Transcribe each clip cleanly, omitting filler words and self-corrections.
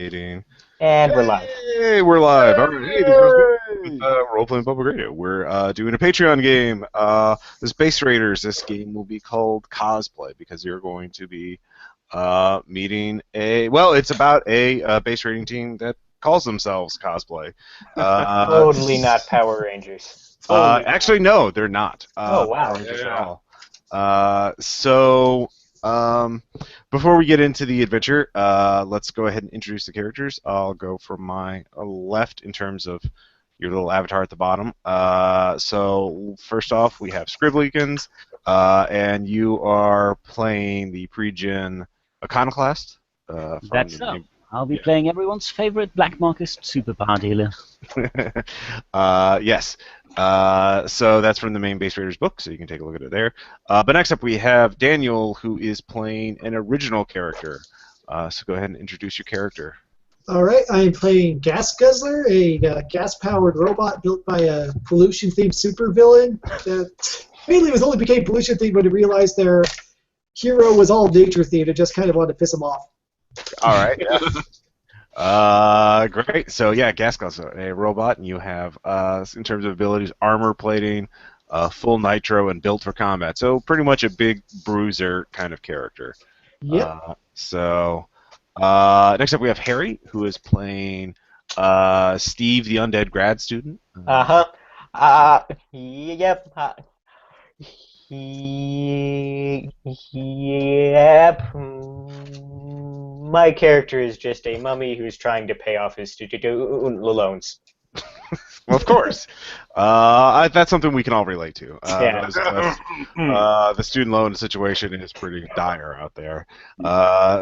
meeting. And we're live. Hey, we're live. All right. Hey, this is Role Playing Public Radio. We're doing a Patreon game. The Space Raiders. This game will be called Cosplay because you're going to be meeting a. Well, it's about a base raiding team that calls themselves Cosplay. Totally not Power Rangers. Totally Actually, no, they're not. Oh, wow. Power Rangers at all. Before we get into the adventure, let's go ahead and introduce the characters. I'll go from my left in terms of your little avatar at the bottom. So first off, we have Scribblikins, and you are playing the pre-gen Iconoclast. That's so. I'll be playing everyone's favorite Black Marcus superpower dealer. Yes. So that's from the main Base Raiders book, so you can take a look at it there. But next up we have Daniel, who is playing an original character. So go ahead and introduce your character. All right, I'm playing Gas Guzzler, a gas-powered robot built by a pollution-themed supervillain that mainly only became pollution-themed when he realized their hero was all nature-themed and just kind of wanted to piss him off. All right. Great. So yeah, Gas Guzzler, a robot, and you have, in terms of abilities, armor plating, full nitro, and built for combat. So pretty much a big bruiser kind of character. Yep. Next up we have Harry, who is playing Steve, the undead grad student. Yep. Yep. My character is just a mummy who's trying to pay off his student loans. Well, of course. That's something we can all relate to. Yeah. The student loan situation is pretty dire out there.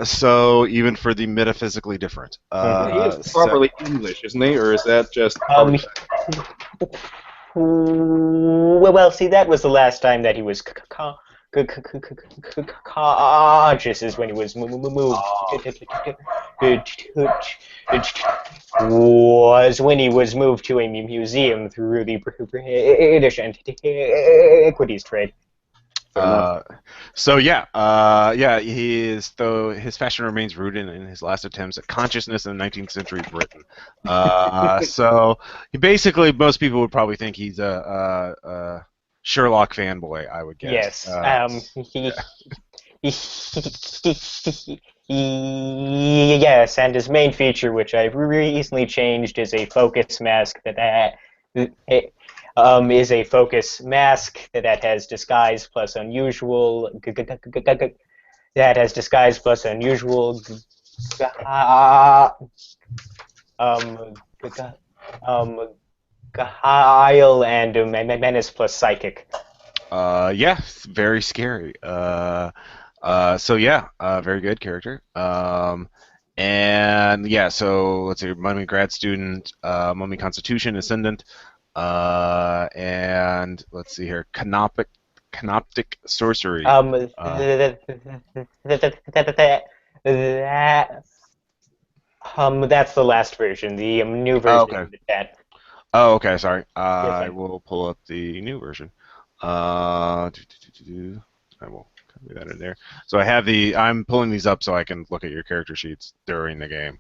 So even for the metaphysically different. He is properly English, isn't he? Or is that just... Well, see, that was the last time that he was conscious, is when he was moved. Was when he was moved to a museum through the British Antiquities trade. He is, though his fashion remains rooted in his last attempts at consciousness in 19th century Britain. So he basically, most people would probably think he's a Sherlock fanboy, I would guess. Yes, and his main feature, which I've recently changed, is a focus mask that has disguise plus unusual guile and menace plus psychic. Yeah, very scary. Very good character. And yeah, so let's see, Mummy grad student, Mummy Constitution Ascendant, and let's see here, Canoptic Sorcery. That's the last version. The new version is that. Oh, okay, sorry. I will pull up the new version. I will copy that in there. So I'm pulling these up so I can look at your character sheets during the game.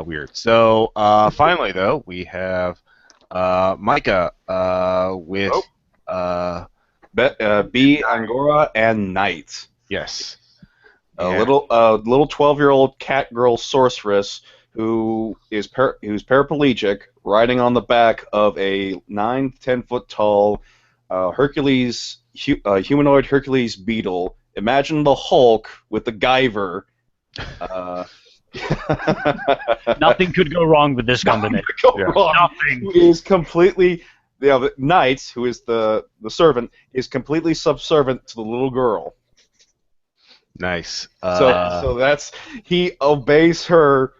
Weird. So finally, though, we have Micah with B, Angora, and Knight. Yes. A little 12-year-old cat girl sorceress who's paraplegic, riding on the back of a 9 to 10 foot tall humanoid Hercules beetle. Imagine the Hulk with the Guyver. Nothing could go wrong with this combination. Nothing. Who is completely... the Knight, who is the servant, is completely subservient to the little girl. Nice. So that's... He obeys her...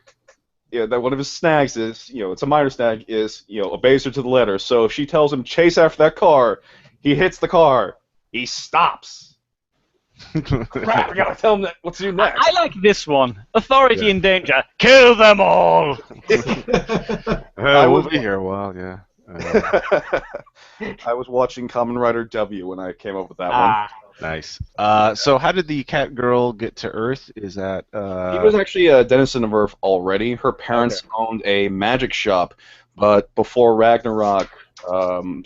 that one of his snags is, it's a minor snag, is, obeys her to the letter. So if she tells him, chase after that car, he hits the car. He stops. Crap, I gotta tell him what to do next. I like this one. Authority in danger. Kill them all! We'll be here a while, yeah. I was watching Kamen Rider W when I came up with that one. Nice. So how did the cat girl get to Earth? Is that She was actually a denizen of Earth already. Her parents Okay. owned a magic shop, but before Ragnarok,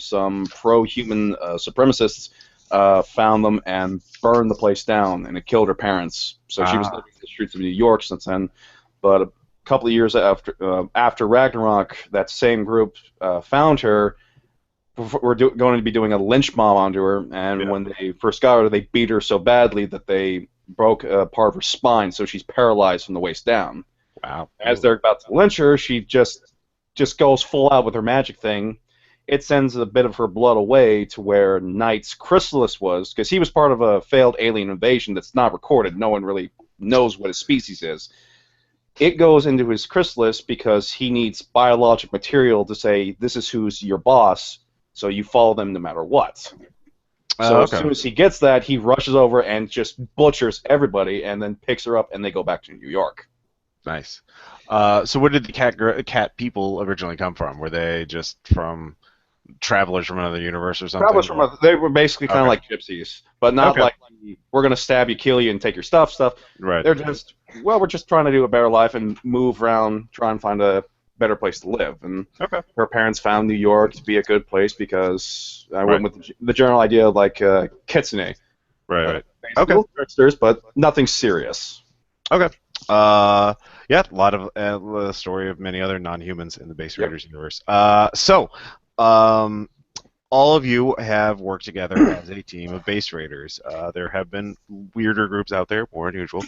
some pro-human supremacists found them and burned the place down, and it killed her parents. So she was Ah, living in the streets of New York since then. But a couple of years after Ragnarok, that same group found her. We're going to be doing a lynch mob onto her, and yeah. when they first got her, they beat her so badly that they broke a part of her spine, so she's paralyzed from the waist down. Wow. As they're about to lynch her, she just goes full out with her magic thing. It sends a bit of her blood away to where Knight's chrysalis was, because he was part of a failed alien invasion that's not recorded. No one really knows what his species is. It goes into his chrysalis because he needs biologic material to say, this is who's your boss, so you follow them no matter what. So as Okay. soon as he gets that, he rushes over and just butchers everybody, and then picks her up, and they go back to New York. Nice. So where did the cat people originally come from? Were they just from travelers from another universe or something? They were basically kind of Okay. like gypsies, but not Okay. like we're gonna stab you, kill you, and take your stuff. Right. They're just we're just trying to do a better life and move around, try and find a better place to live. And Okay. her parents found New York to be a good place because I Right. went with the general idea of like kitsune. Right. Okay. Little tricksters, but nothing serious. Okay. Yeah, a lot of the story of many other non-humans in the Base Yep. Raiders universe. All of you have worked together as a team of Base Raiders. There have been weirder groups out there, more unusual.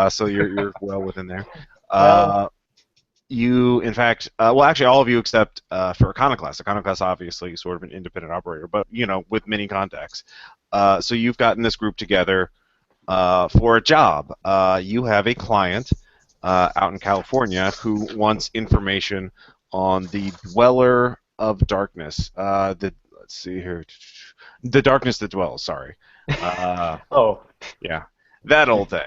So you're well within there. You, in fact, well, actually, all of you except for Iconoclast. Iconoclast, obviously, sort of an independent operator, but with many contacts. So you've gotten this group together for a job. You have a client out in California who wants information on the Dweller of Darkness. Let's see here, the Darkness that Dwells. Sorry. Oh. Yeah, that old thing.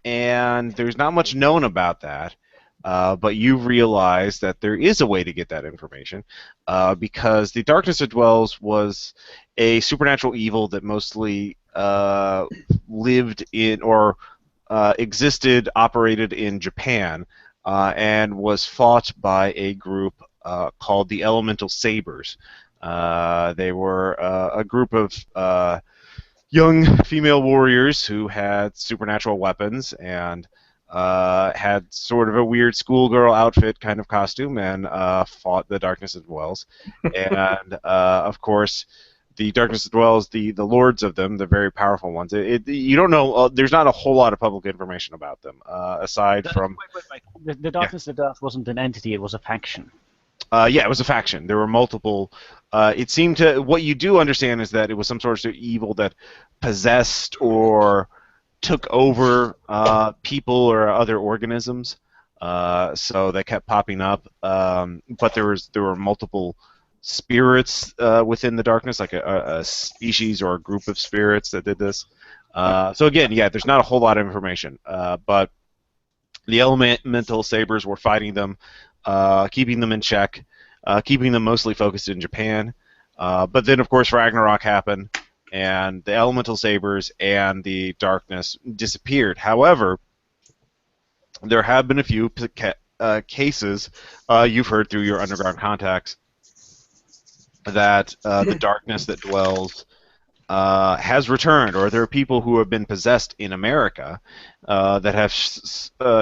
And there's not much known about that. But you realize that there is a way to get that information because the Darkness that Dwells was a supernatural evil that mostly lived in or existed, operated in Japan, and was fought by a group called the Elemental Sabers. They were a group of young female warriors who had supernatural weapons and had sort of a weird schoolgirl outfit kind of costume and fought the Darkness that Dwells. And, of course, the Darkness that Dwells, the lords of them, the very powerful ones, you don't know, there's not a whole lot of public information about them, aside from... Wait. The Darkness of Earth wasn't an entity, it was a faction. Yeah, it was a faction. There were multiple. It seemed to. What you do understand is that it was some sort of evil that possessed or took over people or other organisms. So they kept popping up. But there were multiple spirits within the darkness, like a species or a group of spirits that did this. So again, yeah, there's not a whole lot of information. But the Elemental Sabers were fighting them. Keeping them in check, keeping them mostly focused in Japan. But then, of course, Ragnarok happened, and the Elemental Sabers and the Darkness disappeared. However, there have been a few cases you've heard through your underground contacts that the Darkness that Dwells has returned, or there are people who have been possessed in America that have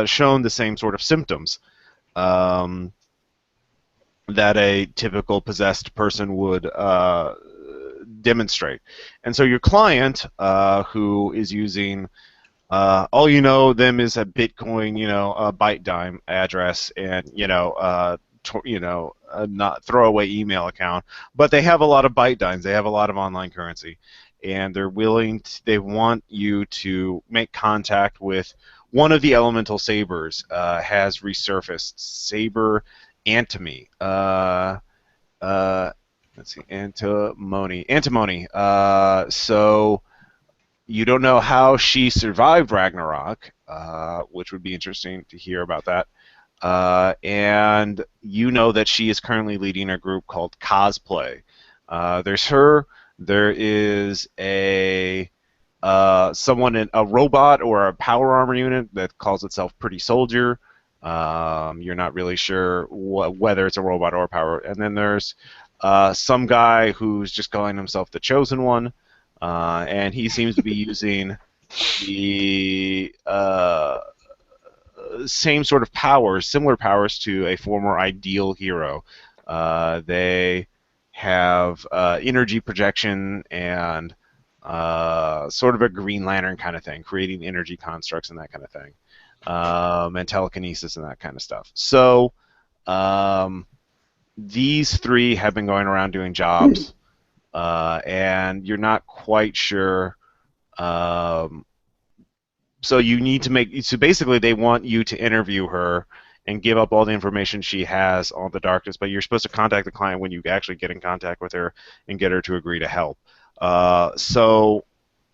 shown the same sort of symptoms. That a typical possessed person would demonstrate. And so your client, who is using, all you know them is a Bitcoin, a Byte Dime address, and a not throwaway email account, but they have a lot of Byte Dimes. They have a lot of online currency, and they're they want you to make contact with one of the Elemental Sabers. Has resurfaced. Saber Antimony. Let's see, Antimony. So you don't know how she survived Ragnarok, which would be interesting to hear about that. And you know that she is currently leading a group called Cosplay. There's her, There is a someone in a robot or a power armor unit that calls itself Pretty Soldier. You're not really sure whether it's a robot or a power. And then there's some guy who's just calling himself the Chosen One, and he seems to be using the same sort of powers, similar powers to a former ideal hero. They have energy projection and sort of a Green Lantern kind of thing, creating energy constructs and that kind of thing, and telekinesis and that kind of stuff. So these three have been going around doing jobs, and you're not quite sure. So you need to make. So basically, they want you to interview her and give up all the information she has on the darkness. But you're supposed to contact the client when you actually get in contact with her and get her to agree to help. So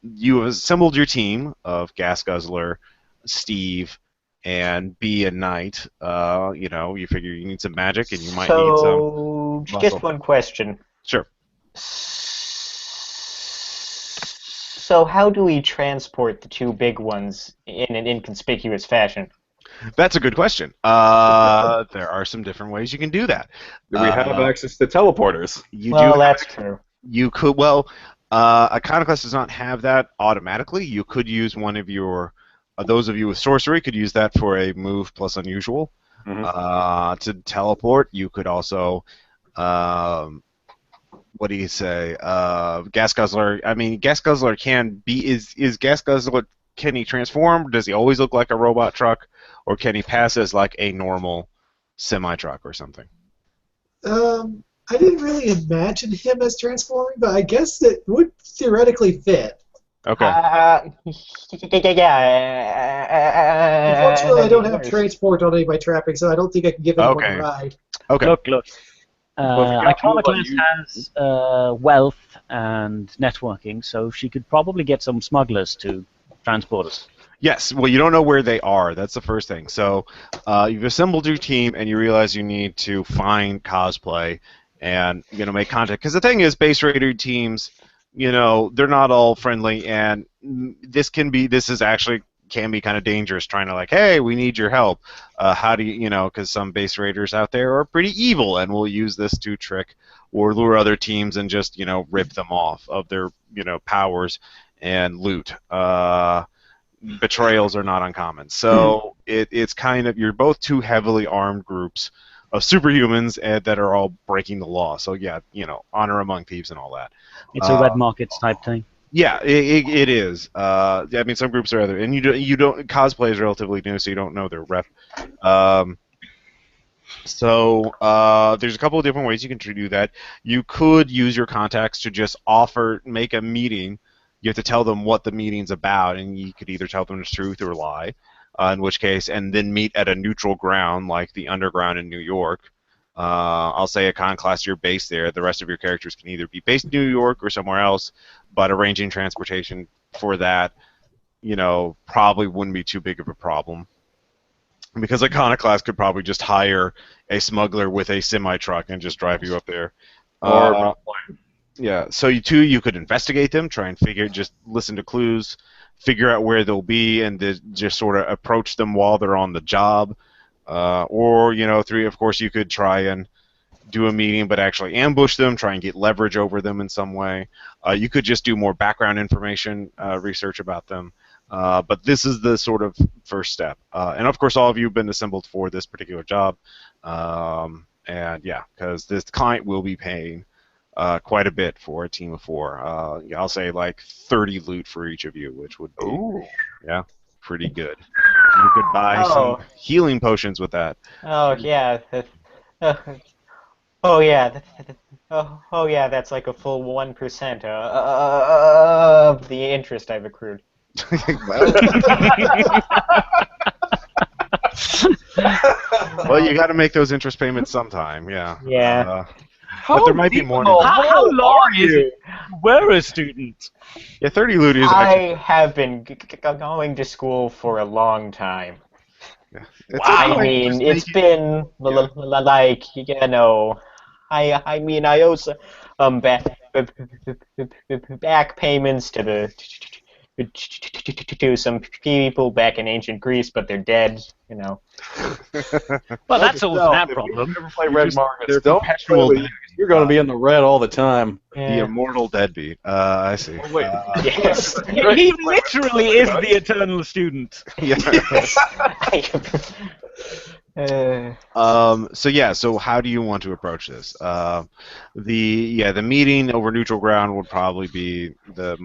you have assembled your team of Gas Guzzler, Steve, and B and Knight. You figure you need some magic and you might need some muscle. Just one question. Sure. So how do we transport the two big ones in an inconspicuous fashion? That's a good question. There are some different ways you can do that. Do we have access to teleporters? That's true. You could. Iconoclast does not have that automatically. You could use one of your. Those of you with sorcery could use that for a move plus unusual. To teleport. You could also. What do you say? Gas Guzzler. I mean, Gas Guzzler can be. Is Gas Guzzler? Can he transform? Does he always look like a robot truck, or can he pass as like a normal semi truck or something? I didn't really imagine him as transforming, but I guess it would theoretically fit. Okay. Unfortunately, I don't have transport on any of my trappings, so I don't think I can give anyone a ride. Okay. Look. Iconoclast has wealth and networking, so she could probably get some smugglers to transport us. Yes. Well, you don't know where they are. That's the first thing. So you've assembled your team, and you realize you need to find Cosplay and make contact. Because the thing is, base raider teams, they're not all friendly, and this can be kind of dangerous. Trying to hey, we need your help. How do you, because some base raiders out there are pretty evil and will use this to trick or lure other teams and just rip them off of their powers and loot. Betrayals are not uncommon. So it's kind of, you're both two heavily armed groups of superhumans that are all breaking the law. So yeah, honor among thieves and all that. It's a red markets type thing. Yeah, it is. I mean, some groups are other, and you don't. Cosplay is relatively new, so you don't know their rep. So there's a couple of different ways you can do that. You could use your contacts to just make a meeting. You have to tell them what the meeting's about, and you could either tell them the truth or lie. In which case, and then meet at a neutral ground like the Underground in New York. I'll say Iconoclast, you're based there. The rest of your characters can either be based in New York or somewhere else, but arranging transportation for that, probably wouldn't be too big of a problem. Because Iconoclast could probably just hire a smuggler with a semi-truck and just drive you up there. Yeah, so you could investigate them, try and just listen to clues, figure out where they'll be, and just sort of approach them while they're on the job. Or, three, of course, you could try and do a meeting but actually ambush them, try and get leverage over them in some way. You could just do more background information research about them. But this is the sort of first step. And, of course, all of you have been assembled for this particular job. And, yeah, because this client will be paying quite a bit for a team of 4. I'll say like 30 loot for each of you, which would be pretty good. You could buy some healing potions with that. Oh yeah. That's like a full 1% of the interest I've accrued. Well, you got to make those interest payments sometime. Yeah. Yeah. But there might be more. How long is it? We're a student. Yeah, 30 loot is. I have been going to school for a long time. Yeah. I mean, it's been like I mean, I owe some back payments to some people back in ancient Greece, but they're dead. You know. Well, that solves that If problem. you ever play You're Red just- Markets, they're don't play perpetual with dead. you're going to be in the red all the time. The Yeah. immortal deadbeat. I see. Oh, wait. Yes. He literally is the eternal student. Yeah. So yeah, so how do you want to approach this? The meeting over neutral ground would probably be the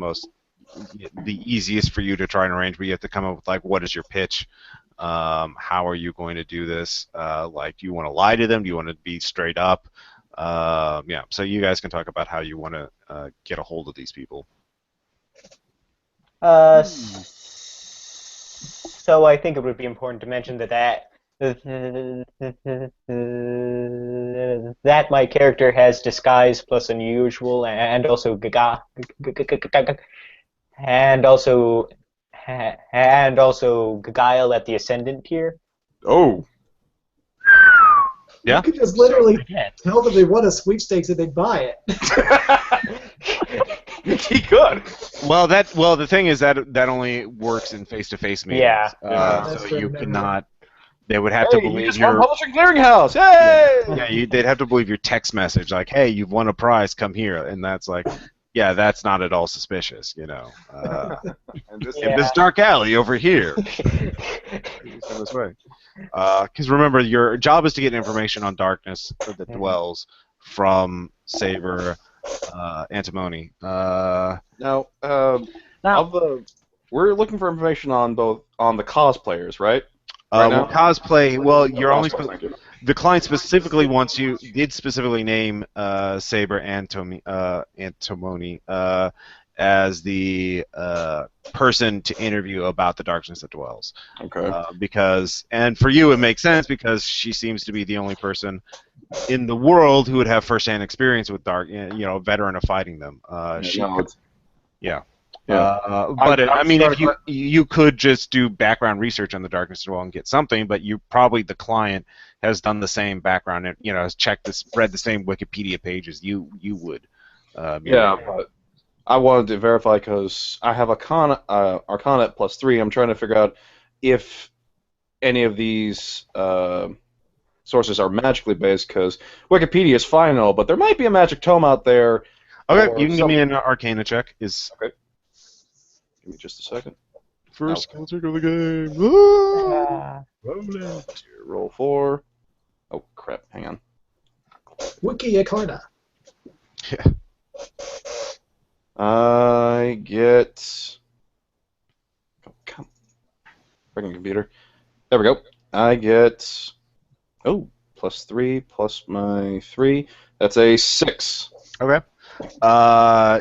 easiest for you to try and arrange, but you have to come up with like, what is your pitch? How are you going to do this? Like, do you want to lie to them? Do you want to be straight up? Yeah, so you guys can talk about how you want to get a hold of these people. So I think it would be important to mention that my character has disguise plus unusual and also guile at the ascendant tier. Oh. Yeah. You could just literally Again. tell them they won a sweepstakes and they'd buy it. He could. Well, the thing is that only works in face-to-face meetings. Yeah. That's So true, you never could mind. not. They would have to You believe just won your. Publishing Clearinghouse. Yay! Yeah, they'd have to believe your text message, like, "Hey, you've won a prize. Come here," and that's like, yeah, that's not at all suspicious, you know. And this, In this dark alley over here. This way. Because remember, your job is to get information on darkness that dwells from Saber Antimony. now, Now, we're looking for information on the cosplayers, right? Well, cosplay. Well, you're only Cosplay, thank you. the client specifically did specifically name Saber Antimony as the person to interview about the darkness that dwells. Okay. And for you it makes sense because she seems to be the only person in the world who would have first-hand experience with dark, you know, a veteran of fighting them. Yeah. But I mean, if you could just do background research on the darkness as well and get something, but the client has done the same background and, you know, has read the same Wikipedia pages you would. But I wanted to verify because I have Arcana at +3. I'm trying to figure out if any of these sources are magically based because Wikipedia is fine and all, but there might be a magic tome out there. Okay, you can give me an Arcana check. Okay. Give me just a second. First skill check of the game. Roll 4. Oh, crap. Hang on. Wiki Arcana. Yeah. I get... Oh, come. Freaking computer. There we go. I get... Oh, +3 plus my 3. That's a 6. Okay.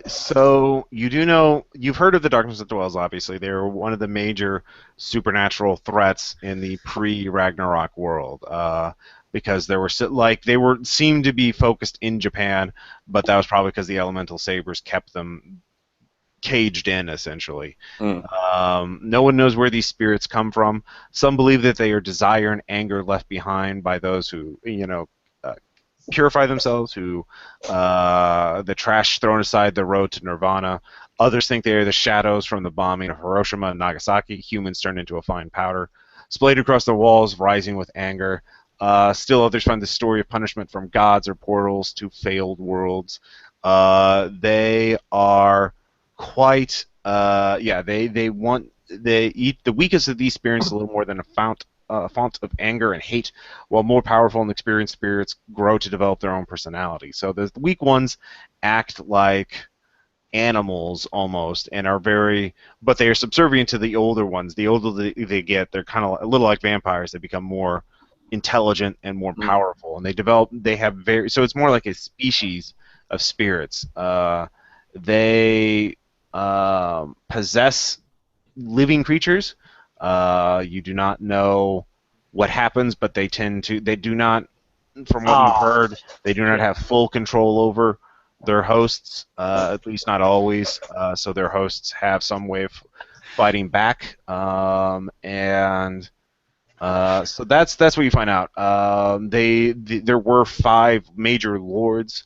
So you do know, you've heard of the Darkness that Dwells, obviously. They were one of the major supernatural threats in the pre-Ragnarok world. Because they seemed to be focused in Japan, but that was probably because the Elemental Sabers kept them caged in, essentially. No one knows where these spirits come from. Some believe that they are desire and anger left behind by those who, you know, purify themselves, who the trash thrown aside the road to nirvana. Others think they are the shadows from the bombing of Hiroshima and Nagasaki, humans turned into a fine powder, splayed across the walls, rising with anger. Still others find the story of punishment from gods or portals to failed worlds. They are quite, they eat the weakest of these spirits a little more than a fount of anger and hate, while more powerful and experienced spirits grow to develop their own personality. So the weak ones act like animals almost, and but they are subservient to the older ones. The older they get, they're kind of a little like vampires. They become more intelligent and more powerful, and so it's more like a species of spirits. They possess living creatures. You do not know what happens, but they do not, from what you've heard, they do not have full control over their hosts, at least not always. So their hosts have some way of fighting back, and So that's what you find out. There were 5 major lords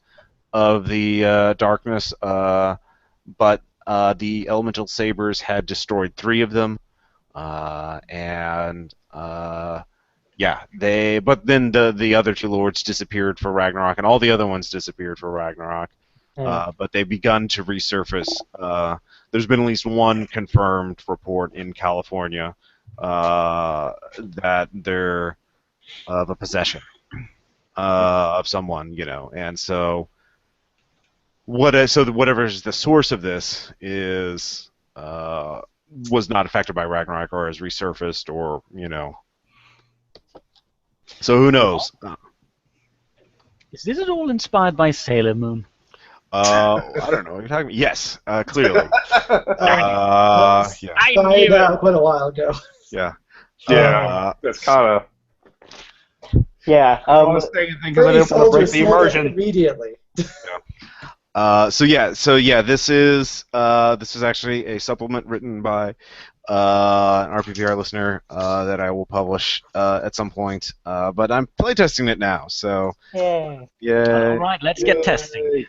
of the darkness, but the Elemental Sabers had destroyed 3 of them, and But then the other 2 lords disappeared for Ragnarok, and all the other ones disappeared for Ragnarok. But they've begun to resurface. There's been at least one confirmed report in California that they're of a possession of someone, and so whatever is the source of this is was not affected by Ragnarok or has resurfaced or So who knows? Is this at all inspired by Sailor Moon? I don't know what you're talking about. Yes, clearly. I Tried knew it. quite a while ago. Yeah. That's kind of. Yeah. I don't want to say anything because I didn't want to break the immersion. Immediately. So this is actually a supplement written by an RPPR listener that I will publish at some point. But I'm playtesting it now, so Yay. yeah. All right, let's get testing.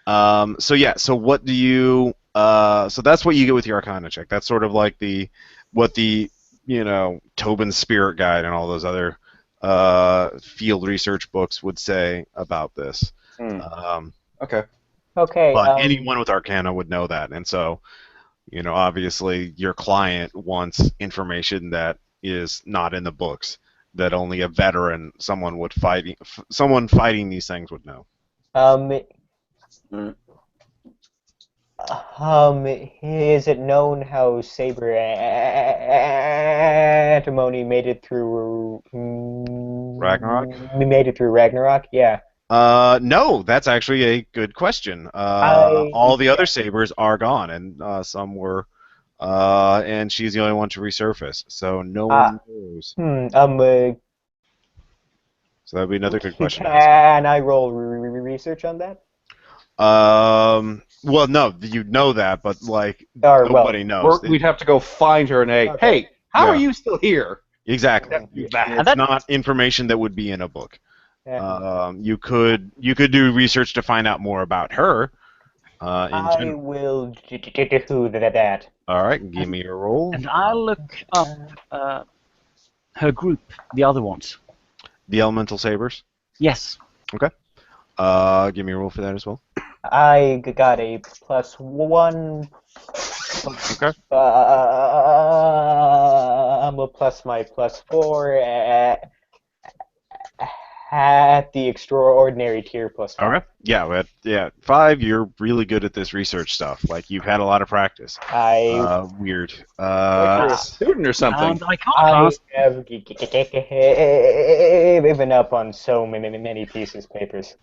So what do you? So that's what you get with your Arcana check. That's sort of like what the Tobin's Spirit Guide and all those other field research books would say about this. Okay. Okay. But anyone with Arcana would know that, and so obviously your client wants information that is not in the books, that only a veteran, someone fighting these things would know. Is it known how Saber Antimony made it through Ragnarok? Made it through Ragnarok? Yeah. No, that's actually a good question. All the other sabers are gone, and some were, and she's the only one to resurface. So no one knows. So that'd be another good question. Can I roll research on that? Well, no, you know that, but nobody knows. We'd have to go find her and hey, how are you still here? Exactly. It's not information that would be in a book. You could do research to find out more about her. I will do that. All right, give me your roll. And I'll look up her group, the other ones. The Elemental Sabers. Yes. Okay. Give me a roll for that as well. I got a +1. Okay. I'm a plus my +4 at the extraordinary tier +5. Okay. Yeah. 5. You're really good at this research stuff. Like you've had a lot of practice. Weird. Like you're a student or something. I have given up on so many pieces of papers.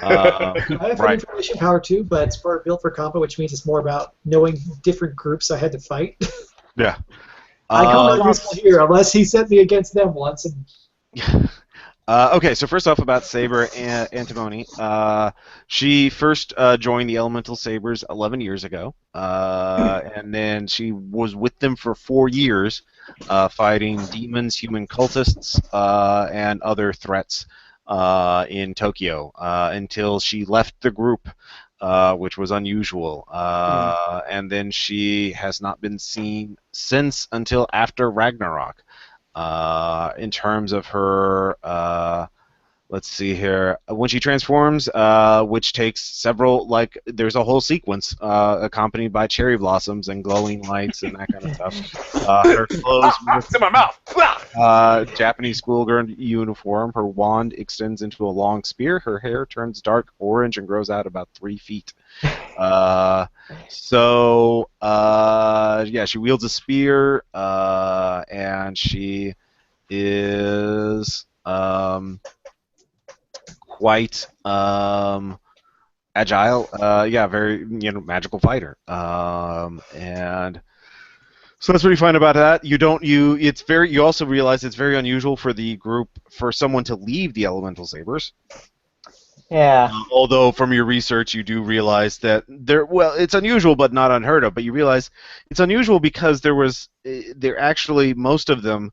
I have information power too, but it's built for combat, which means it's more about knowing different groups I had to fight. Yeah. I come out useful here, unless he sent me against them once. Okay, so first off about Saber Antimony. She first joined the Elemental Sabers 11 years ago, and then she was with them for 4 years, fighting demons, human cultists, and other threats in Tokyo, until she left the group, which was unusual. And then she has not been seen since until after Ragnarok. In terms of her, let's see here, when she transforms, which takes several, there's a whole sequence accompanied by cherry blossoms and glowing lights and that kind of stuff. Her clothes, It's in my mouth. Japanese schoolgirl uniform. Her wand extends into a long spear. Her hair turns dark orange and grows out about 3 feet. She wields a spear, and she is quite agile. Very magical fighter. And so that's what you find about that. You also realize it's very unusual for someone to leave the Elemental Sabers. Yeah. Although from your research you do realize that it's unusual but not unheard of. But you realize it's unusual because most of them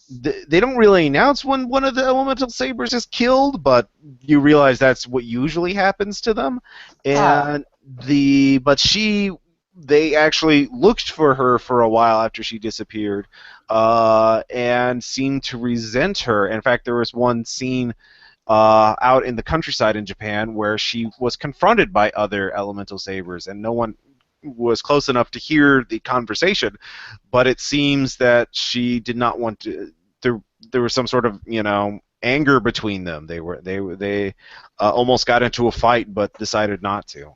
they don't really announce when one of the Elemental Sabers is killed, but you realize that's what usually happens to them. And they actually looked for her for a while after she disappeared, and seemed to resent her. In fact, there was one scene out in the countryside in Japan where she was confronted by other Elemental Sabers, and no one was close enough to hear the conversation, but it seems that she did not want to. There was some sort of anger between them. They almost got into a fight, but decided not to.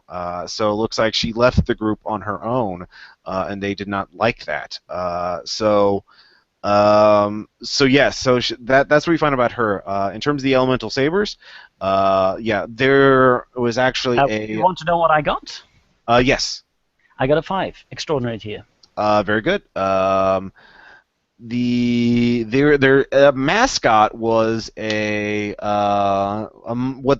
So it looks like she left the group on her own, and they did not like that. That's what we find about her. In terms of the Elemental Sabers, there was actually You want to know what I got? Yes. I got a 5. Extraordinary tier. Very good. Their mascot was what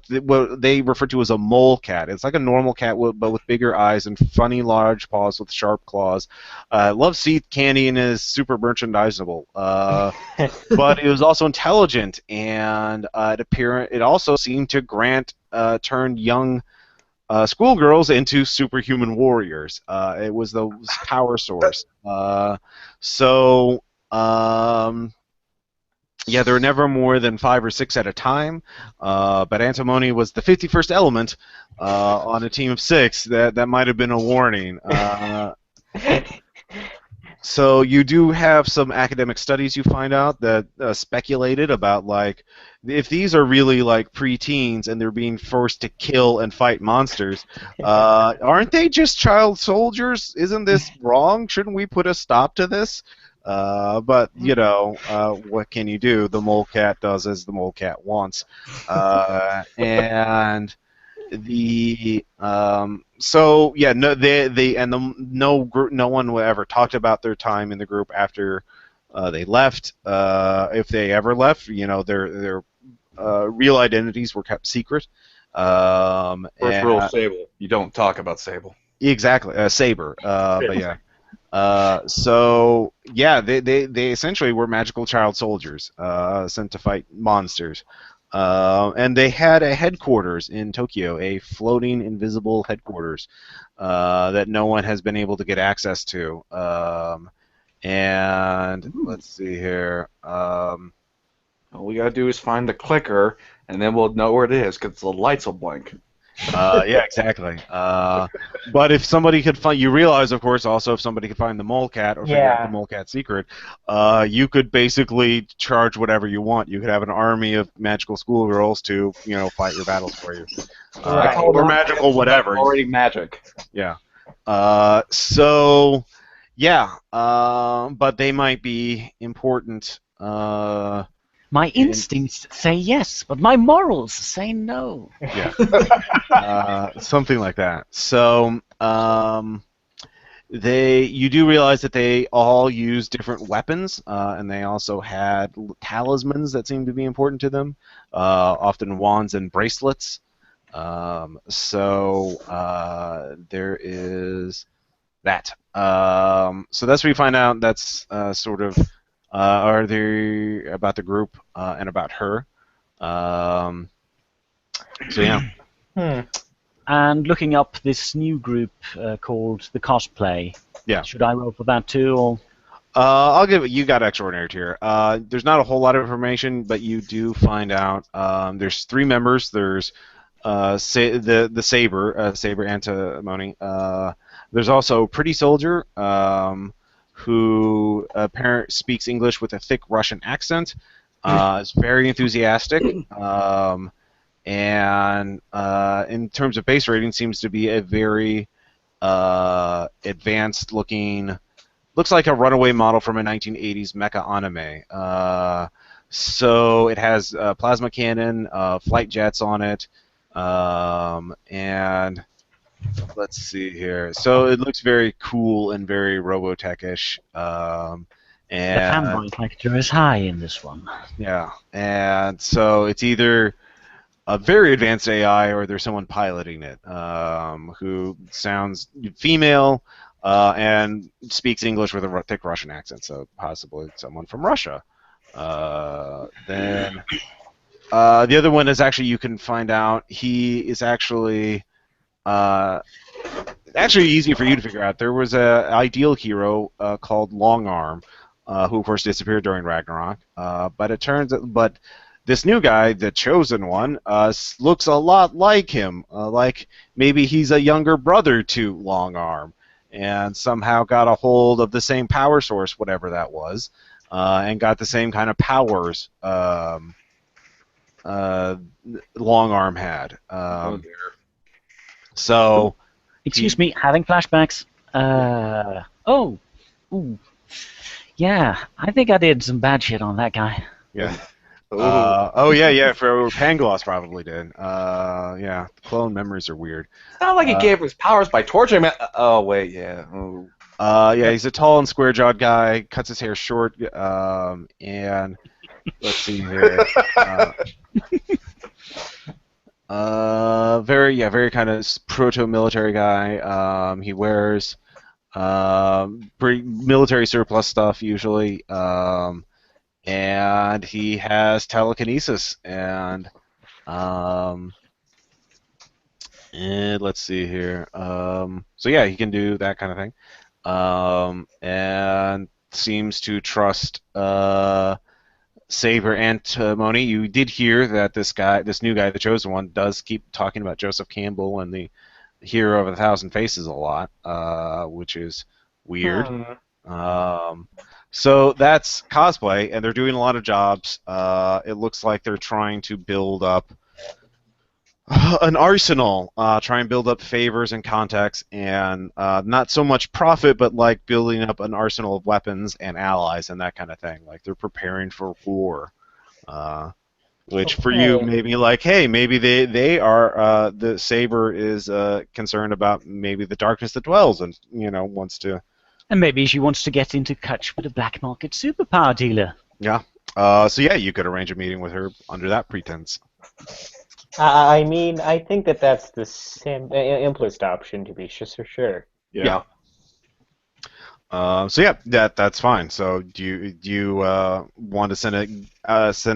they refer to as a mole cat. It's like a normal cat, but with bigger eyes and funny large paws with sharp claws. Loves to eat candy and is super merchandisable. But it was also intelligent, and it also seemed to turn young schoolgirls into superhuman warriors. It was the power source. There were never more than 5 or 6 at a time, but Antimony was the 51st element on a team of 6. That might have been a warning. So you do have some academic studies you find out that speculated about, like, if these are really like preteens and they're being forced to kill and fight monsters, aren't they just child soldiers? Isn't this wrong? Shouldn't we put a stop to this? But what can you do? The mole cat does as the mole cat wants, and the no one ever talked about their time in the group after they left. If they ever left, their real identities were kept secret. First rule of Sable: you don't talk about Sable. Exactly, Saber. But yeah. They essentially were magical child soldiers sent to fight monsters. And they had a headquarters in Tokyo, a floating invisible headquarters that no one has been able to get access to. And let's see here. All we gotta do is find the clicker, and then we'll know where it is, because the lights will blink. Yeah, exactly. But if somebody could find, you realize, of course, also if somebody could find the mole cat or figure out the mole cat secret, you could basically charge whatever you want. You could have an army of magical schoolgirls to, fight your battles for you, or magical whatever. Already magic. Yeah. But they might be important. My instincts say yes, but my morals say no. Yeah. Something like that. So, you do realize that they all use different weapons, and they also had talismans that seem to be important to them, often wands and bracelets. There is that. So that's where you find out that's sort of are they about the group and about her. And looking up this new group called the Cosplay. Yeah. Should I roll for that too, or? I'll give it. You got extraordinary here. There's not a whole lot of information, but you do find out. There's 3 members. There's the Saber Antimony. There's also Pretty Soldier, who apparently speaks English with a thick Russian accent. Is very enthusiastic. And in terms of base rating, seems to be a very advanced-looking. Looks like a runaway model from a 1980s mecha anime. So it has plasma cannon, flight jets on it, and let's see here. So it looks very cool and very Robotech-ish. The fanboy factor is high in this one. Yeah, and so it's either a very advanced AI or there's someone piloting it who sounds female and speaks English with a thick Russian accent, so possibly someone from Russia. Then the other one is actually you can find out he is actually easy for you to figure out. There was a ideal hero called Longarm, who of course disappeared during Ragnarok. But this new guy, the Chosen One, looks a lot like him. Like maybe he's a younger brother to Longarm, and somehow got a hold of the same power source, whatever that was, and got the same kind of powers Longarm had. So. Excuse me, having flashbacks. Oh, ooh, yeah. I think I did some bad shit on that guy. Yeah. Yeah. For Pangloss probably did. Yeah. Clone memories are weird. It's not like he gave his powers by torturing him. Oh wait, yeah. Ooh. Yeah. He's a tall and square-jawed guy. Cuts his hair short. And let's see here. Very kind of proto-military guy. He wears pretty military surplus stuff usually, and he has telekinesis and let's see here. So yeah, he can do that kind of thing, and seems to trust Saber Antimony. You did hear that this new guy, the Chosen One, does keep talking about Joseph Campbell and the Hero of a Thousand Faces a lot, which is weird. So that's Cosplay, and they're doing a lot of jobs. It looks like they're trying to build up an arsenal, try and build up favors and contacts, and not so much profit, but like building up an arsenal of weapons and allies and that kind of thing. Like they're preparing for war, which for you maybe like, hey, maybe they are the Saber is concerned about maybe the darkness that dwells and wants to. And maybe she wants to get into touch with a black market superpower dealer. Yeah. So yeah, you could arrange a meeting with her under that pretense. I mean, I think that's the simplest option to be sure. Yeah. So yeah, that's fine. So do you want to send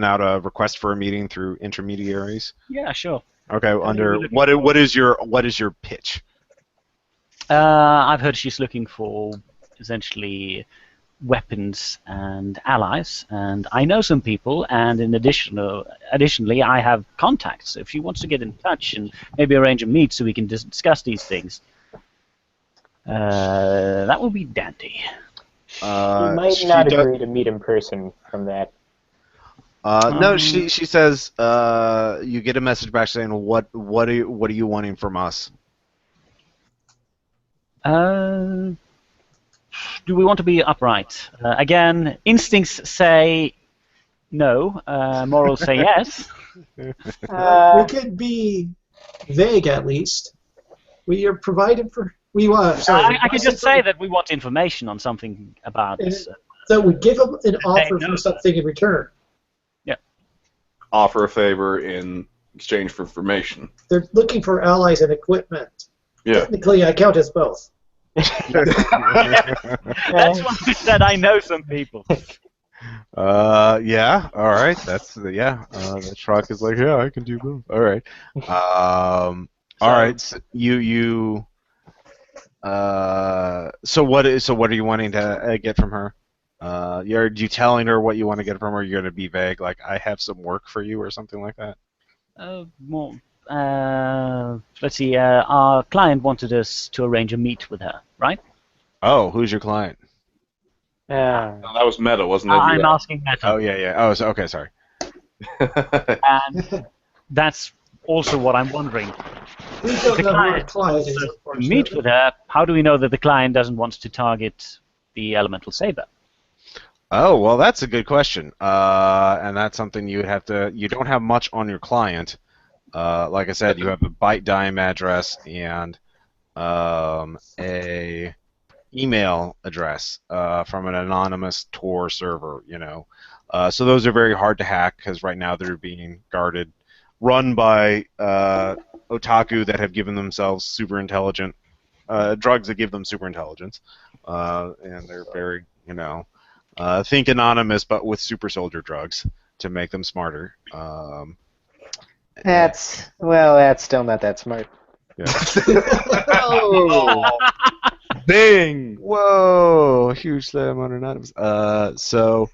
out a request for a meeting through intermediaries? Yeah, sure. Okay. Under what is your pitch? I've heard she's looking for essentially weapons and allies, and I know some people, and additionally I have contacts. So if she wants to get in touch and maybe arrange a meet so we can discuss these things, that would be dandy. She might not agree to meet in person from that. No, she says you get a message back saying what are you wanting from us? Do we want to be upright? Again, instincts say no, morals say yes. We could be vague at least. We are provided for. I could just say that we want information on something about this. So we give them an offer for something in return. Yeah. Offer a favor in exchange for information. They're looking for allies and equipment. Yeah. Technically, I count as both. That's why I said I know some people. Yeah. All right. The truck is like, yeah, I can do both. All right. All right. So So what are you wanting to get from her? Are you telling her what you want to get from her? Or you're going to be vague, like I have some work for you or something like that? Let's see. Our client wanted us to arrange a meet with her, right? Oh, who's your client? That was Meta, wasn't it? I'm asking Meta. Oh yeah. Oh, okay. Sorry. And that's also what I'm wondering. We don't know who our client is. Meet with her. How do we know that the client doesn't want to target the Elemental Saber? Oh, well, that's a good question. And that's something you would have to. You don't have much on your client. Like I said, you have a byte dime address and a email address from an anonymous Tor server. So those are very hard to hack because right now they're being run by otaku that have given themselves super intelligent drugs that give them super intelligence, and they're very Think Anonymous, but with super soldier drugs to make them smarter. That's still not that smart. Yeah. Oh, ding! Whoa! Huge slam on Anonymous. So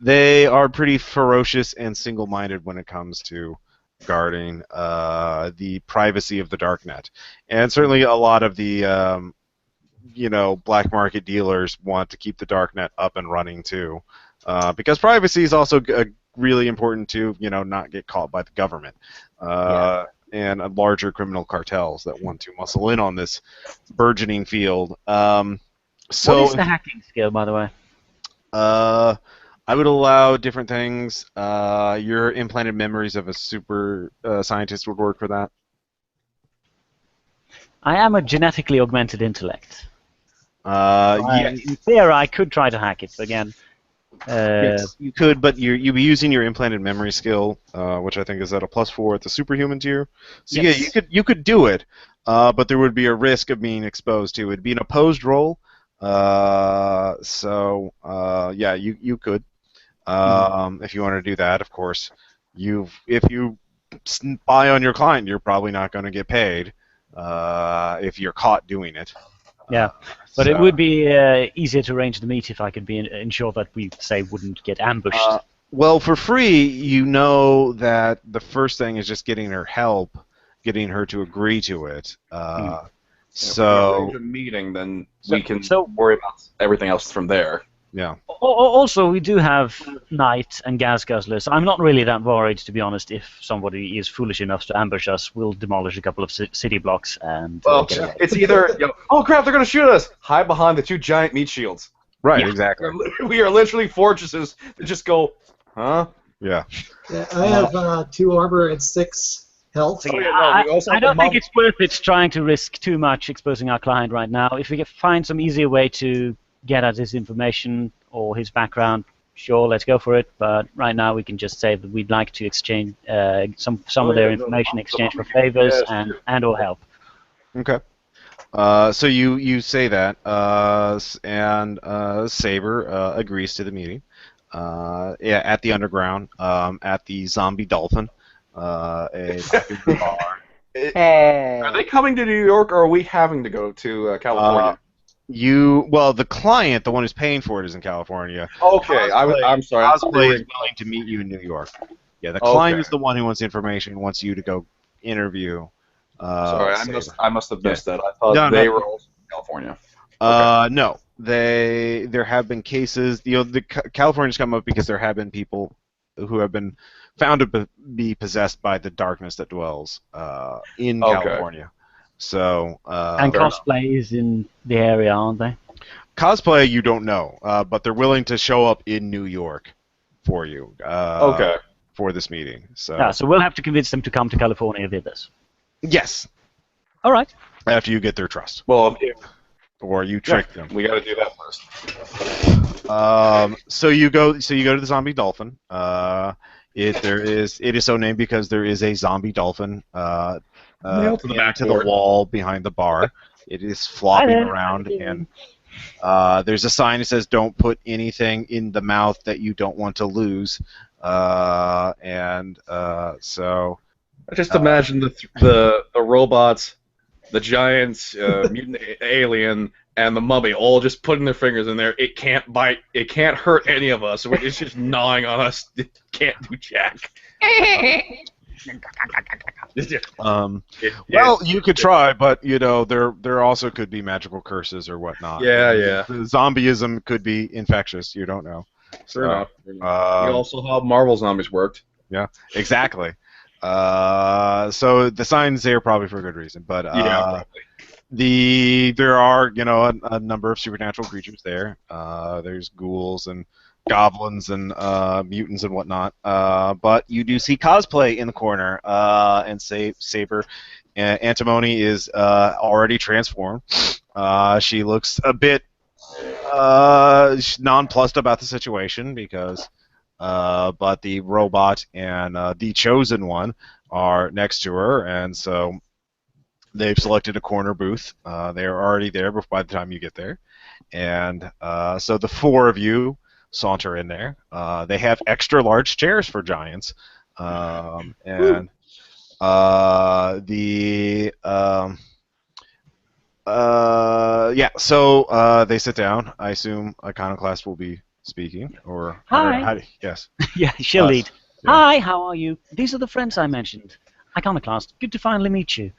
they are pretty ferocious and single-minded when it comes to guarding the privacy of the darknet, and certainly a lot of the black market dealers want to keep the darknet up and running too, because privacy is also really important to not get caught by the government and larger criminal cartels that want to muscle in on this burgeoning field. What is the hacking skill, by the way? I would allow different things. Your implanted memories of a super scientist would work for that. I am a genetically augmented intellect. Yes. In theory, I could try to hack it, but again... Yes, you could, but you'd be using your implanted memory skill, which I think is at a +4 at the superhuman tier. So yes. yeah, you could do it, but there would be a risk of being exposed to it. It'd be an opposed roll. Yeah, you could. If you want to do that, of course. If you spy on your client, you're probably not going to get paid if you're caught doing it. Yeah, but it would be easier to arrange the meet if I could ensure that we, say, wouldn't get ambushed. Well, for free, you know that the first thing is just getting her help, getting her to agree to it. So, if we arrange a meeting, then we can worry about everything else from there. Yeah. Also, we do have Knight and Gas Guzzler, so I'm not really that worried, to be honest. If somebody is foolish enough to ambush us, we'll demolish a couple of city blocks and. Well, it's either oh crap, they're gonna shoot us! Hide behind the 2 giant meat shields. Right. Yeah. Exactly. We are literally fortresses that just go, huh? Yeah. I have 2 armor and 6 health. So, I don't think it's worth it trying to risk too much exposing our client right now. If we can find some easier way to get at his information or his background, sure, let's go for it. But right now, we can just say that we'd like to exchange some of their information, exchange for favors and or help. Okay. So you say that, and Saber agrees to the meeting. At the underground, at the Zombie Dolphin, a bar. Are they coming to New York, or are we having to go to California? The client, the one who's paying for it, is in California. Okay, I'm sorry. Cosplay is willing to meet you in New York. Yeah, the client is the one who wants information, wants you to go interview. Sorry, I must have missed that. I thought they were also in California. No, there have been cases. California's come up because there have been people who have been found to be possessed by the darkness that dwells in California. So and Cosplay is in the area, aren't they? Cosplay, you don't know, but they're willing to show up in New York for you. For this meeting. So we'll have to convince them to come to California with us. Yes. All right. After you get their trust. Well, or you trick them. We got to do that first. So you go to the Zombie Dolphin. It is so named because there is a zombie dolphin nailed to the wall behind the bar. It is flopping around, and there's a sign that says, "Don't put anything in the mouth that you don't want to lose." So I just imagine the robots, the giants, mutant alien, and the mummy all just putting their fingers in there. It can't bite. It can't hurt any of us. It's just gnawing on us. It can't do jack. Well, you could try, but there also could be magical curses or whatnot. Yeah. The zombieism could be infectious. You don't know. Fair enough. You also how Marvel zombies worked. Yeah, exactly. So the sign's there probably for a good reason, but probably. There are a number of supernatural creatures there. There's ghouls and goblins and mutants and whatnot. But you do see Cosplay in the corner, and Saber Antimony is already transformed. She looks a bit nonplussed about the situation because, but the robot and the Chosen One are next to her, and so they've selected a corner booth. They are already there by the time you get there, and so the 4 of you saunter in there. They have extra large chairs for giants, and the yeah. So they sit down. I assume Iconoclast will be speaking, or Hi. yes. Yeah, she'll Uh, lead. yeah. Hi, how are you? These are the friends I mentioned. Iconoclast, good to finally meet you.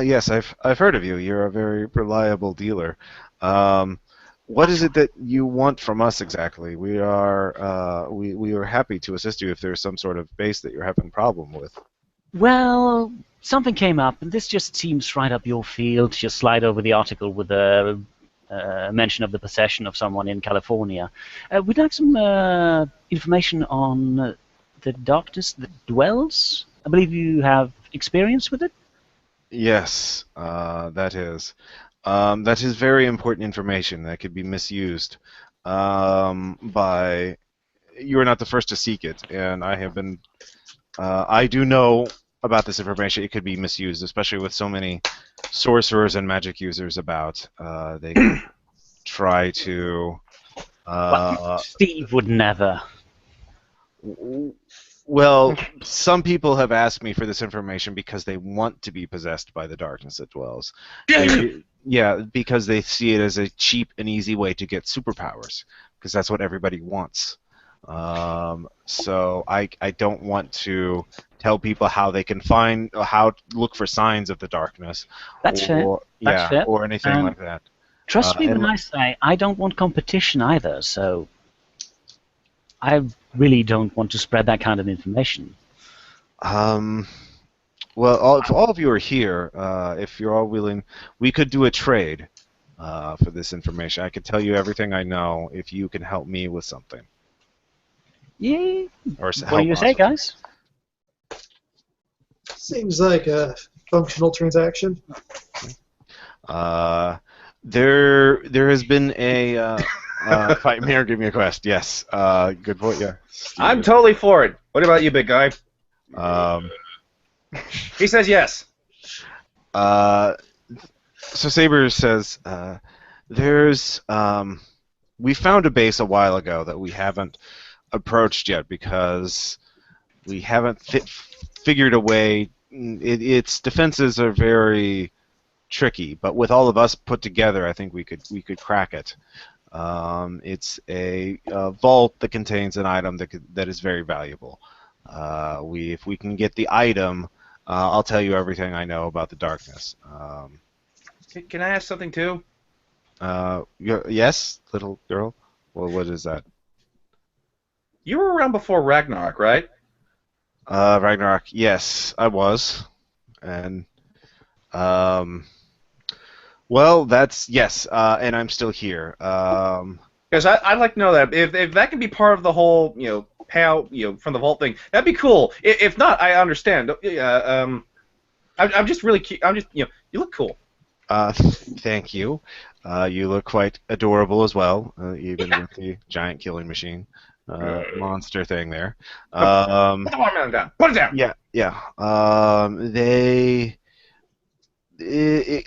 Yes, I've heard of you. You're a very reliable dealer. What is it that you want from us exactly? We are happy to assist you if there's some sort of base that you're having a problem with. Well, something came up, and this just seems right up your field. Just slide over the article with a mention of the possession of someone in California. We'd like some information on the darkness that dwells. I believe you have experience with it. Yes, that is very important information that could be misused by. You're not the first to seek it, and I have been. I do know about this information. It could be misused, especially with so many sorcerers and magic users about. They could try to. Steve would never. Well, some people have asked me for this information because they want to be possessed by the darkness that dwells. Yeah, because they see it as a cheap and easy way to get superpowers, because that's what everybody wants. So I don't want to tell people how they can how to look for signs of the darkness. That's fair. That's fair. Or anything like that. Trust me when I say I don't want competition either, so I really don't want to spread that kind of information. Well, if all of you are here, if you're all willing, we could do a trade for this information. I could tell you everything I know if you can help me with something. Yeah. Or What do you say, guys? Seems like a functional transaction. There has been a fight me or give me a quest. Yes. Good point. Yeah. I'm totally for it. What about you, big guy? He says yes. So Saber says, we found a base a while ago that we haven't approached yet because we haven't figured a way. Its defenses are very tricky, but with all of us put together, I think we could crack it. It's a vault that contains an item that is very valuable. If we can get the item, I'll tell you everything I know about the darkness. Can I ask something too? Yes, little girl. Well, what is that? You were around before Ragnarok, right? Ragnarok. Yes, I was, and well, that's yes, and I'm still here. Because I'd like to know that if that can be part of the whole, payout, from the vault thing, that'd be cool. If not, I understand. I'm just really I'm just, you look cool. Thank you. You look quite adorable as well, even with the giant killing machine monster thing there. Put the watermelon down. Put it down. Yeah.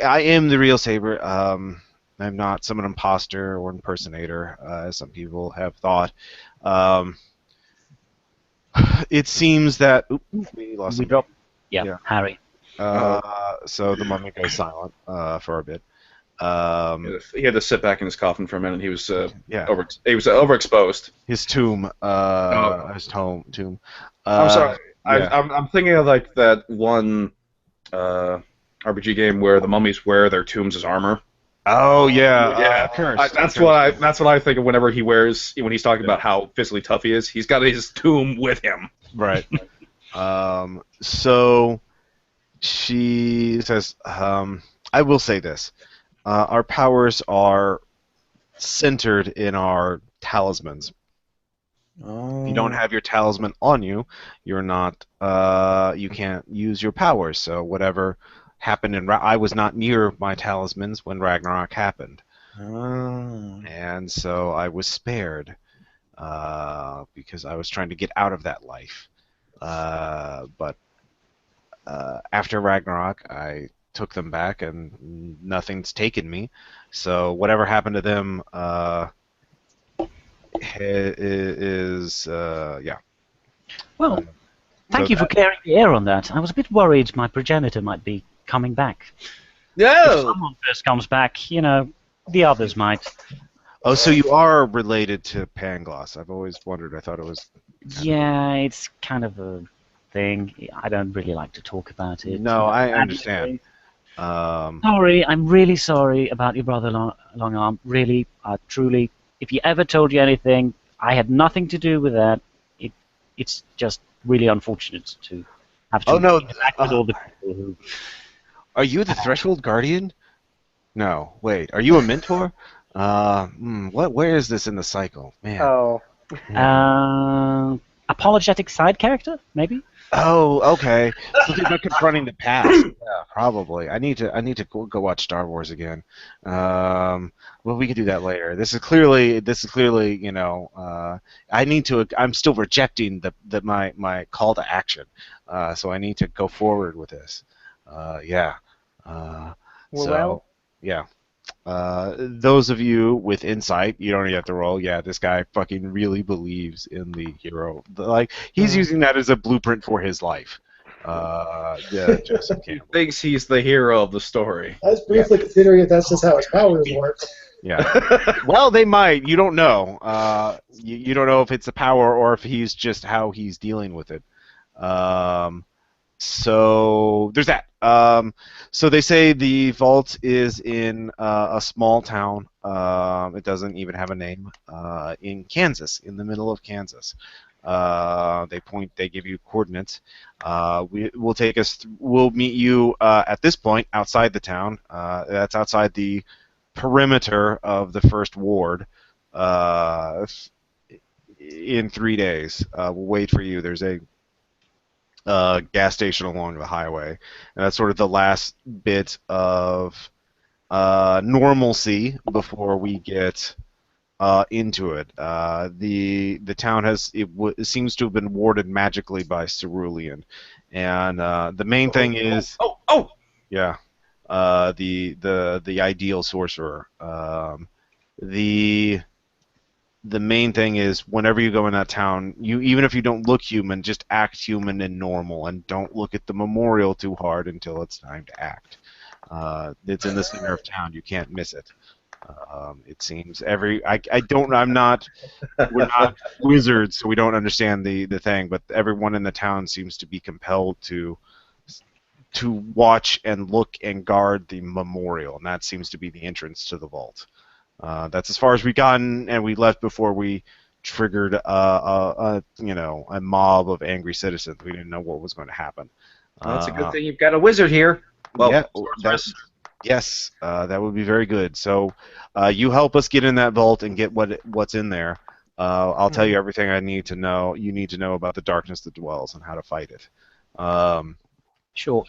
I am the real Saber. I'm not some imposter or impersonator, as some people have thought. It seems that we lost. We dropped. Yeah, Harry. So the mummy goes silent for a bit. He had to sit back in his coffin for a minute. He was he was overexposed. His tomb. His tomb. I'm sorry. Yeah. I'm thinking of like that one RPG game where the mummies wear their tombs as armor. Oh yeah. Yeah. That's what I think of whenever when he's talking about how physically tough he is. He's got his tomb with him. Right. So she says, I will say this. Our powers are centered in our talismans. If you don't have your talisman on you, you're not. You can't use your powers. So whatever happened I was not near my talismans when Ragnarok happened, and so I was spared because I was trying to get out of that life. But after Ragnarok, I took them back, and nothing's taken me. So whatever happened to them, is yeah. Well, So thank you for clearing the air on that. I was a bit worried my progenitor might be coming back. If No. someone first comes back, you know, the others might. Oh, so you are related to Pangloss? I've always wondered. I thought it was. Yeah, it's kind of a thing. I don't really like to talk about it. No, I understand. Sorry, I'm really sorry about your brother Longarm. Really, truly. If he ever told you anything, I had nothing to do with that. It's just really unfortunate to have to Oh no! interact with all the people who. Are you the Threshold Guardian? No, wait. Are you a mentor? Where is this in the cycle, man? Oh. Apologetic side character, maybe. Oh, okay. Something about confronting the past. Yeah, probably. I need to go watch Star Wars again. Well, we can do that later. This is clearly, you know, I'm still rejecting my call to action. So I need to go forward with this. Yeah. Well. Yeah. Those of you with insight, you don't even have to roll. Yeah, this guy fucking really believes in the hero. Like, he's using that as a blueprint for his life. Yeah, Joseph Campbell. Thinks he's the hero of the story. I was briefly considering if that's just how his powers work. Yeah. Well, they might. You don't know. You don't know if it's a power or if he's just how he's dealing with it. So there's that. So they say the vault is in a small town. It doesn't even have a name. In Kansas, in the middle of Kansas. They give you coordinates. We'll meet you at this point outside the town. That's outside the perimeter of the first ward. In 3 days. We'll wait for you. There's a gas station along the highway, and that's sort of the last bit of normalcy before we get into it. The town seems to have been warded magically by Cerulean, and the main thing is yeah, the ideal sorcerer. The main thing is whenever you go in that town, even if you don't look human, just act human and normal, and don't look at the memorial too hard until it's time to act. It's in the center of town. You can't miss it. It seems we're not wizards, so we don't understand the thing, but everyone in the town seems to be compelled to watch and look and guard the memorial, and that seems to be the entrance to the vault. That's as far as we've gotten, and we left before we triggered a mob of angry citizens. We didn't know what was going to happen. Well, that's a good thing you've got a wizard here. Well, yeah, yes, that would be very good. So you help us get in that vault and get what's in there. I'll tell you everything I need to know. You need to know about the darkness that dwells and how to fight it. Sure.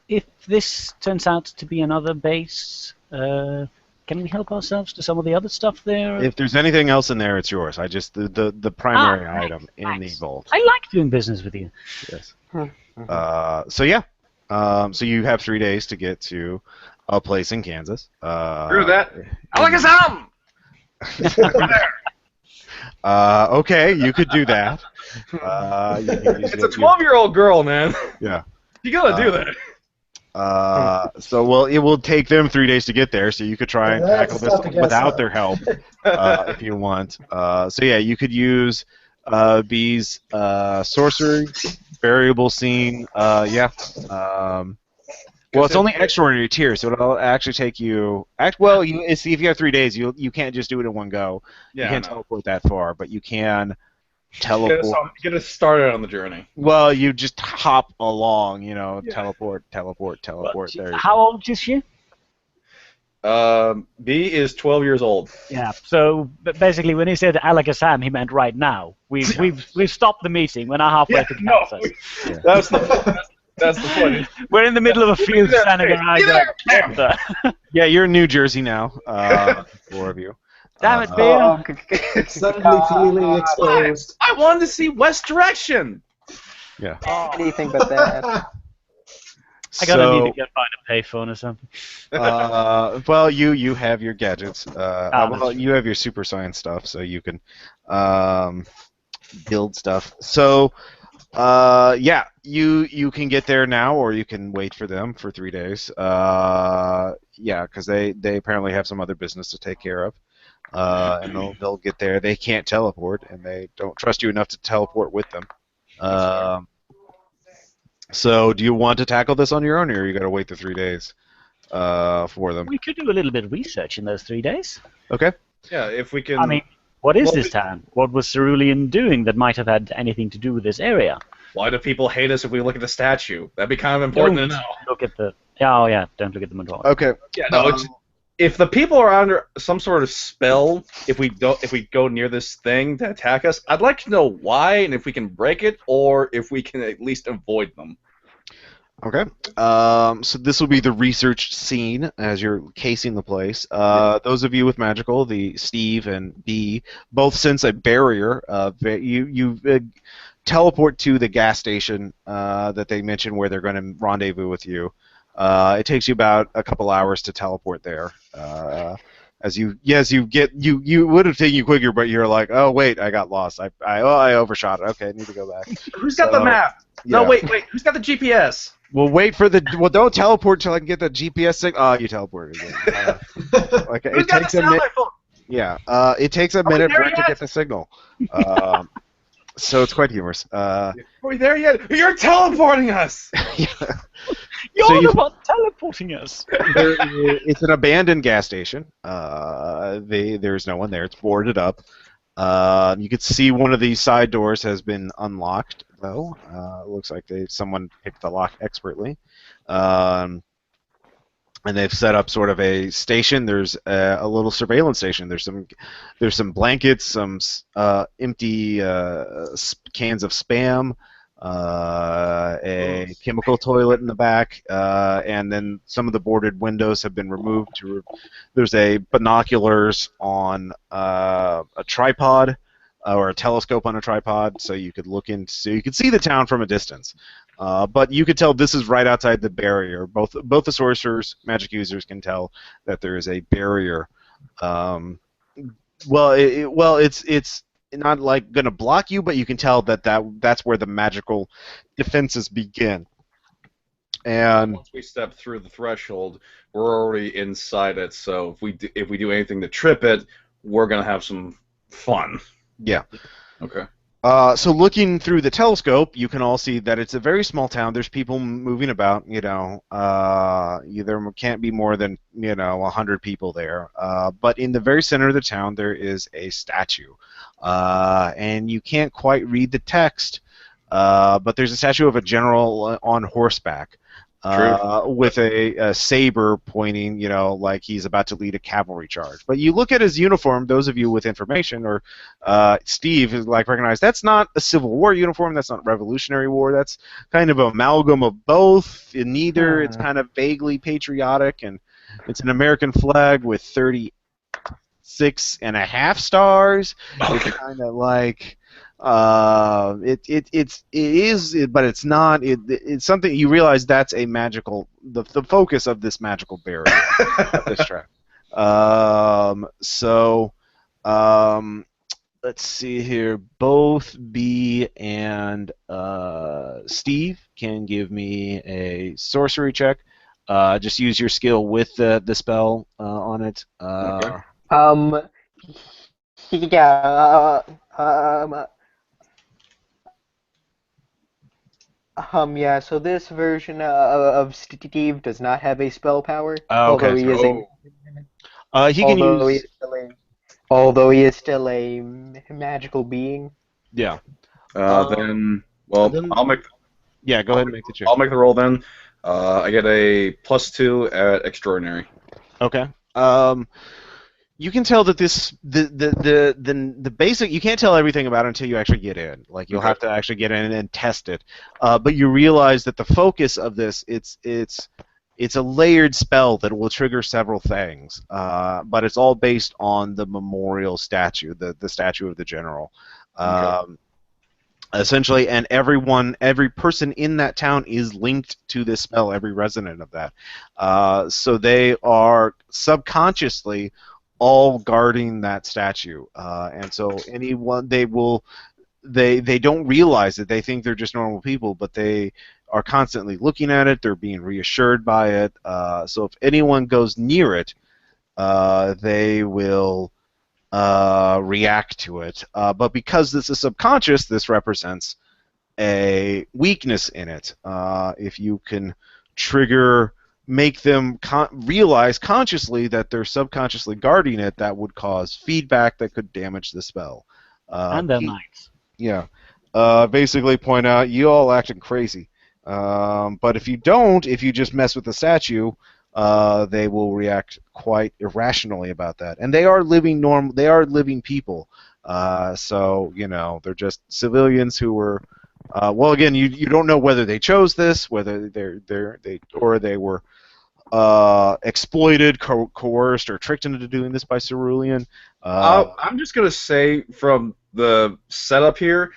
If this turns out to be another base, can we help ourselves to some of the other stuff there? If there's anything else in there, it's yours. I just the primary item in the vault. I like doing business with you. Yes. So yeah. So you have 3 days to get to a place in Kansas. Screw that. I like okay, you could do that. It's a 12-year-old girl, man. Yeah. You gotta do that. So it will take them 3 days to get there, so you could try and tackle this without their help if you want. So yeah, you could use B's sorcery, variable scene. Yeah. Well, it's only extraordinary tier, so it'll actually take you. If you have 3 days, you can't just do it in one go. Yeah, you can't teleport that far, but you can teleport. Get us started on the journey. Well, you just hop along, teleport. There. How old is she? B is 12 years old. Yeah. So basically, when he said Alakazam, he meant right now. We've stopped the meeting. We're now halfway to Kansas. That's the point. We're in the middle of a field standing around. Yeah, you're in New Jersey now. 4 of you. Damn it, Bill. Suddenly feeling exposed. I wanted to see West Direction. Yeah. Anything but that. I gotta need to So, find a payphone or something. well, you have your gadgets. That's Well, true. you have your super science stuff, so you can um, build stuff. So, yeah, you can get there now, or you can wait for them for 3 days. Yeah, because they apparently have some other business to take care of. And they'll get there. They can't teleport, and they don't trust you enough to teleport with them. Um, so, do you want to tackle this on your own, or you got to wait the 3 days for them? We could do a little bit of research in those 3 days. Okay. Yeah, if we can. I mean, what is Well, this town? What was Cerulean doing that might have had anything to do with this area? why do people hate us if we look at the statue? That'd be kind of important to know. Look at the. Oh yeah, don't look at the Madonna. Okay. Yeah, no. If the people are under some sort of spell, if we go near this thing to attack us, I'd like to know why and if we can break it or if we can at least avoid them. Okay. So this will be the research scene as you're casing the place. Those of you with magical, the Steve and B, both sense a barrier. You teleport to the gas station that they mentioned where they're going to rendezvous with you. It takes you about a couple hours to teleport there. You would have taken you quicker, but you're like, oh wait, I got lost. I overshot it. Okay, I need to go back. Who's got the map? Yeah. No, wait. Who's got the GPS? We'll wait for the. Well, don't teleport till I can get the GPS signal. Oh, you teleported again. Like Who's it got takes the a minute. satellite phone? Yeah, it takes a we minute there for it to yet? get the signal. So it's quite humorous. Are we there yet? You're teleporting us. Yeah. You're So the one teleporting us. It's an abandoned gas station. There's no one there. It's boarded up. You could see one of these side doors has been unlocked, though. It looks like someone picked the lock expertly. And they've set up sort of a station. There's a little surveillance station. There's some blankets, some empty cans of Spam, a chemical toilet in the back, and then some of the boarded windows have been removed. There's a binoculars on a tripod or a telescope on a tripod, so you could you could see the town from a distance. But you could tell this is right outside the barrier. Both the sorcerers, magic users can tell that there is a barrier. It's not like going to block you, but you can tell that's where the magical defenses begin. And once we step through the threshold, we're already inside it. So if we do anything to trip it, we're gonna have some fun. Yeah. Okay. So looking through the telescope, you can all see that it's a very small town. There's people moving about. There can't be more than 100 people there. But in the very center of the town, there is a statue, and you can't quite read the text. But there's a statue of a general on horseback. With a saber pointing, like he's about to lead a cavalry charge. But you look at his uniform, those of you with information, or Steve, recognize that's not a Civil War uniform, that's not Revolutionary War, that's kind of an amalgam of both. In neither, it's kind of vaguely patriotic, and it's an American flag with 36.5 stars. It's kind of like... it is, but it's not. It's something you realize that's a magical. The focus of this magical barrier of this track. Let's see here. Both B and Steve can give me a sorcery check. Just use your skill with the spell on it. Okay. Yeah, so this version of Steve does not have a spell power, Oh, okay. although he is although he is still a magical being. Yeah. Then I'll make. Yeah, go ahead and make the check. I'll make the roll then. I get a +2 at extraordinary. Okay. You can tell that the basic, you can't tell everything about it until you actually get in. Like you'll have to actually get in and test it. But you realize that the focus of this, it's a layered spell that will trigger several things. But it's all based on the memorial statue, the statue of the general. Essentially, and every person in that town is linked to this spell, every resident of that. So they are subconsciously all guarding that statue, and so anyone they don't realize it. They think they're just normal people, but they are constantly looking at it. They're being reassured by it. So if anyone goes near it, they will react to it. But because this is subconscious, this represents a weakness in it. If you can make them realize consciously that they're subconsciously guarding it, that would cause feedback that could damage the spell. And their minds. Yeah. Basically point out, you all acting crazy. But if you don't, if you just mess with the statue, they will react quite irrationally about that. And they are living people. So, they're just civilians who were well, again, you don't know whether they chose this, whether they were exploited, coerced, or tricked into doing this by Cerulean. I'm just gonna say from the setup here,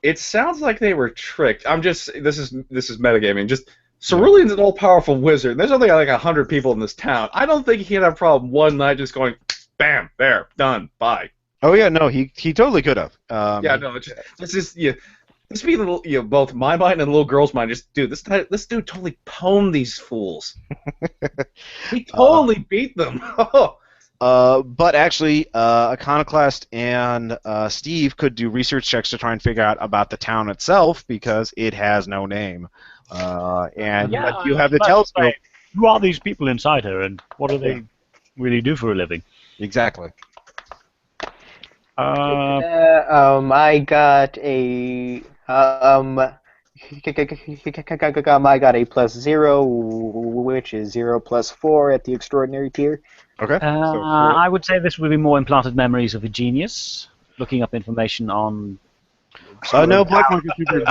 it sounds like they were tricked. This is metagaming. Just Cerulean's an all-powerful wizard. And there's only like 100 people in this town. I don't think he'd have a problem one night just going, bam, there, done, bye. Oh yeah, no, he totally could have. Yeah, no, it's just this be a little, both my mind and the little girl's mind. Just, dude, this dude totally pwned these fools. He totally beat them. But actually, Iconoclast and Steve could do research checks to try and figure out about the town itself because it has no name. And you have the telescope. Who are these people inside her, and what do they really do for a living? Exactly. I got a I got a +0, which is 0 + 4 at the extraordinary tier. Okay. I would say this would be more implanted memories of a genius, looking up information on. No, Black Market Super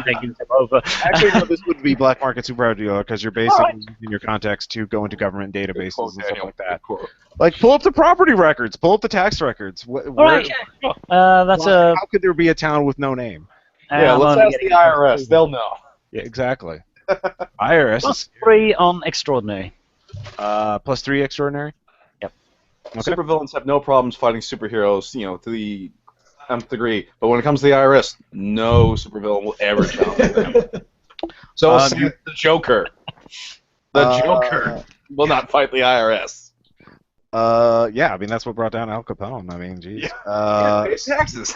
over. Actually, no, this would be Black Market Super Dealer because you're basically using your context to go into government databases and stuff like that. Like, pull up the property records, pull up the tax records. How could there be a town with no name? Let's ask the IRS. They'll know. Yeah, exactly. IRS. +3 on extraordinary. +3 extraordinary? Yep. Okay. Supervillains have no problems fighting superheroes, to the nth degree. But when it comes to the IRS, no supervillain will ever challenge them. So the Joker. The Joker will not fight the IRS. Yeah, I mean, that's what brought down Al Capone. I mean, geez. Pay taxes.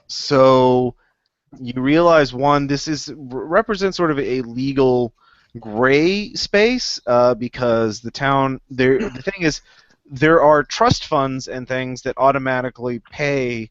So you realize, one, this represents sort of a legal gray space because the town. The thing is, there are trust funds and things that automatically pay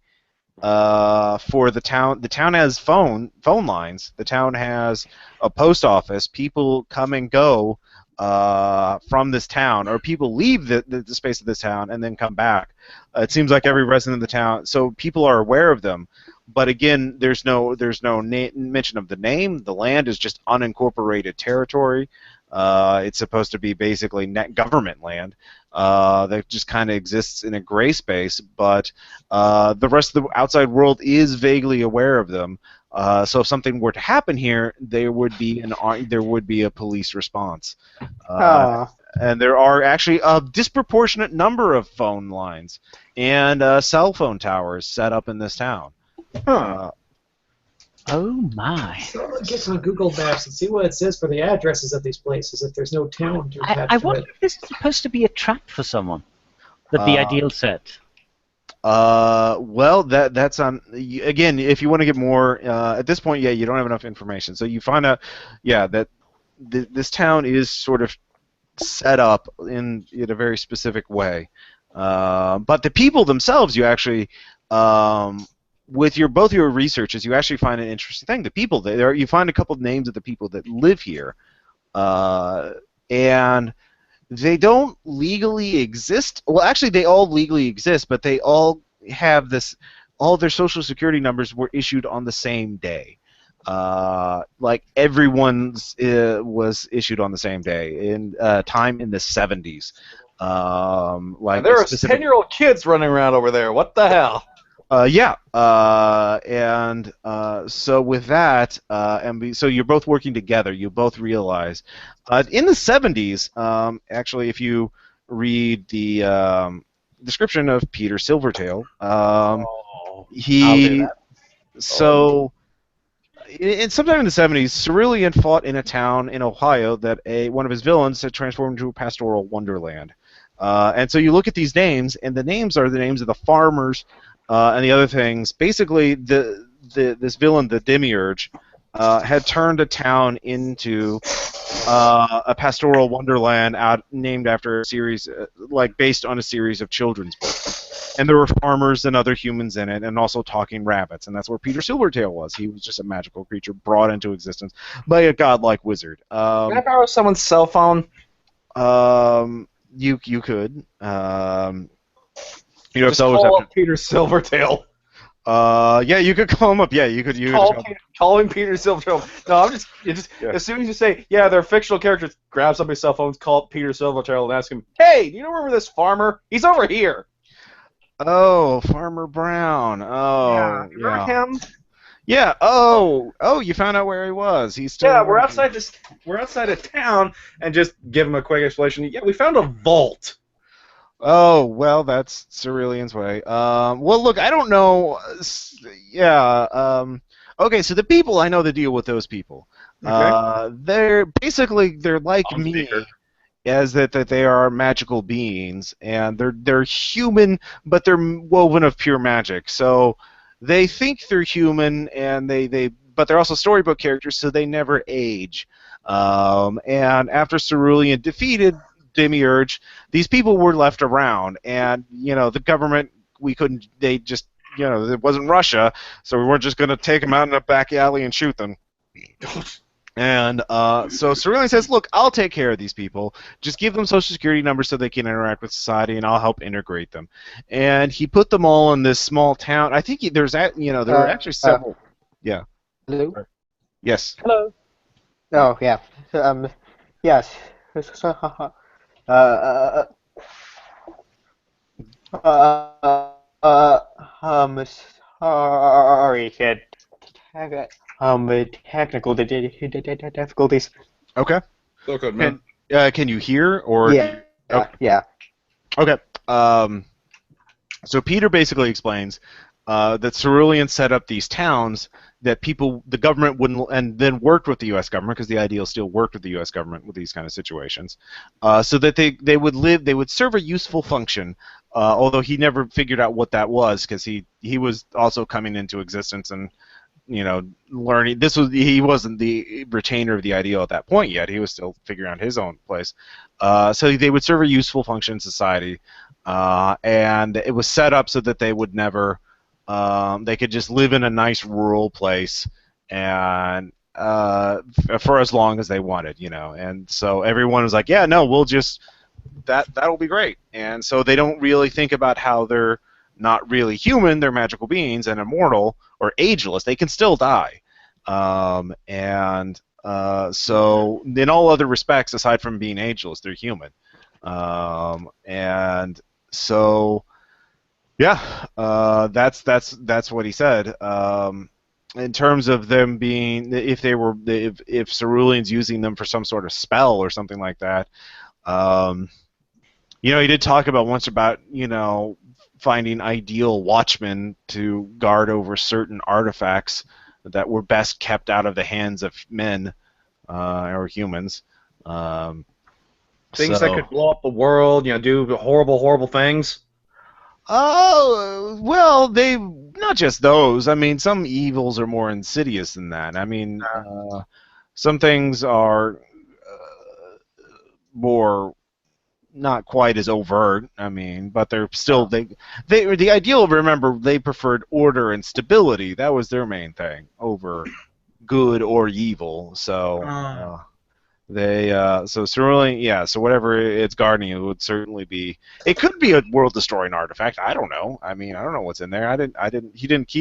for the town. The town has phone lines. The town has a post office. People come and go from this town, or people leave the space of this town and then come back. It seems like every resident of the town, so people are aware of them. But again, there's no mention of the name. The land is just unincorporated territory. It's supposed to be basically net government land that just kind of exists in a gray space, but the rest of the outside world is vaguely aware of them. So if something were to happen here, there would be a police response. And there are actually a disproportionate number of phone lines and cell phone towers set up in this town. Oh my! So I'll get on Google Maps and see what it says for the addresses of these places if there's no town to attach I to wonder it. if this is supposed to be a trap for someone. The ideal set. Well, that's on. Again, if you want to get more at this point, you don't have enough information. So you find out, that this town is sort of set up in a very specific way. But the people themselves, you actually. With both your researches, you actually find an interesting thing. The people there, you find a couple of names of the people that live here, and they don't legally exist. Well, actually, they all legally exist, but they all have this. All their social security numbers were issued on the same day. Like everyone's was issued on the same day in time in the 70s. Like there are 10-year-old kids running around over there. What the hell? Yeah, so with that, so you're both working together. You both realize, in the 70s, actually, if you read the description of Peter Silvertail, Oh, I'll do he that. so sometime in the 70s, Cerulean fought in a town in Ohio that one of his villains had transformed into a pastoral wonderland. And so you look at these names, and the names are the names of the farmers and the other things. Basically, this villain, the Demiurge, had turned a town into a pastoral wonderland named after a series, based on a series of children's books. And there were farmers and other humans in it, and also talking rabbits, and that's where Peter Silvertail was. He was just a magical creature brought into existence by a godlike wizard. Can I borrow someone's cell phone? You could. Just call up Peter Silvertail. Yeah, you could call him up. Yeah, you could. Calling Peter Silvertail. No, I'm just Yeah. As soon as you say, yeah, they're fictional characters, grab somebody's cell phone, call up Peter Silvertail, and ask him, hey, do you remember this farmer? He's over here. Oh, Farmer Brown. Oh, yeah, you remember him? Yeah. Oh, you found out where he was. He's still. Yeah, we're outside of town, and just give him a quick explanation. Yeah, we found a vault. Oh, well, that's Cerulean's way. Well, look, I don't know. Yeah. Okay, so the people, I know the deal with those people. Okay. They're like On me, speaker. as that they are magical beings, and they're human, but they're woven of pure magic. So they think they're human, and but they're also storybook characters, so they never age. And after Cerulean defeated Demiurge, these people were left around, and the government, they just, it wasn't Russia, so we weren't just going to take them out in a back alley and shoot them. And so Cerulean says, look, I'll take care of these people. Just give them social security numbers so they can interact with society, and I'll help integrate them. And he put them all in this small town. I think there were actually several. Yeah. Hello? Yes. Hello. Oh, yeah. Yes. Sorry, kid. Technical difficulties. Okay. So good, man. Can you hear, or? Yeah. Yeah. Okay. So Peter basically explains that Cerulean set up these towns that the government wouldn't, and then worked with the U.S. government, because the Ideal still worked with the U.S. government with these kind of situations, so that they would serve a useful function. Although he never figured out what that was, because he was also coming into existence and learning. He wasn't the retainer of the Ideal at that point yet. He was still figuring out his own place. So they would serve a useful function in society, and it was set up so that they would never. They could just live in a nice rural place, and for as long as they wanted, And so everyone was like, "Yeah, no, we'll just that'll be great." And so they don't really think about how they're not really human; they're magical beings and immortal or ageless. They can still die, so in all other respects, aside from being ageless, they're human, and so. Yeah, that's what he said. In terms of them being, if Cerulean's using them for some sort of spell or something like that, he did talk once about finding ideal watchmen to guard over certain artifacts that were best kept out of the hands of men or humans. Things that could blow up the world, do horrible, horrible things. Oh, well, they not just those. I mean, some evils are more insidious than that. I mean, some things are more not quite as overt. I mean, but they're still the Ideal. Remember, they preferred order and stability. That was their main thing over good or evil. So. So Cerulean, so whatever it's guarding, it would certainly be. It could be a world-destroying artifact. I don't know. I mean, I don't know what's in there. He didn't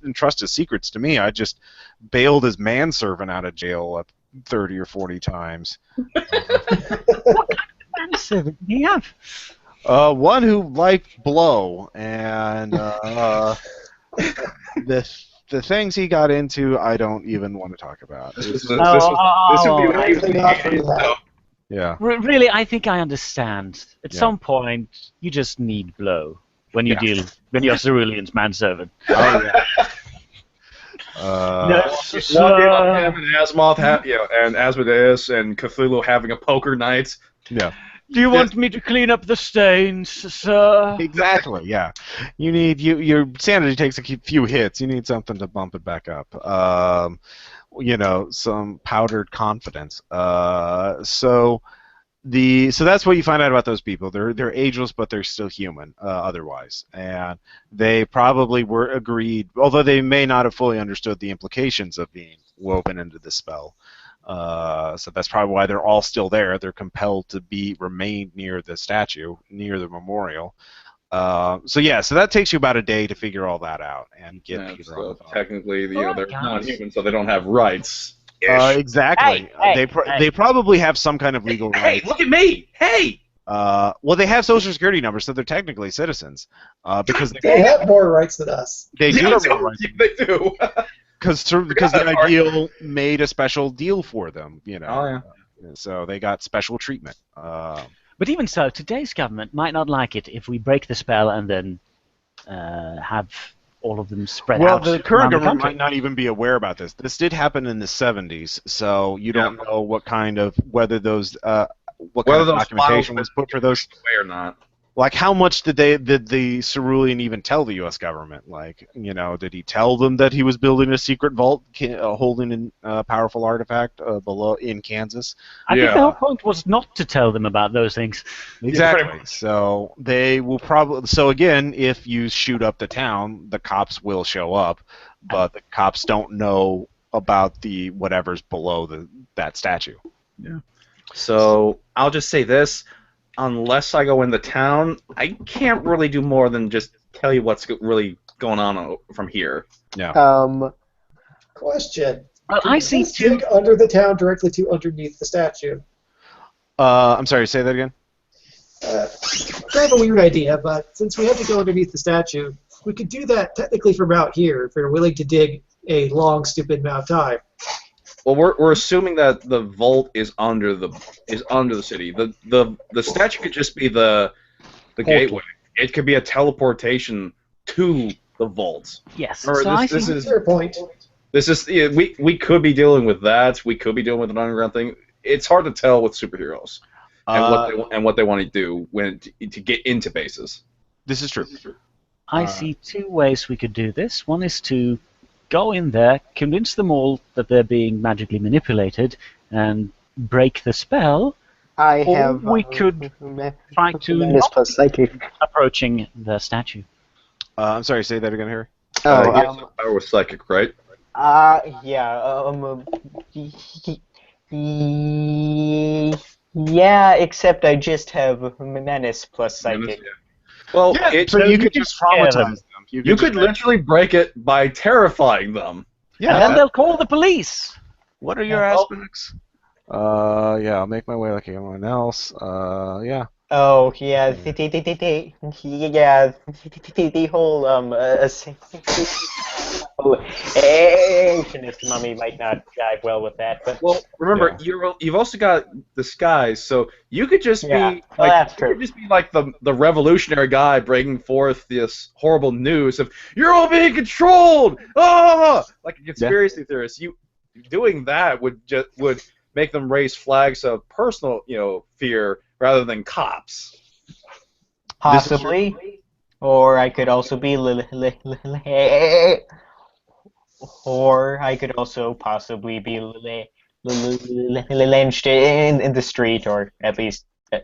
entrust his secrets to me. I just bailed his manservant out of jail 30 or 40 times. What kind of manservant do you have? One who liked blow, and the things he got into, I don't even want to talk about. This was Oh, the Definitely not for that. Yeah. really, I think I understand. At Yeah. some point, you just need blow when you Yeah. when you're Cerulean's manservant. Oh, yeah. Him and Azimuth and Asmodeus and Cthulhu having a poker night. Yeah. Do you want me to clean up the stains, sir? Exactly. Yeah. You need your sanity takes a few hits. You need something to bump it back up. Some powdered confidence. So that's what you find out about those people. They're ageless, but they're still human. Otherwise, and they probably were agreed, although they may not have fully understood the implications of being woven into the spell. So that's probably why they're all still there. They're compelled to remain near the statue, near the memorial. So that takes you about a day to figure all that out and get Peter on the phone. Technically, All right, they're guys. not human, so they don't have rights. Exactly. Hey, They probably have some kind of legal Hey, rights. look at me! Hey! Well, they have social security numbers, so they're technically citizens. Because They have more rights than us. they do have more Yeah, rights. they do. Because the ideal made a special deal for them, Oh, So they got special treatment. But even so, today's government might not like it if we break the spell and then have all of them spread Well, out. the current around the government country. might not even be aware about this. This did happen in the 70s, so you don't know what kind of whether those documentation was put for those. Way or not. Like, how much did the Cerulean even tell the U.S. government? Like, did he tell them that he was building a secret vault holding a powerful artifact below in Kansas? I think the whole point was not to tell them about those things. Exactly. So they will probably. So again, if you shoot up the town, the cops will show up, but the cops don't know about the whatever's below that statue. Yeah. So I'll just say this. Unless I go into town, I can't really do more than just tell you what's really going on from here. Yeah. Question. Well, Can I you see just two. dig under the town directly to underneath the statue? I'm sorry. Say that again. I have a weird idea, but since we had to go underneath the statue, we could do that technically from out here if we're willing to dig a long, stupid amount of time. Well, we're assuming that the vault is under the city. The statue could just be the gateway. It could be a teleportation to the vault. Yes. Or So I this think is Fair point. this is we could be dealing with that. We could be dealing with an underground thing. It's hard to tell with superheroes and what they want to do to get into bases. This is true. I see two ways we could do this. One is to go in there, convince them all that they're being magically manipulated, and break the spell. I Or have. we could try to Menace not plus psychic. approaching the statue. I'm sorry. Say that again, Harry. Power was psychic, right? Yeah, except I just have menace plus psychic. Well, So you could just traumatize them. You could literally break it by terrifying them. And then they'll call the police. What are your aspects? I'll make my way like everyone else. Yeah. Oh yeah, the whole assassinist mummy might not jive well with that, but Well, remember, you've also got disguise, so you could just Yeah, be well, like that's you true. could just be like the revolutionary guy bringing forth this horrible news of you're all being controlled. Like a conspiracy theorist. You doing that would make them raise flags of personal, fear rather than cops. possibly. Or I could also be or I could also possibly be lynched in the street, or at least be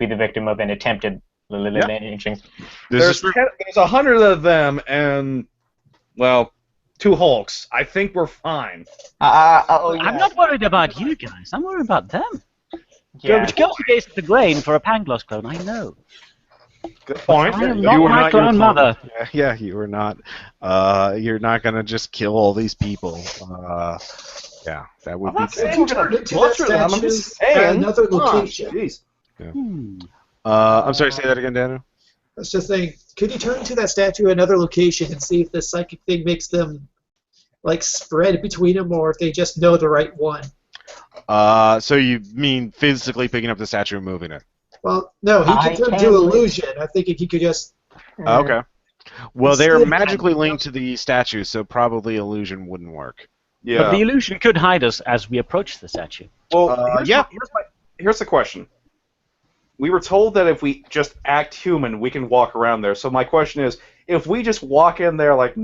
the victim of an attempted lynching. There's 100 of them, and 2 Hulks. I think we're fine. I'm not worried about you guys. I'm worried about them. Yeah. Which goes against the grain for a Pangloss clone, I know. Good point. I am not my clone mother. Yeah, you are not. You're not gonna just kill all these people. That would be. If you turn into that butcher them, I'm statue just at saying. another Come on, location, jeez. Hmm. I'm sorry. Say that again, Daniel. was just saying, could you turn to that statue at another location and see if the psychic thing makes them like spread between them, or if they just know the right one? So you mean physically picking up the statue and moving it? Well, no, he I can turn can to live- illusion. I'm thinking he could just. Okay. Well, they're Instead- magically linked to the statue, so probably illusion wouldn't work. Yeah. But the illusion could hide us as we approach the statue. Well, yeah. Here's the question. We were told that if we just act human, we can walk around there. So my question is, if we just walk in there like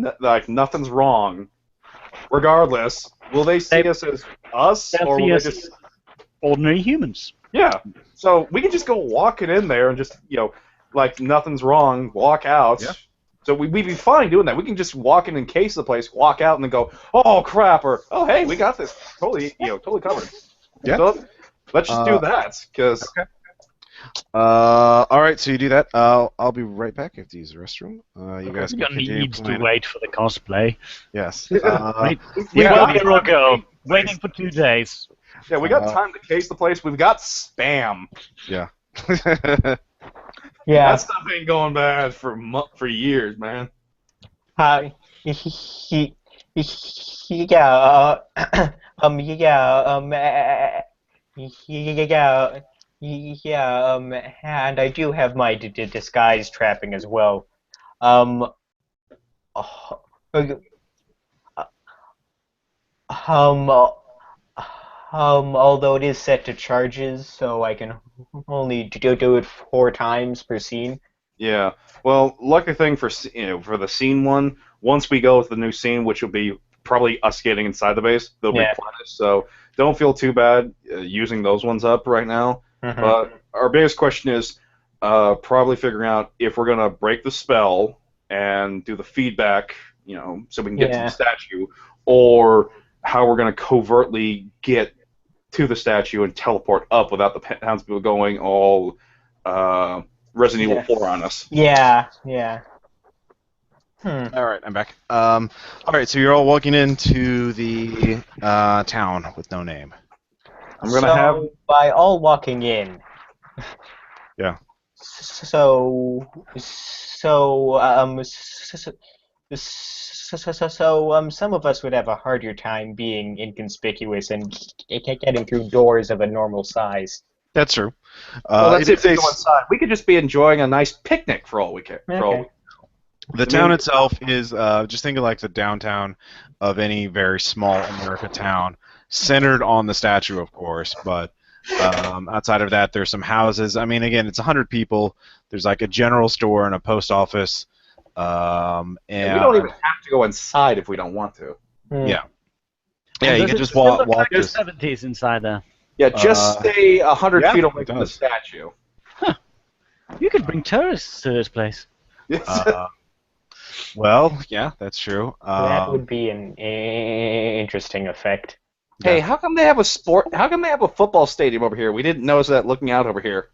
nothing's wrong, regardless, will they see us as us, They'll or see will us they just? ordinary humans. Yeah. So we can just go walking in there and just like nothing's wrong, walk out. Yeah. So we'd be fine doing that. We can just walk in encase the place, walk out, and then go, oh crap, or oh hey, we got this, totally covered. Yeah. So let's just do that, because. Okay. All right, so you do that. I'll be right back after you use the restroom. You guys You're can going to continue need to playing. wait for the cosplay. Yes. Wait, yeah, one year ago, waiting for 2 days. Yeah, we got time to case the place. We've got spam. Yeah. Yeah. That stuff ain't going bad for years, man. Yeah. And I do have my disguise trapping as well. Um, although it is set to charges, so I can only do it 4 times per scene. Yeah. Well, lucky thing for for the scene one, once we go with the new scene, which will be probably us getting inside the base, they'll be replenished. So don't feel too bad using those ones up right now. Mhm. But our biggest question is probably figuring out if we're gonna break the spell and do the feedback, so we can get to the statue, or how we're gonna covertly get to the statue and teleport up without the townspeople going all Resident Evil 4 on us. Yeah. All right, I'm back. All right, so you're all walking into the town with no name. I'm gonna have. By all walking in. Yeah. So some of us would have a harder time being inconspicuous and getting through doors of a normal size. That's true. Well, that's if we it's go inside. We could just be enjoying a nice picnic for all we care. Okay. The town itself is just think of like the downtown of any very small America town, centered on the statue, of course. But outside of that, there's some houses. I mean, again, it's 100 people. There's like a general store and a post office. And we don't even have to go inside if we don't want to. Yeah. Yeah, you Does can it just still walk. look like Just, 70s inside there. Yeah, just stay 100 yeah, feet away it from the does. statue. You could bring tourists to this place. well, yeah, that's true. That would be an interesting effect. Hey, how come they have a football stadium over here? We didn't notice that looking out over here.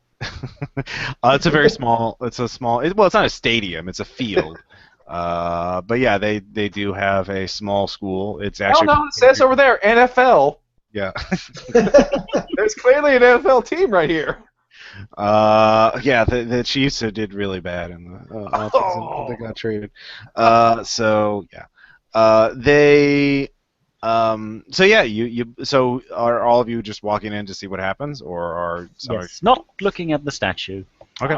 It's a very small. It's a small. Well, it's not a stadium. It's a field. But yeah, they do have a small school. It's actually. Oh no, it says over there NFL. Yeah. There's clearly an NFL team right here. Yeah, the Chiefs did really bad in the offseason. They got traded. So yeah, they. So yeah, so are all of you just walking in to see what happens, or are Yes, not looking at the statue. Okay.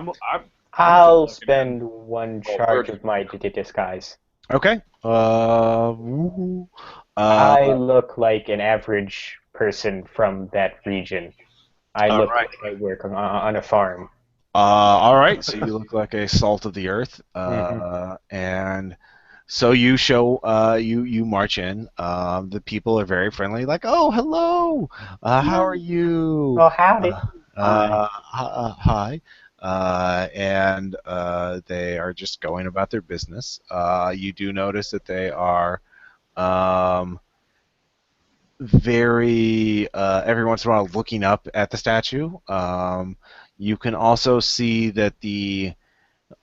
I'll spend 1 charge of my disguise. Okay. I look like an average person from that region. I look like I work on a farm. All right, so you look like a salt of the earth, and so you show you march in. The people are very friendly, like, oh, hello, how are you? Oh, howdy. Hi. And they are just going about their business. You do notice that they are very every once in a while looking up at the statue. You can also see that the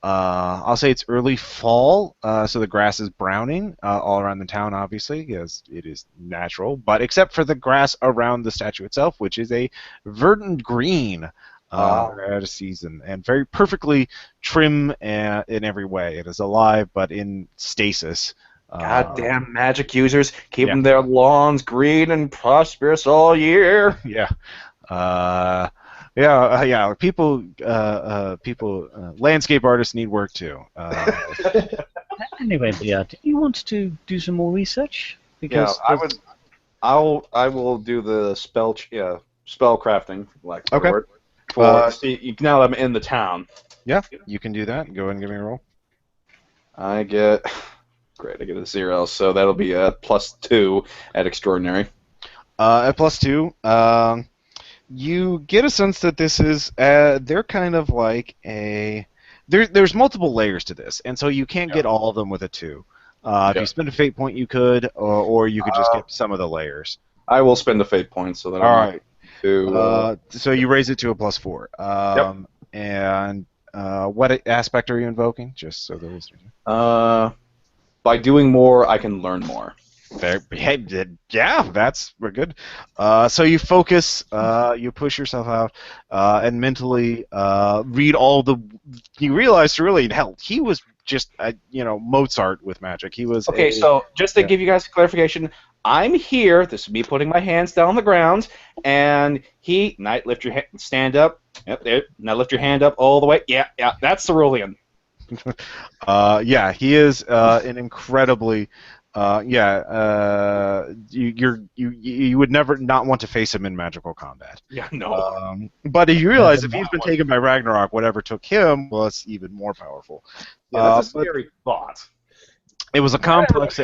I'll say it's early fall, so the grass is browning all around the town, obviously, because it is natural, but except for the grass around the statue itself, which is a verdant green. They're out of season and very perfectly trim in every way. It is alive, but in stasis. Goddamn magic users, keeping Yeah. their lawns green and prosperous all year. Yeah. Yeah. People, landscape artists need work too. Anyway, do you want to do some more research? Yeah, I will do the spell crafting, like the Okay. word. For now that I'm in the town. Yeah, you can do that. Go ahead and give me a roll. I get a 0, so that'll be a +2 at extraordinary. At +2, you get a sense that this is they're kind of like a there's multiple layers to this, and so you can't get all of them with a 2. If you spend a fate point, you could, or you could just get some of the layers. I will spend a fate point, so that all right. So you raise it to a +4. And what aspect are you invoking? Just so the listeners. By doing more, I can learn more. Yeah, that's good. So you focus, you push yourself out, and mentally read all the. You realize, really, hell, he was just Mozart with magic. He was okay. So just to give you guys clarification, I'm here. This is me putting my hands down on the ground, and Knight, lift your hand, stand up. Yep, there. Now lift your hand up all the way. Yeah, that's cerulean. Yeah, he is an incredibly. You would never not want to face him in magical combat. Yeah, no. But you realize if he's been taken by Ragnarok, whatever took him was even more powerful. Yeah, that's a scary thought. It was a complex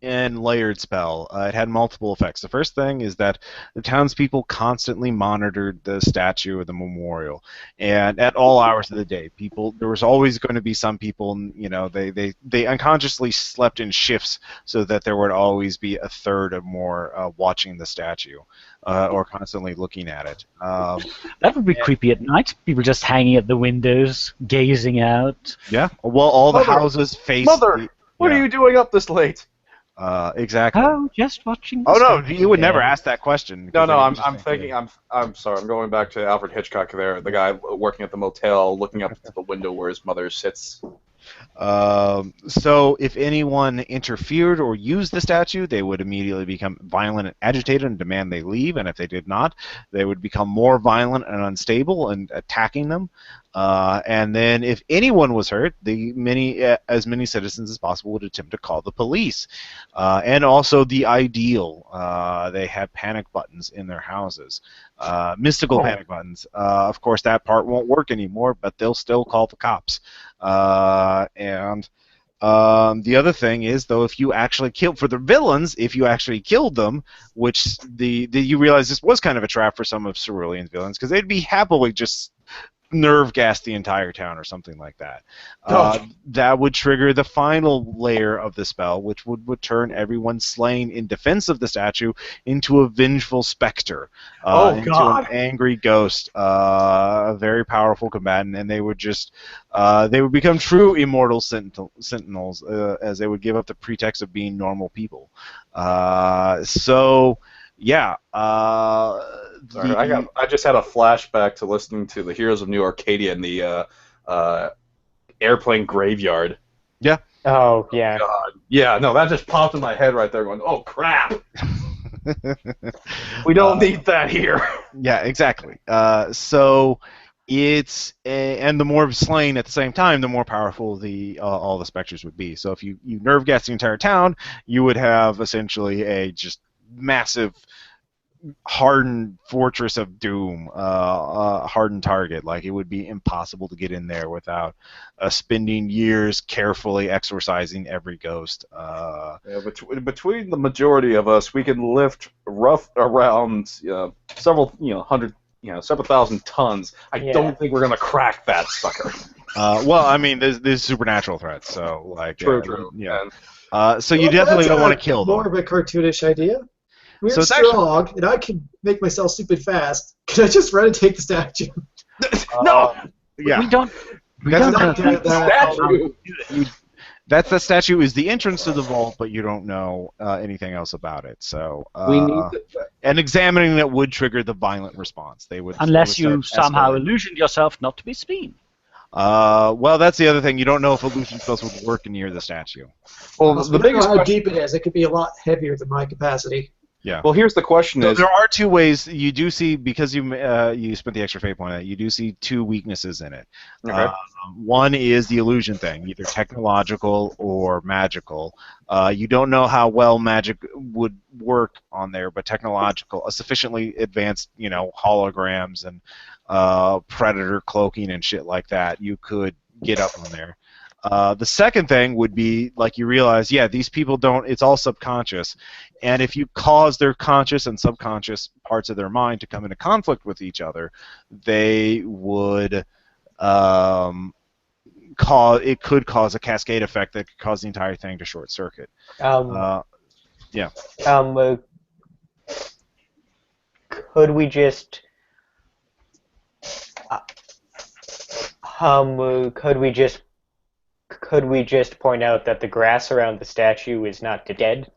and layered spell. It had multiple effects. The first thing is that the townspeople constantly monitored the statue or the memorial, and at all hours of the day, there was always going to be some people. They unconsciously slept in shifts so that there would always be a third or more watching the statue or constantly looking at it. That would be creepy at night. People just hanging at the windows, gazing out. Yeah. Well, all the houses face. Mother. What are you doing up this late? Exactly. Oh, just watching. Oh no, you would never ask that question. No, I'm thinking. I'm sorry. I'm going back to Alfred Hitchcock there, the guy working at the motel, looking up to the window where his mother sits. So if anyone interfered or used the statue, they would immediately become violent and agitated and demand they leave, and if they did not, they would become more violent and unstable and attacking them. And then if anyone was hurt, as many citizens as possible would attempt to call the police. And also the ideal, they had panic buttons in their houses. Mystical panic buttons. Of course, that part won't work anymore, but they'll still call the cops. And the other thing is, though, if you actually killed for the villains, if you actually killed them, which you realize this was kind of a trap for some of Cerulean's villains, because they'd be happily just nerve gas the entire town or something like that. That would trigger the final layer of the spell, which would turn everyone slain in defense of the statue into a vengeful specter, into an angry ghost, a very powerful combatant, and they would become true immortal sentinels, as they would give up the pretext of being normal people. Yeah. Sorry, I just had a flashback to listening to the Heroes of New Arcadia in the airplane graveyard. Yeah. Oh, yeah. God. Yeah, no, that just popped in my head right there going, oh, crap. We don't need that here. Yeah, exactly. So it's and the more slain at the same time, the more powerful all the specters would be. So if you nerve gas the entire town, you would have essentially a just massive hardened fortress of doom, hardened target. Like, it would be impossible to get in there without spending years carefully exorcising every ghost. Between the majority of us, we can lift around several thousand tons. I don't think we're gonna crack that sucker. Well, I mean, there's supernatural threats, so like true. Yeah. So you definitely don't want to kill them. More of a cartoonish idea. We're So it's strong, and I can make myself stupid fast. Can I just run and take the statue? No. Yeah. We don't. That's don't not have do that. Statue. That's the statue is the entrance to the vault, but you don't know anything else about it. So, We need to, and examining it would trigger the violent response. They would Unless start you somehow escalating. illusioned yourself not to be seen. Well, that's the other thing. You don't know if illusion spells would work near the statue. well, Also, the we don't know biggest how question, deep it is. It could be a lot heavier than my capacity. Yeah. well, here's the question: So is there are two ways you do see because you spent the extra fate point on it. You do see two weaknesses in it. okay. One is the illusion thing, either technological or magical. You don't know how well magic would work on there, but technological, a sufficiently advanced, holograms and predator cloaking and shit like that, you could get up on there. The second thing would be, like, you realize, yeah, these people don't, it's all subconscious. And if you cause their conscious and subconscious parts of their mind to come into conflict with each other, they would it could cause a cascade effect that could cause the entire thing to short circuit. Yeah. Could we just could we just point out that the grass around the statue is not dead?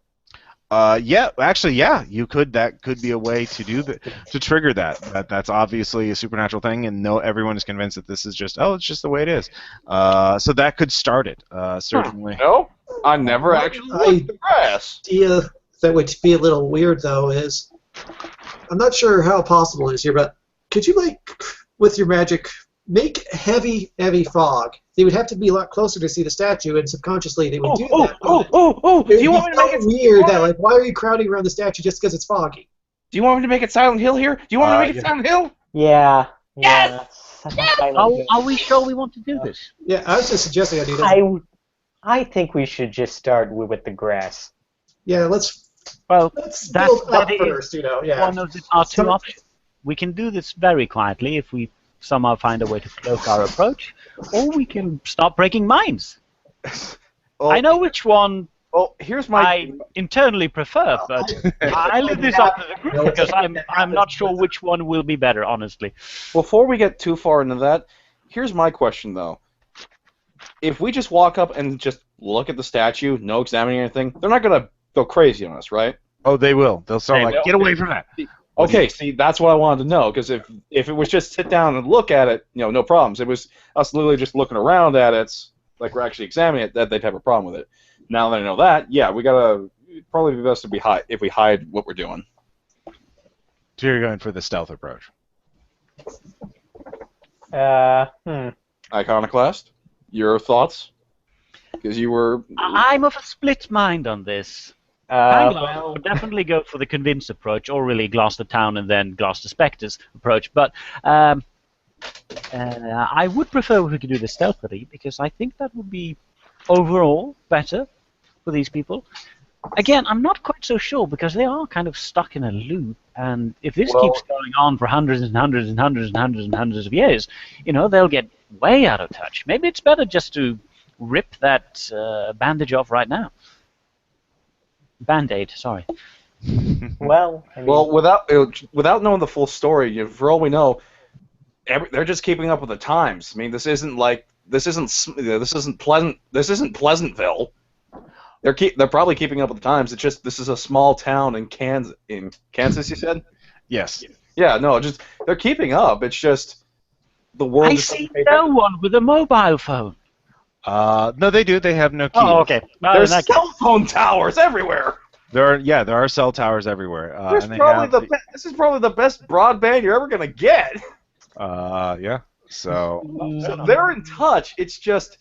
Yeah, actually, yeah, you could. That could be a way to do to trigger that. That's obviously a supernatural thing, and everyone is convinced that this is just, it's just the way it is. So that could start it, certainly. No, I never actually looked at the grass. Idea that would be a little weird though is, I'm not sure how possible it is here, but could you, like, with your magic, make heavy fog? They would have to be a lot closer to see the statue, and subconsciously they would do that. Do you want me to make it weird? That, like, why are you crowding around the statue just because it's foggy? Do you want me to make it Silent Hill here? Do you want me to make it Silent Hill? Yeah. Yes! Are we sure we want to do this? Yeah, I was just suggesting I do that. I think we should just start with the grass. Yeah, let's Well, build up that is first, Yeah. one of our two options. We can do this very quietly if we somehow find a way to cloak our approach, or we can start breaking minds. I know which one Here's my. I internally prefer, but I leave this up to the group because I'm not sure which one will be better, honestly. Before we get too far into that, here's my question though. If we just walk up and just look at the statue, no examining anything, they're not gonna go crazy on us, right? Oh, they will. They'll start get away from that. Okay, see, that's what I wanted to know, because if it was just sit down and look at it, no problems. It was us literally just looking around at it, like we're actually examining it, that they'd have a problem with it. Now that I know that, yeah, we gotta probably be best to be if we hide what we're doing. So you're going for the stealth approach. Iconoclast, your thoughts? Because you were. I'm of a split mind on this. I would definitely go for the convince approach, or really Gloucester Town and then Gloucester Spectres approach. But I would prefer if we could do this stealthily, because I think that would be overall better for these people. Again, I'm not quite so sure, because they are kind of stuck in a loop, and if this keeps going on for hundreds and hundreds and hundreds and hundreds and hundreds of years, they'll get way out of touch. Maybe it's better just to rip that bandage off right now. Band-Aid, sorry. Well, without knowing the full story, for all we know, they're just keeping up with the times. I mean, this isn't Pleasantville. They're probably keeping up with the times. It's just this is a small town in Kansas. In Kansas, you said? Yes. Yeah, no, just they're keeping up. It's just the world. I see no one with a mobile phone. No, they do. They have no keys. Oh, okay. There's cell phone towers everywhere. There are cell towers everywhere. This is probably the best broadband you're ever gonna get. Yeah. So they're in touch. It's just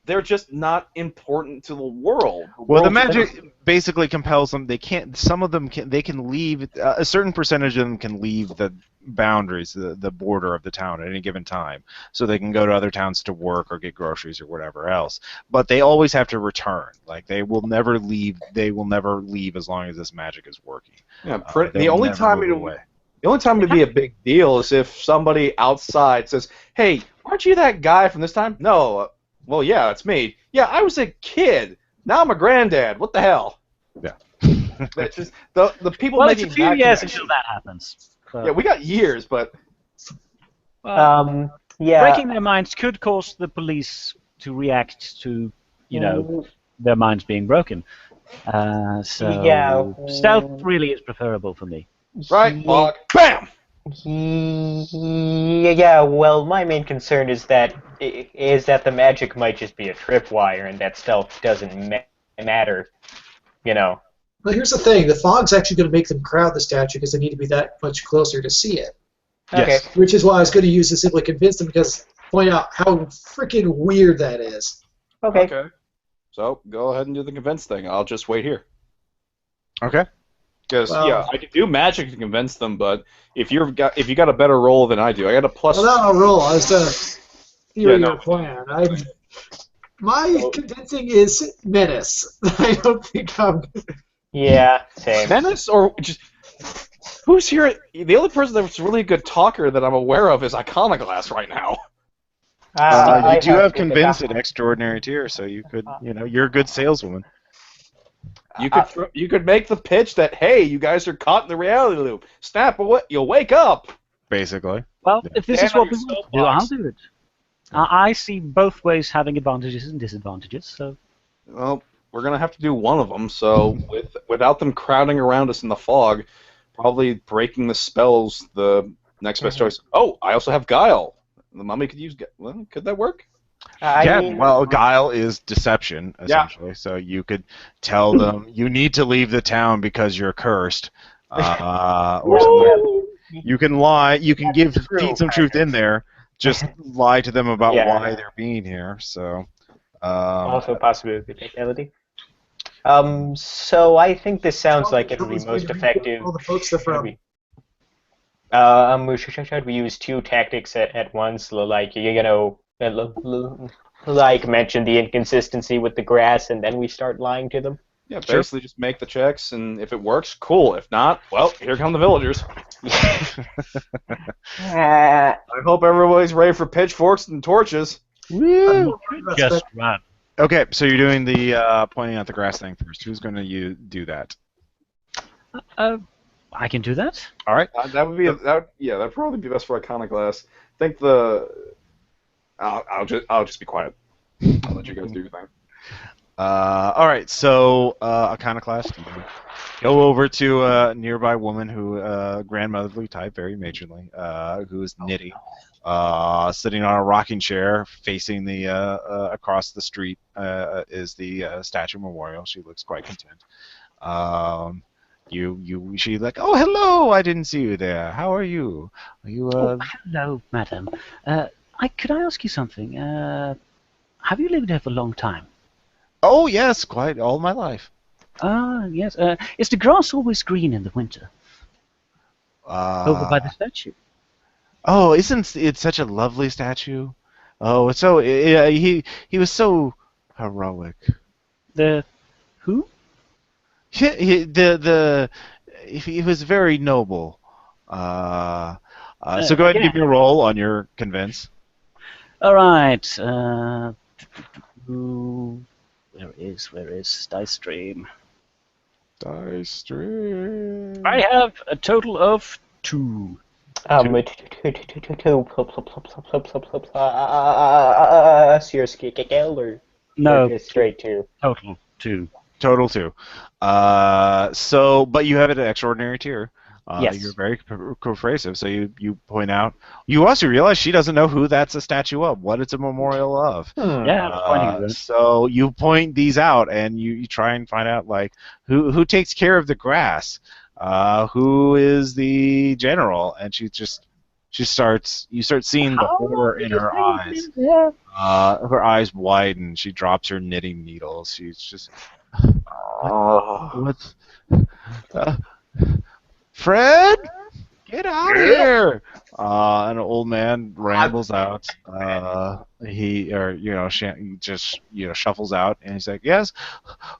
they're just not important to the world. Well, the magic basically compels them. They can't. Some of them can. They can leave. A certain percentage of them can leave the boundaries, the border of the town at any given time, so they can go to other towns to work or get groceries or whatever else. But they always have to return. Like they will never leave. They will never leave as long as this magic is working. Yeah, the only time it'd be a big deal is if somebody outside says, "Hey, aren't you that guy from this time?" No. Well, yeah, it's me. Yeah, I was a kid. Now I'm a granddad. What the hell? Yeah. That's just the people. Well, making it's a few years until that happens. So. Yeah, we got years, but. Yeah. Breaking their minds could cause the police to react to their minds being broken. So Yeah. stealth really is preferable for me. Right, Bog. Bam! Yeah, well, my main concern is that the magic might just be a tripwire and that stealth doesn't matter, you know. Well, here's the thing. The fog's actually going to make them crowd the statue because they need to be that much closer to see it. Okay. Yes. Which is why I was going to use to simply convince them because point out how freaking weird that is. Okay. So go ahead and do the convince thing. I'll just wait here. Okay. Because Well- I can do magic to convince them, but if you got a better roll than I do, I got a plus. Well, not a roll. I was theory Yeah, no. or plan. My convincing is menace. I don't think I'm. Yeah, same. Menace or just who's here? The only person that's really a good talker that I'm aware of is Iconoclast right now. You do have convince at extraordinary tier, so you could, you're a good saleswoman. You could make the pitch that hey, you guys are caught in the reality loop. Snap, you'll wake up. Basically. Well, if this is Damn, what we you're want so to do, I'll boxed. do it. I see both ways having advantages and disadvantages, so... Well, we're gonna have to do one of them. So without them crowding around us in the fog, probably breaking the spells. The next best choice. Oh, I also have Guile. The mummy could use. Well, could that work? Well, guile is deception, essentially. So you could tell them you need to leave the town because you're cursed, or something. You can lie. You can feed some truth in there. Just lie to them about why they're being here. So. Also a possibility. So I think this sounds like it would be most effective. All the folks are from. Should we use two tactics at once? Like like mention the inconsistency with the grass, and then we start lying to them. Yeah, basically just make the checks, and if it works, cool. If not, well, here come the villagers. I hope everybody's ready for pitchforks and torches. Woo! Just run. Okay, so you're doing the pointing out the grass thing first. Who's going to do that? I can do that. All right. That would be that'd probably be best for Iconoclast. I think I'll just be quiet. I'll let you guys do your thing. All right, so Iconoclast, you go over to a nearby woman who, grandmotherly type, very matronly, who is knitting, sitting on a rocking chair, facing the across the street is the statue memorial. She looks quite content. She's like, oh, hello! I didn't see you there. How are you? Are you? Hello, madam. Could I ask you something? Have you lived here for a long time? Oh yes, quite all my life. Ah, yes. Is the grass always green in the winter? Over by the statue. Oh, isn't it such a lovely statue? Oh, it's so he was so heroic. The who? He was very noble. So go ahead and give me a roll on your convince. All right. Where is Dice Stream? Dice Stream. I have a total of 2. No, Straight to. total 2. Total 2. But you have it at extraordinary tier. Yes. You're very persuasive, so you point out. You also realize she doesn't know who that's a statue of, what it's a memorial of. Yeah, I was pointing at it. So you point these out, and you try and find out like who takes care of the grass, who is the general, and you start seeing the horror in her eyes. Yeah. Her eyes widen. She drops her knitting needles. She's just. What's. Fred, get out of here! An old man rambles out. He just shuffles out, and he's like, "Yes,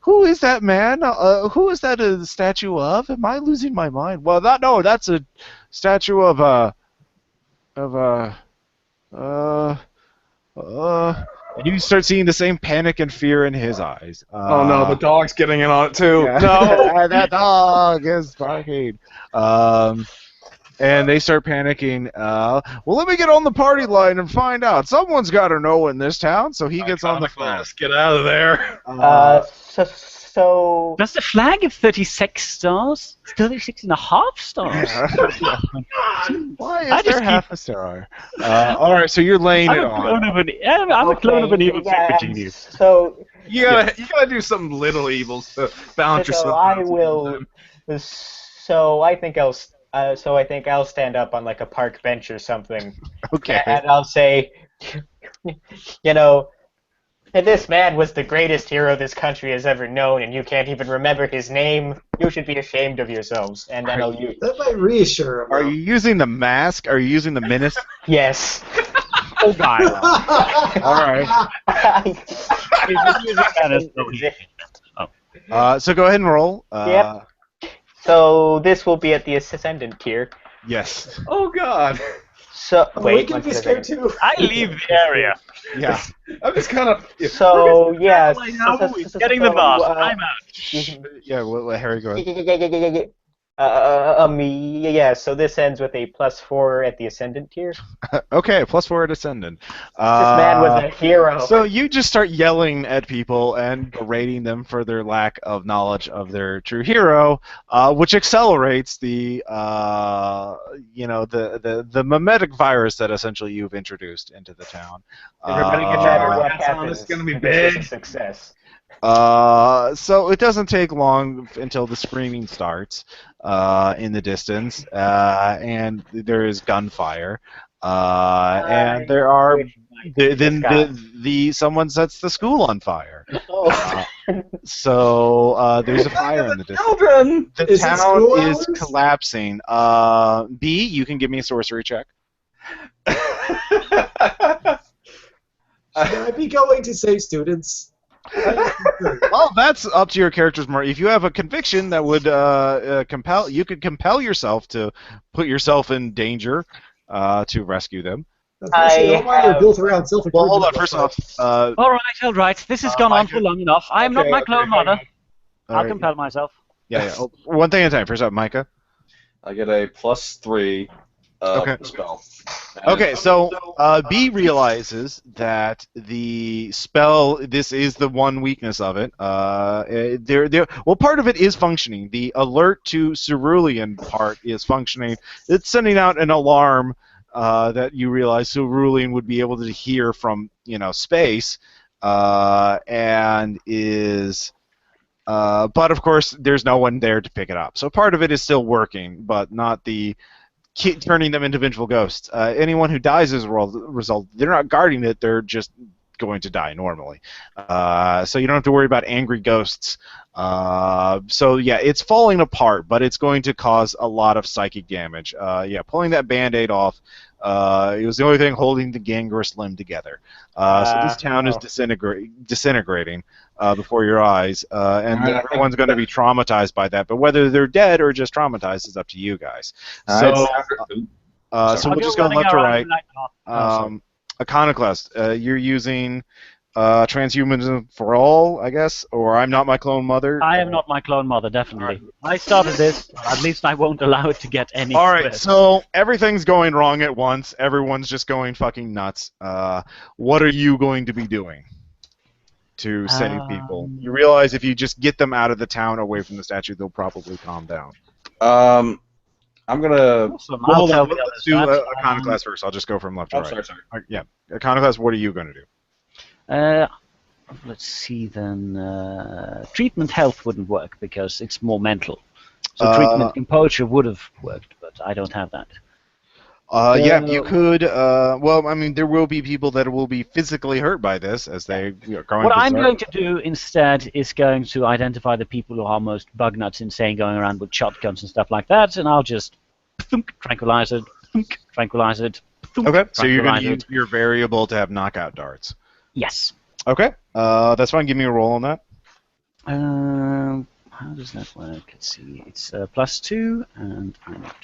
who is that man? Who is that a statue of? Am I losing my mind? Well, that's a statue of And you start seeing the same panic and fear in his eyes. Oh no, the dog's getting in on it too. No, that dog is barking. and they start panicking. Well, let me get on the party line and find out. Someone's got to know in this town, so he gets on the phone. Let's get out of there. So Does the flag have 36 stars? 36 and a half stars? Why I is just there keep- half a star? All right, so you're laying it I'm a clone on. of an, I'm a clone of an evil yeah, secret genius. So You gotta do some little evils to balance yourself. so I will. So I think I'll stand up on like a park bench or something, Okay. and I'll say, you know, and this man was the greatest hero this country has ever known, and you can't even remember his name. You should be ashamed of yourselves. And then I'll use. That might reassure him. Are you using the mask? Are you using the menace? Yes. Oh, God. All right. So go ahead and roll. Yep. So this will be at the ascendant tier. Yes. Oh God. So Are we wait, gonna be one scared second. too? I leave the area. Yeah. I'm just kind of. So yeah, I know, he's getting the boss. I'm out. Yeah. Let Harry go ahead. Yeah, so this ends with a +4 at the ascendant tier. Okay. +4 at ascendant. This man was a hero. So you just start yelling at people and berating them for their lack of knowledge of their true hero, which accelerates the the mimetic virus that essentially you've introduced into the town. No matter what That's happens, it's gonna be this is big. a success. So it doesn't take long until the screaming starts in the distance, and there is gunfire, and there are someone sets the school on fire. Oh. So there's a fire in the distance. Children. The Is it town school is hours? collapsing. B, you can give me a sorcery check. Should I be going to save students? Well, that's up to your character's more. If you have a conviction that would you could compel yourself to put yourself in danger to rescue them. Unfortunately, all mine are built around self-improvement. Well, hold on. First off, All right. This has gone on for long enough. I am not my clone mother. I'll alright. compel myself. Yeah. Oh, one thing at a time. First up, Micah. I get a +3 Okay. spell. Okay, so B realizes that the spell. This is the one weakness of it. Well, part of it is functioning. The alert to cerulean part is functioning. It's sending out an alarm that you realize cerulean would be able to hear from space, and is. But of course, there's no one there to pick it up. So part of it is still working, but not the turning them into vengeful ghosts. Anyone who dies as a result, they're not guarding it, they're just going to die normally. So you don't have to worry about angry ghosts. So yeah, it's falling apart, but it's going to cause a lot of psychic damage. Yeah, pulling that band-aid off, it was the only thing holding the gangrenous limb together. So this town is disintegrating before your eyes, and everyone's going to be traumatized by that. But whether they're dead or just traumatized is up to you guys. So we'll just go left to right. Iconoclast, you're using transhumanism for all, I guess, or I'm not my clone mother. I am not my clone mother, definitely. I started this. At least I won't allow it to get any. All right, further. so everything's going wrong at once. Everyone's just going fucking nuts. What are you going to be doing to save people? You realize if you just get them out of the town, away from the statue, they'll probably calm down. I'm gonna. Awesome. Well, I'll hold tell on. the Let's others do that. Iconoclast first. I'll just go from left to Oh, right. sorry. Yeah, Iconoclast, what are you going to do? Let's see then. Treatment health wouldn't work because it's more mental. So treatment composure would have worked, but I don't have that. Yeah, you could. Well, I mean, there will be people that will be physically hurt by this as they are going. What I'm going to do instead is going to identify the people who are most bug nuts, insane, going around with shotguns and stuff like that, and I'll just tranquilize it, tranquilize it. Okay, so you're going to tranquilize use your variable to have knockout darts. Yes. Okay, that's fine. Give me a roll on that. How does that work? Let's see. It's +2, and I'm at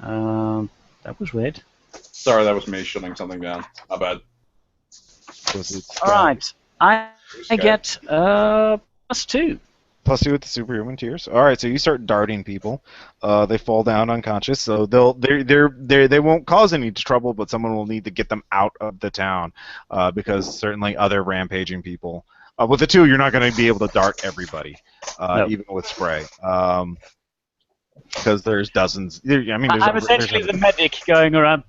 12. That was weird. Sorry, that was me shutting something down. My bad. All right. I get +2. +2 with the superhuman tears. All right, so you start darting people. They fall down unconscious, so they won't cause any trouble, but someone will need to get them out of the town because certainly other rampaging people. With the 2, you're not going to be able to dart everybody, No. even with spray. Because there's dozens. I mean, I'm essentially the medic going around.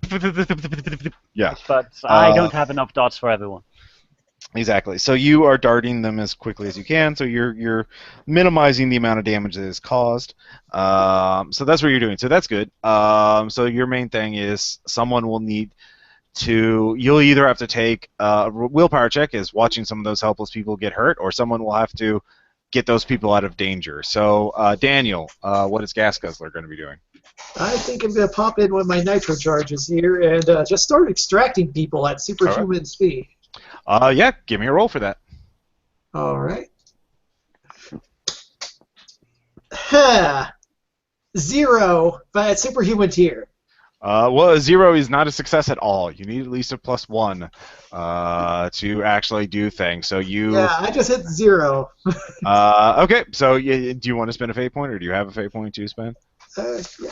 Yeah. But I don't have enough darts for everyone. Exactly. So you are darting them as quickly as you can. So you're minimizing the amount of damage that is caused. So that's what you're doing. So that's good. So your main thing is someone will need to. You'll either have to take a willpower check, is watching some of those helpless people get hurt, or someone will have to get those people out of danger. So Daniel, what is Gas Guzzler going to be doing? I think I'm going to pop in one of my nitro charges here and just start extracting people at superhuman speed. Yeah, give me a roll for that. All right. 0, but at superhuman tier. Well, a 0 is not a success at all. You need at least a +1 to actually do things. So you. Yeah, I just hit 0. Okay, so do you want to spend a fate point, or do you have a fate point to spend?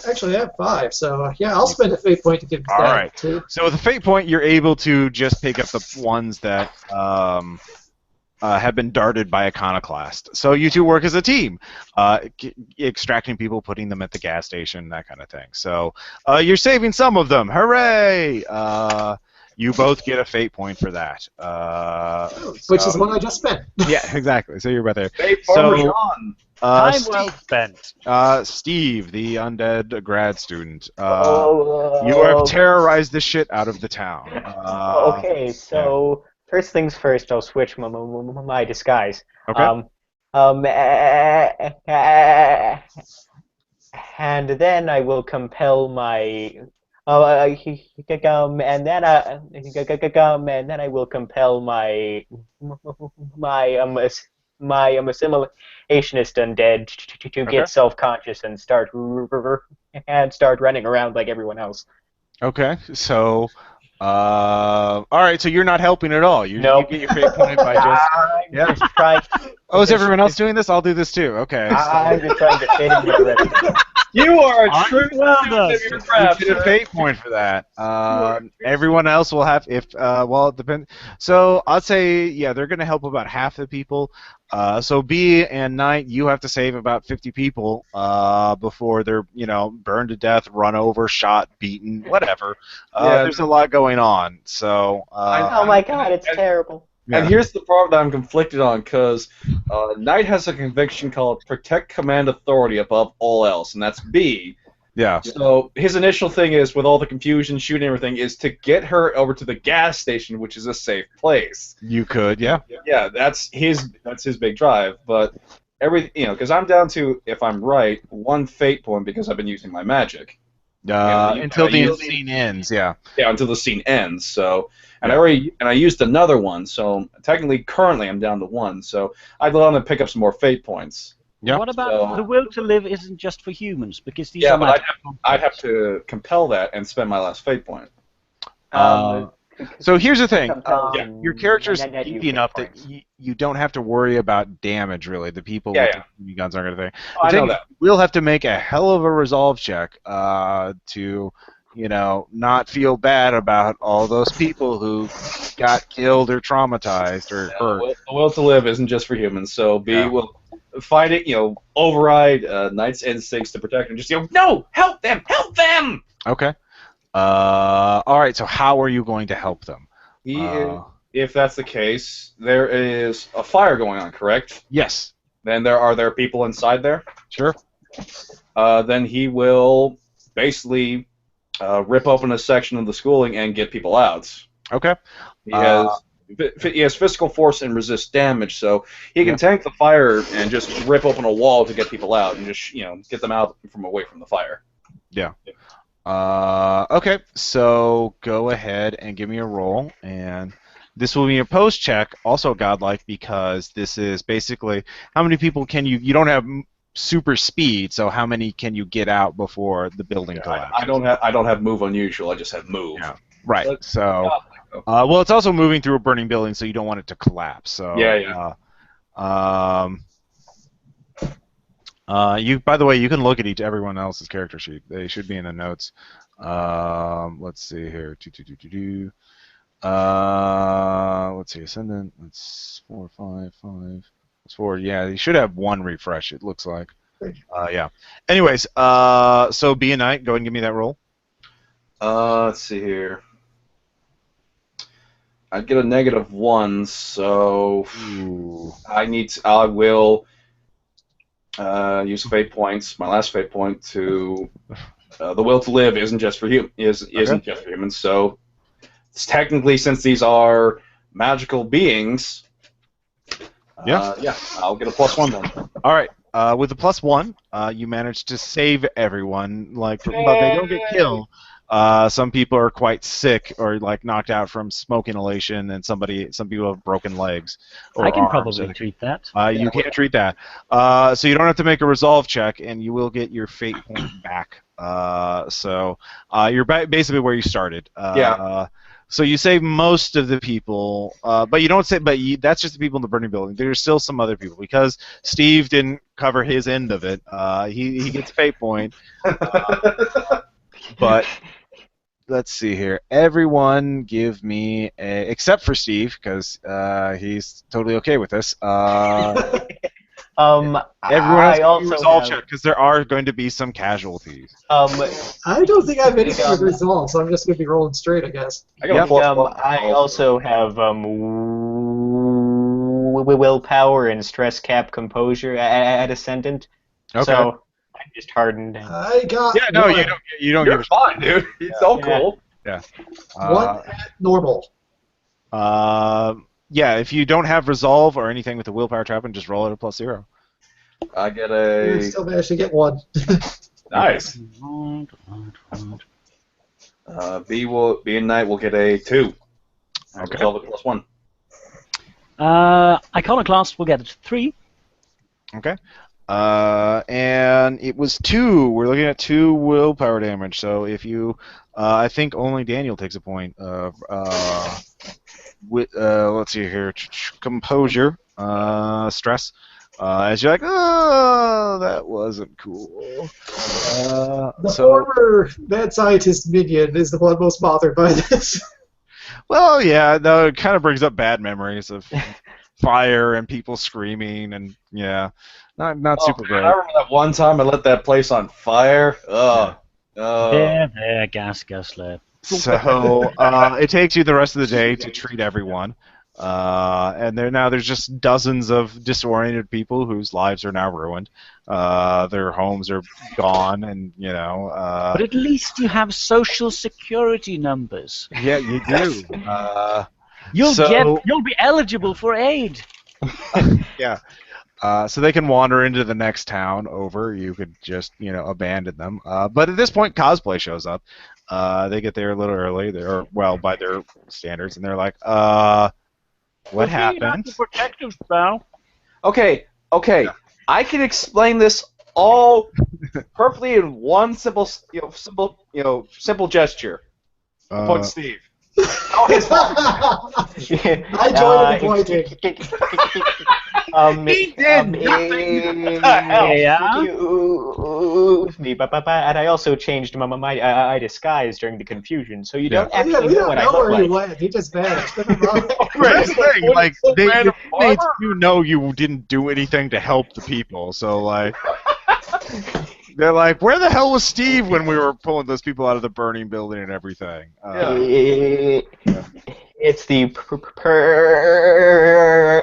Actually, I have 5, so yeah, I'll spend a fate point to give that. All right. Too. So with a fate point, you're able to just pick up the ones that have been darted by Iconoclast. So you two work as a team, extracting people, putting them at the gas station, that kind of thing. So you're saving some of them. Hooray! You both get a fate point for that. Which is what I just spent. Yeah, exactly. So you're about there. Fate So, Parmesan. Time well spent. Steve, the undead grad student, you Oh, have terrorized the shit out of the town. okay, so first things first, I'll switch my disguise. Okay. And then I will compel my. And then I will compel my assimilationist undead to get self-conscious and start running around like everyone else. Okay, so, all right, so you're not helping at all. You get your fate point by just. Yeah. Just trying. Oh, is everyone else doing this? I'll do this too. Okay. I'm just trying to fit in with the rest of them. You are a true Well student done. of your You craft. get a fate point for that. Everyone else will have, if well, it depends. So I'd say, yeah, they're going to help about half the people. So B and Knight, you have to save about 50 people before they're, burned to death, run over, shot, beaten, whatever. There's a lot going on. So. Oh my God, it's terrible. And here's the part that I'm conflicted on, because Knight has a conviction called protect command authority above all else, and that's B. Yeah. So his initial thing is, with all the confusion, shooting everything, is to get her over to the gas station, which is a safe place. You could, yeah. Yeah, that's his big drive. But because I'm down to, if I'm right, 1 fate point because I've been using my magic. Until the scene ends, yeah. Yeah, until the scene ends. So, and I used another one. So technically, currently, I'm down to 1. So I'd want to pick up some more fate points. Yeah. What about the will to live isn't just for humans, because these Yeah, are but magical I'd have to compel that and spend my last fate point. So here's the thing. Your character's Net easy you enough fate that you don't have to worry about damage, really. The people with the guns aren't going to think. I know that. We'll have to make a hell of a resolve check to, not feel bad about all those people who got killed or traumatized or hurt. The will to live isn't just for humans, so B will fight it, override Knight's instincts to protect them. Just, no! Help them! Help them! Okay. All right, so how are you going to help them? If that's the case, there is a fire going on, correct? Yes. Then are there people inside there? Sure. Then he will basically rip open a section of the schooling and get people out. Okay. He has physical force and resist damage, so he can tank the fire and just rip open a wall to get people out and just get them out from away from the fire. Yeah. Okay, so go ahead and give me a roll, and this will be a post check, also godlike, because this is basically how many people can you don't have super speed, so how many can you get out before the building collapses? I don't have move unusual. I just have move. Yeah. Right. So, well, it's also moving through a burning building, so you don't want it to collapse. So, By the way, you can look at everyone else's character sheet. They should be in the notes. Let's see here. Let's see. Ascendant. That's 4, 5, 5. That's 4. Yeah, you should have 1 refresh. It looks like. Yeah. Anyways, so be a knight. Go ahead and give me that roll. Let's see here. I'd get a -1, so I will use fate points. My last fate point to the will to live isn't just for humans. So it's technically, since these are magical beings, yeah, I'll get a +1 then. All right. With the +1, you manage to save everyone. But they don't get killed. Some people are quite sick or knocked out from smoke inhalation, and some people have broken legs. Or I can arms. probably treat that. You can't treat that. So you don't have to make a resolve check, and you will get your fate point back. So you're basically where you started. So you save most of the people, but you don't say. But that's just the people in the burning building. There's still some other people because Steve didn't cover his end of it. He gets a fate point, but let's see here. Everyone give me except for Steve because he's totally okay with this. Everyone has to resolve check because there are going to be some casualties. I don't think I have anything with resolve, so I'm just going to be rolling straight, I guess. I also have willpower and stress cap composure at Ascendant. Okay. So I'm just hardened. I got Yeah, no, one. you don't. You're fine, dude. It's all cool. Yeah. One at normal. Yeah, if you don't have resolve or anything with the willpower trap, and just roll it a +0. I get I a still managed to get one. nice. B and Knight will get a 2. Okay. Resolve it +1. Iconoclast will get it 3. Okay. And it was 2. We're looking at 2 willpower damage. So if you, I think only Daniel takes a point of, let's see here, composure, stress. As you're like, oh, that wasn't cool. The former mad scientist minion is the one most bothered by this. Well, yeah, no, it kind of brings up bad memories of fire and people screaming, and yeah, not super great. I remember that one time I lit that place on fire. There, gas guzzler. So it takes you the rest of the day to treat everyone, and there's just dozens of disoriented people whose lives are now ruined. Their homes are gone, and But at least you have social security numbers. Yeah, you do. You'll be eligible for aid. Yeah. So they can wander into the next town over. You could just, abandon them. But at this point, Cosplay shows up. They get there a little early. They're, well, by their standards, and they're like, what happened? Protective spell. Okay. I can explain this all perfectly in one simple gesture. Point Steve. Oh, his fault. I joined in pointing. He did nothing. Excuse me, but I also changed my disguise during the confusion, so you don't actually know what I look like. He went. He just vanished. Right, thing. Like you didn't do anything to help the people, so they're like, where the hell was Steve when we were pulling those people out of the burning building and everything? It's the perfect crime.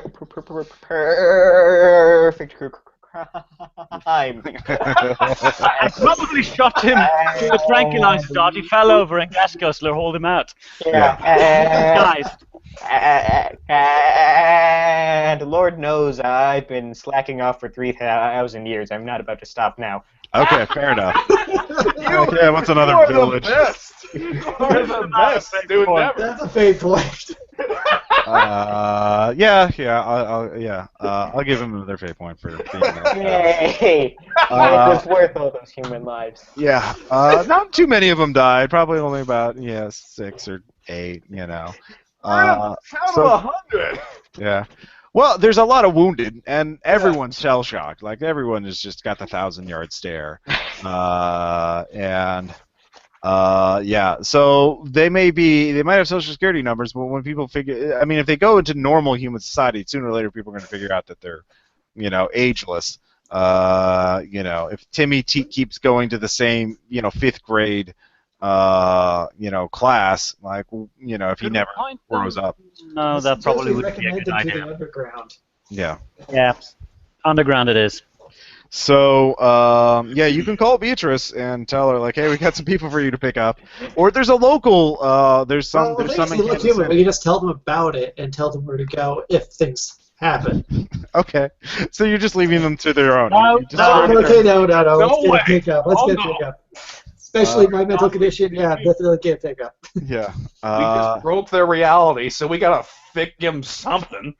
I probably shot him with a tranquilizer dart. He fell over and gas guzzler hauled him out. Guys. And Lord knows I've been slacking off for 3,000 years. I'm not about to stop now. Okay, fair enough. Okay, what's another village? You're the best, dude. That's a fate point. I'll give him another fate point for being there. Yay! It was worth all those human lives. Yeah, not too many of them died. Probably only about 6 or 8. Count of 100. Yeah. Well, there's a lot of wounded, and everyone's shell shocked. Like everyone has just got the 1,000-yard stare, and yeah. So they might have social security numbers, but when people figure, I mean, if they go into normal human society, sooner or later people are going to figure out that they're, ageless. If Timmy keeps going to the same, 5th grade, class, like, if he never grows up. No, that probably would be a recommend good them to idea. the underground. Yeah. Yeah, underground it is. So, yeah, you can call Beatrice and tell her, like, hey, we got some people for you to pick up. Or there's a local, there's some in Kansas We City. can just tell them about it and tell them where to go if things happen. Okay. So you're just leaving them to their own. No, You just no, throw it Okay, in there. no. No Let's get way. a pickup. Let's get a pickup. Especially my mental condition, yeah, definitely get a pickup. Yeah. We just broke their reality, so we gotta give them something.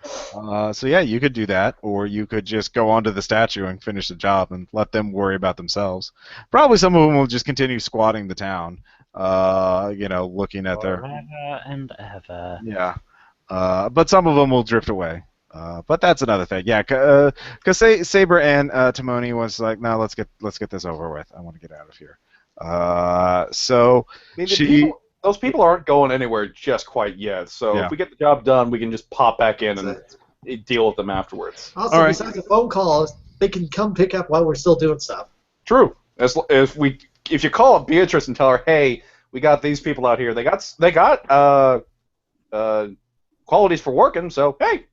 So yeah, you could do that, or you could just go onto the statue and finish the job and let them worry about themselves. Probably some of them will just continue squatting the town, looking at their... Forever and ever. Yeah. But some of them will drift away. But that's another thing. Yeah, because Saber Antimony was like, no, let's get this over with. I want to get out of here. So I mean, those people aren't going anywhere just quite yet. So Yeah. if we get the job done, we can just pop back in and deal with them afterwards. Also, All right. besides a phone call, they can come pick up while we're still doing stuff. True. If you call up Beatrice and tell her, hey, we got these people out here. They got qualities for working. So hey.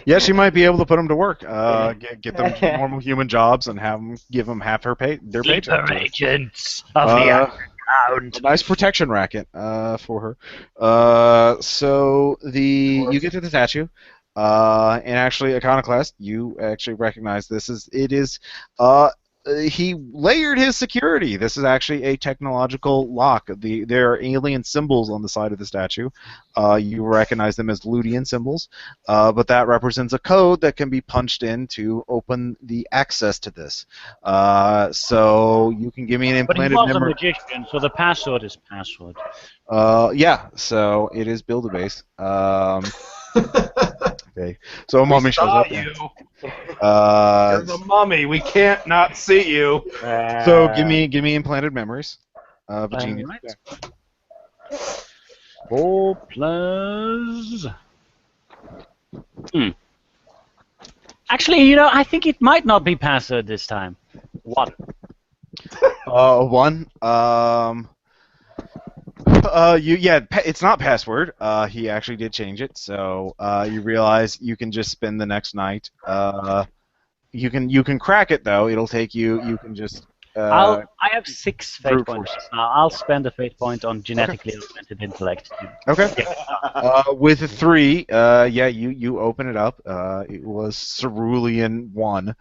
yeah, she might be able to put them to work. Get them normal human jobs and give them half their paycheck. Sleeper agents of the underground. A nice protection racket for her. So you get to the statue, and actually, Iconoclast, you actually recognize this he layered his security. This is actually a technological lock. There are alien symbols on the side of the statue. You recognize them as Ludian symbols, but that represents a code that can be punched in to open the access to this. So you can give me an But he implanted was a memory. magician, so the password is password. Yeah, so it is Build-A-Base. Okay, so a mummy shows up. You. Uh, You're the mummy. We can't not see you. so give me implanted memories. Virginia. Right. 4 plus... Actually, I think it might not be password this time. 1. 1. It's not password. He actually did change it, so you realize you can just spend the next night. You can crack it though. It'll take you. You can just. I have 6 fate brute points force. now. I'll spend a fate point on genetically augmented intellect. Okay. With a 3, you open it up. It was Cerulean 1. He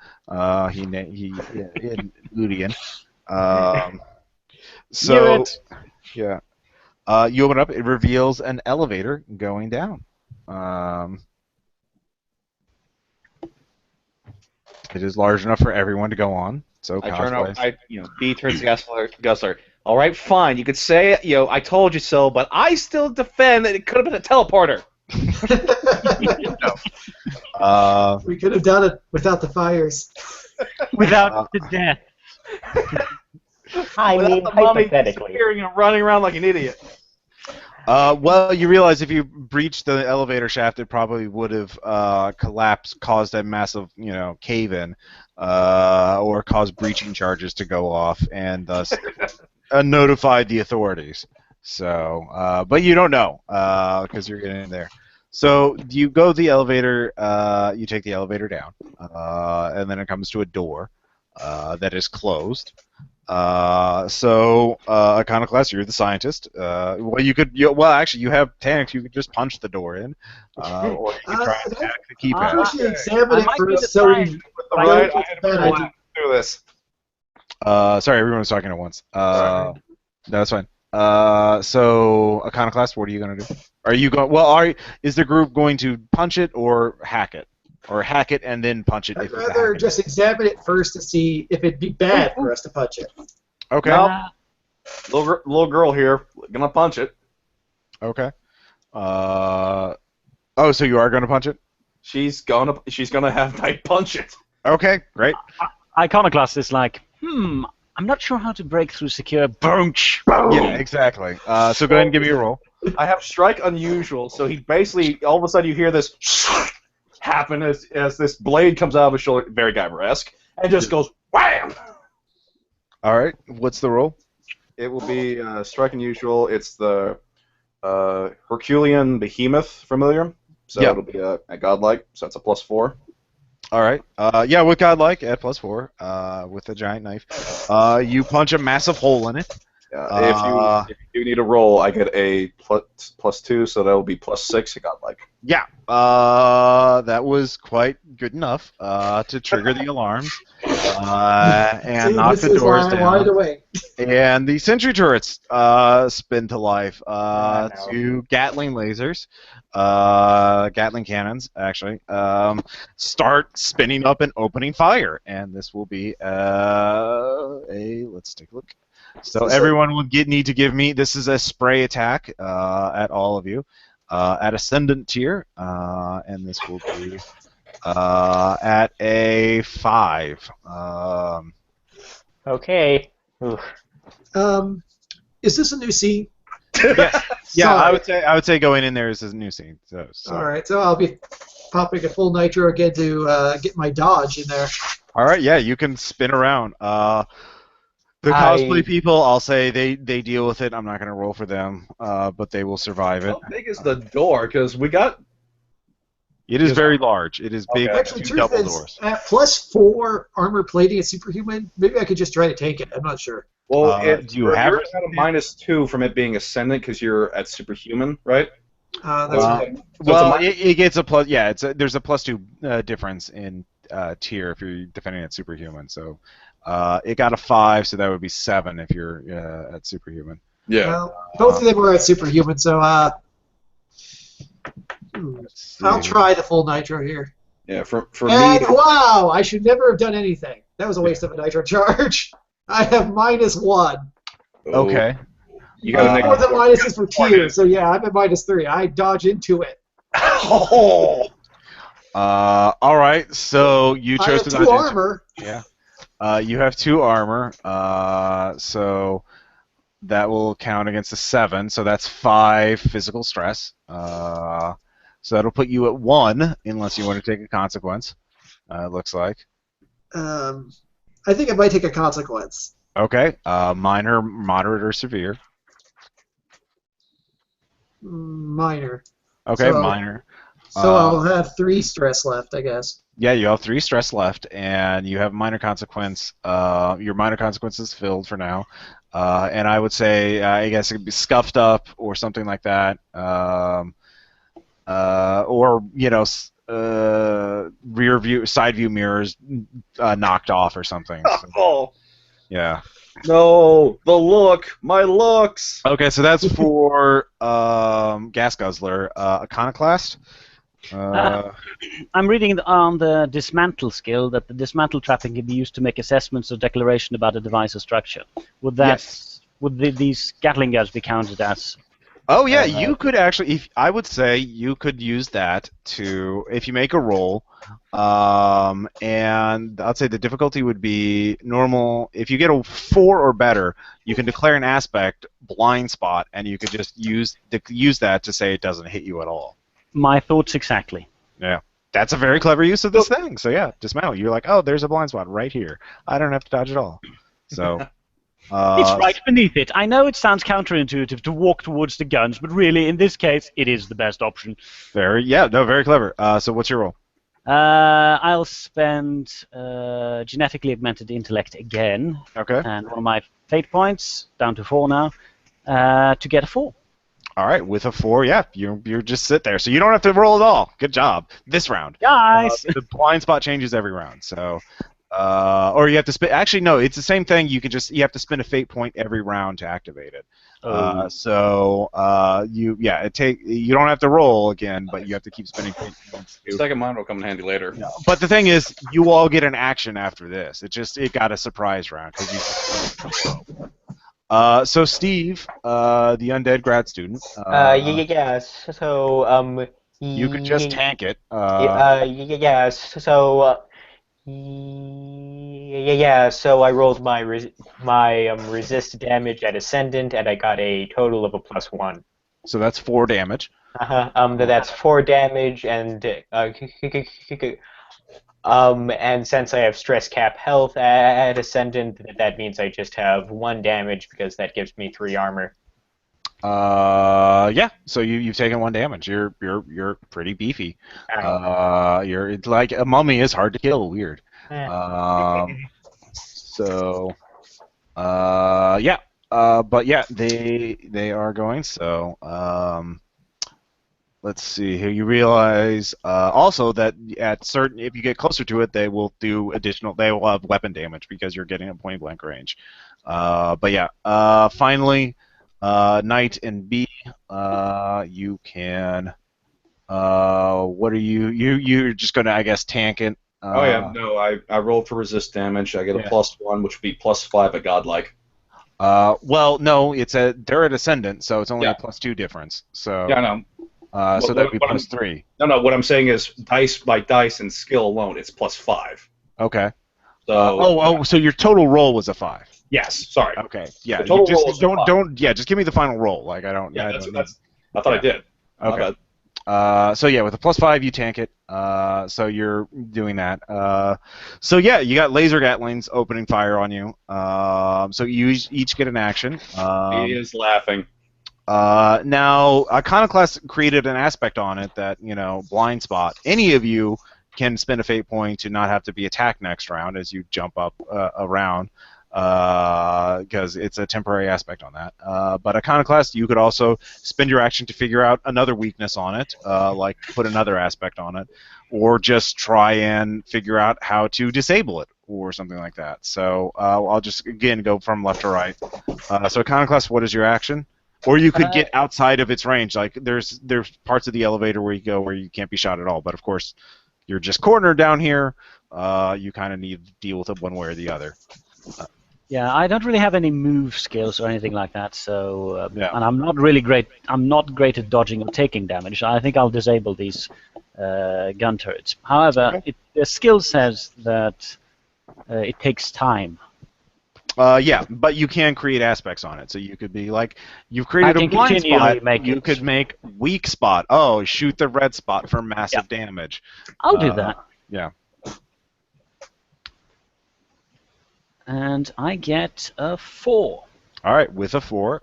Ludian. So yeah. You open it up. It reveals an elevator going down. It is large enough for everyone to go on. So I turn cosplays. over. B turns to Gussler. All right, fine. You could say, I told you so, but I still defend that it could have been a teleporter. We could have done it without the fires. Without the death. I mean, Without the mummy hypothetically. disappearing and running around like an idiot. Well, you realize if you breached the elevator shaft, it probably would have collapsed, caused a massive, cave-in, or caused breaching charges to go off, and thus notified the authorities. So, but you don't know because you're getting in there. So you go the elevator. You take the elevator down, and then it comes to a door that is closed. Iconoclast, you're the scientist. Actually, you have tanks. You could just punch the door in, or you could try and attack the keypad. We should examine it might be first so we surprised. Right, know I it's had a bad a idea. do this. Sorry, everyone's talking at once. Sorry. No, that's fine. So Iconoclast, what are you gonna do? Are you going? Well, is the group going to punch it or hack it? Or hack it and then punch it. I'd if it's a rather hack. just examine it first to see if it'd be bad for us to punch it. Okay. No. Little girl here, gonna punch it. Okay. Oh, so you are going to punch it? She's gonna have Knight punch it. Okay, great. Iconoclast is like, I'm not sure how to break through secure. Boonch! Yeah, exactly. So go ahead and give me a roll. I have strike unusual, so he basically all of a sudden you hear this happen as this blade comes out of his shoulder, very Guyver-esque, and just goes wham. All right, what's the roll? It will be strike unusual. It's the Herculean Behemoth familiar, so Yeah. it'll be a godlike. So that's a +4. All right. Yeah, with godlike at +4, with a giant knife. You punch a massive hole in it. If you do need a roll, I get a +2, so that will be +6 a godlike. Yeah. That was quite good enough to trigger the alarms and See, knock this the is doors why I'm wide down. awake. And the sentry turrets spin to life. no. Two Gatling lasers, Gatling cannons, actually, start spinning up and opening fire. And this will be let's take a look. So everyone will need to give me. This is a spray attack at all of you at ascendant tier, and this will be at a 5. Okay. Oof. Is this a new scene? Yeah, Sorry. I would say going in there is a new scene. So. All right, so I'll be popping a full nitro again to get my dodge in there. All right, yeah, you can spin around. The cosplay people, I'll say they deal with it. I'm not going to roll for them, but they will survive it. How big is the door? Because we got. It is very large. It is big. Okay. Actually, Two truth double is, doors. at +4 armor plating at superhuman, maybe I could just try to take it. I'm not sure. Well, do you have you're it? at a -2 from it being ascendant because you're at superhuman, right? That's Well, fine. Well, it gets a plus. Yeah, there's a +2 difference in tier if you're defending at superhuman. So it got a 5, so that would be 7 if you're at superhuman. Yeah. Well, both of them were at superhuman, so I'll try the full nitro here. Yeah. For And me. wow, I should never have done anything. That was a waste of a nitro charge. I have -1. Okay. You got a Or negative. the minuses for tier, so yeah, I'm at -3. I dodge into it. Oh. All right. So you I chose have to 2 dodge into- armor. Yeah. You have 2 armor. So that will count against the 7. So that's 5 physical stress. So that'll put you at 1 unless you want to take a consequence. It looks like. I think I might take a consequence. Okay. Minor, moderate, or severe. Minor. Okay, So- minor. So I'll have 3 stress left, I guess. Yeah, you have 3 stress left, and you have minor consequence. Your minor consequence is filled for now, and I would say, I guess it could be scuffed up or something like that, or rear view, side view mirrors knocked off or something. So, Oh. yeah. No, the look, my looks. Okay, so that's for Gas Guzzler, Iconoclast. I'm reading on the dismantle skill that the dismantle trapping can be used to make assessments or declaration about a device or structure. Would that these Gatling guns be counted as? Oh yeah, you could actually. I would say you could use that to if you make a roll, and I'd say the difficulty would be normal. If you get a 4 or better, you can declare an aspect blind spot, and you could just use that to say it doesn't hit you at all. My thoughts exactly. Yeah, that's a very clever use of this thing. So yeah, dismantle. You're like, oh, there's a blind spot right here. I don't have to dodge at all. So. It's right beneath it. I know it sounds counterintuitive to walk towards the guns, but really, in this case, it is the best option. Very clever. So what's your roll? I'll spend genetically augmented intellect again, Okay. and one of my fate points, down to 4 now, to get a 4. All right, with a 4, yeah, you're just sit there, so you don't have to roll at all. Good job this round. Guys! The blind spot changes every round, so or you have to spin. Actually, no, it's the same thing. You have to spend a fate point every round to activate it. You don't have to roll again, but you have to keep spending fate points. Second mine will come in handy later. Yeah. But the thing is, you all get an action after this. It got a surprise round because you. So Steve, the undead grad student. Yes. So You could just tank it. Yeah. So I rolled my resist damage at Ascendant, and I got a total of a +1. So that's 4 damage. That's 4 damage, and since I have stress cap health at Ascendant, that means I just have 1 damage because that gives me 3 armor. Yeah. So you've taken 1 damage. You're pretty beefy. Ow. It's like a mummy is hard to kill. Weird. Eh. So yeah. But yeah, they are going. So let's see here. You realize also that if you get closer to it, they will have weapon damage because you're getting a point blank range. But yeah, finally, Knight and B, you can. What are you? You're just gonna, I guess, tank it. Oh yeah, no, I rolled for resist damage. I get a +1, which would be +5 at godlike. Well, no, they're at Ascendant, so it's only a +2 difference. So yeah, no. So that'd be +3. No. What I'm saying is dice by dice and skill alone, it's +5. Okay. So. So your total roll was a 5. Yes. Sorry. Okay. Yeah. The total roll was don't. Yeah. Just give me the final roll. Like I don't. Yeah. I thought I did. Okay. So yeah, with a +5, you tank it. So you're doing that. So yeah, you got laser gatlings opening fire on you. So you each get an action. He is laughing. Now, Iconoclast created an aspect on it that, blind spot. Any of you can spend a fate point to not have to be attacked next round as you jump up around, because it's a temporary aspect on that. But Iconoclast, you could also spend your action to figure out another weakness on it, like put another aspect on it, or just try and figure out how to disable it, or something like that. So I'll just, again, go from left to right. So Iconoclast, what is your action? Or you could get outside of its range. Like there's parts of the elevator where you go where you can't be shot at all. But of course, you're just cornered down here. You kind of need to deal with it one way or the other. Yeah, I don't really have any move skills or anything like that. So Yeah. And I'm not really great. I'm not great at dodging or taking damage. I think I'll disable these gun turrets. However, the skill says that it takes time. Yeah, but you can create aspects on it. So you could be like, you've created a blind spot. You could make weak spot. Oh, shoot the red spot for massive damage. I'll do that. Yeah. And I get a 4. All right, with a 4,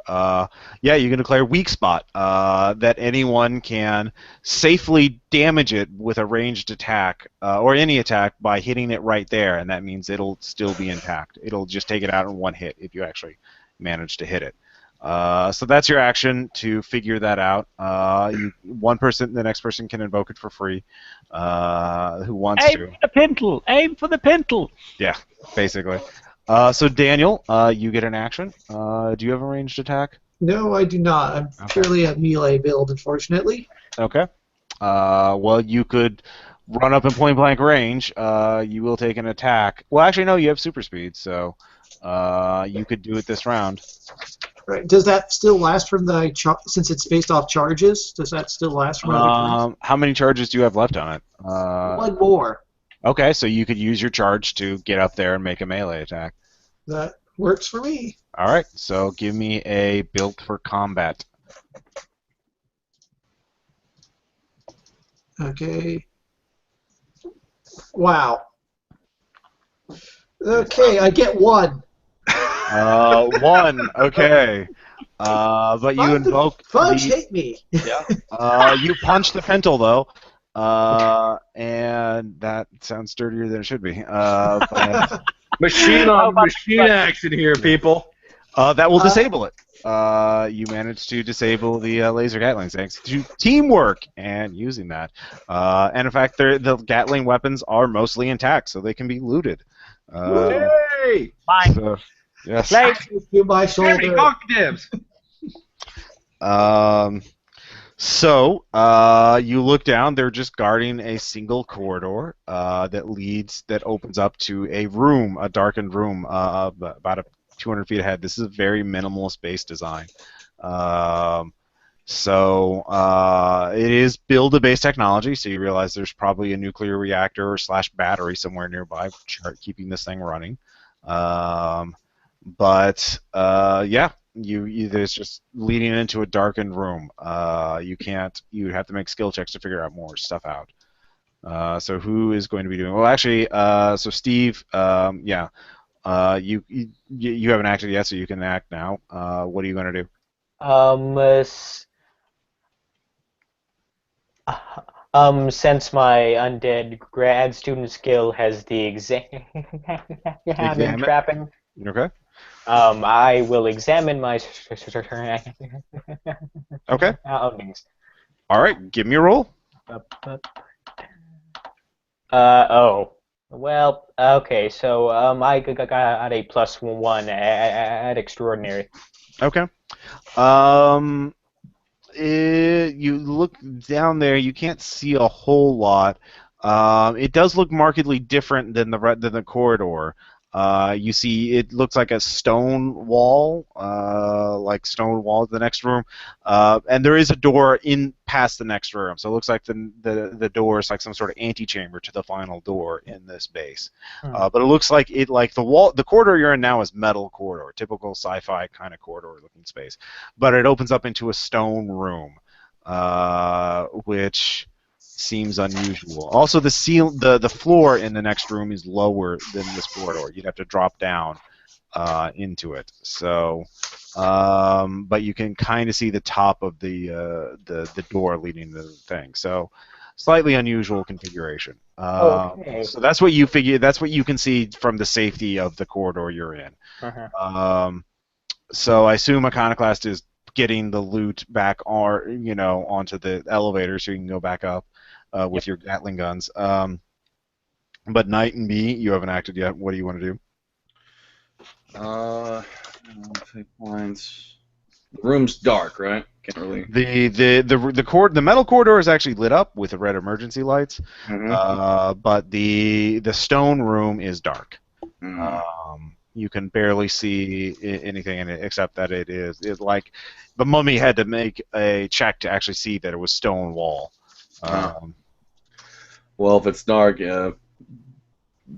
yeah, you can declare weak spot that anyone can safely damage it with a ranged attack or any attack by hitting it right there, and that means it'll still be intact. It'll just take it out in one hit if you actually manage to hit it. So that's your action to figure that out. The next person can invoke it for free. Who wants to? Aim for the pintle! Aim for the pintle! Yeah, basically. So Daniel, you get an action. Do you have a ranged attack? No, I do not. I'm purely a melee build, unfortunately. Okay. Well, you could run up in point blank range. You will take an attack. Well, actually, no. You have super speed, so you could do it this round. Right. Does that still last from since it's based off charges? Does that still last from other turns? How many charges do you have left on it? 1 more. Okay, so you could use your charge to get up there and make a melee attack. That works for me. All right, so give me a build for combat. Okay. Wow. Okay, I get 1. 1. Okay. But you invoke. Fudge hate me. Yeah. You punch the pintle though. And that sounds dirtier than it should be. Machine action here, people. That will disable it. You managed to disable the laser Gatling thanks to teamwork and using that. And in fact, the Gatling weapons are mostly intact, so they can be looted. Yay! Fine. So, yes. To my shoulder. So you look down. They're just guarding a single corridor that opens up to a room, a darkened room, about 200 feet ahead. This is a very minimalist base design. So it is build-a-base technology, so you realize there's probably a nuclear reactor / battery somewhere nearby keeping this thing running. But yeah, there's just leading into a darkened room. You can't. You have to make skill checks to figure out more stuff out. So who is going to be doing? Well, actually, so Steve, yeah, you haven't acted yet, so you can act now. What are you going to do? Since my undead grad student skill has the examine Examine? trapping, Okay. I will examine my Okay. surroundings. All right. Give me a roll. Oh. Well, okay, so I got a +1 at extraordinary. Okay. You look down there. You can't see a whole lot. It does look markedly different than the corridor. You see, it looks like a stone wall, to the next room, and there is a door in past the next room. So it looks like the door is like some sort of antechamber to the final door in this base. But it looks like the corridor you're in now is metal corridor, typical sci-fi kind of corridor looking space, but it opens up into a stone room, which seems unusual. Also, the floor in the next room is lower than this corridor. You'd have to drop down into it. So, but you can kind of see the top of the door leading to the thing. So, slightly unusual configuration. Okay. So that's what you figure. That's what you can see from the safety of the corridor you're in. So I assume Iconoclast is getting the loot back, or onto the elevator so you can go back up with your Gatling guns. But Knight and B, you haven't acted yet. What do you want to do? Take points. The room's dark, right? Can't really. The metal corridor is actually lit up with the red emergency lights, but the stone room is dark. You can barely see anything in it except that it's like the mummy had to make a check to actually see that it was stone wall. Well, if it's dark, I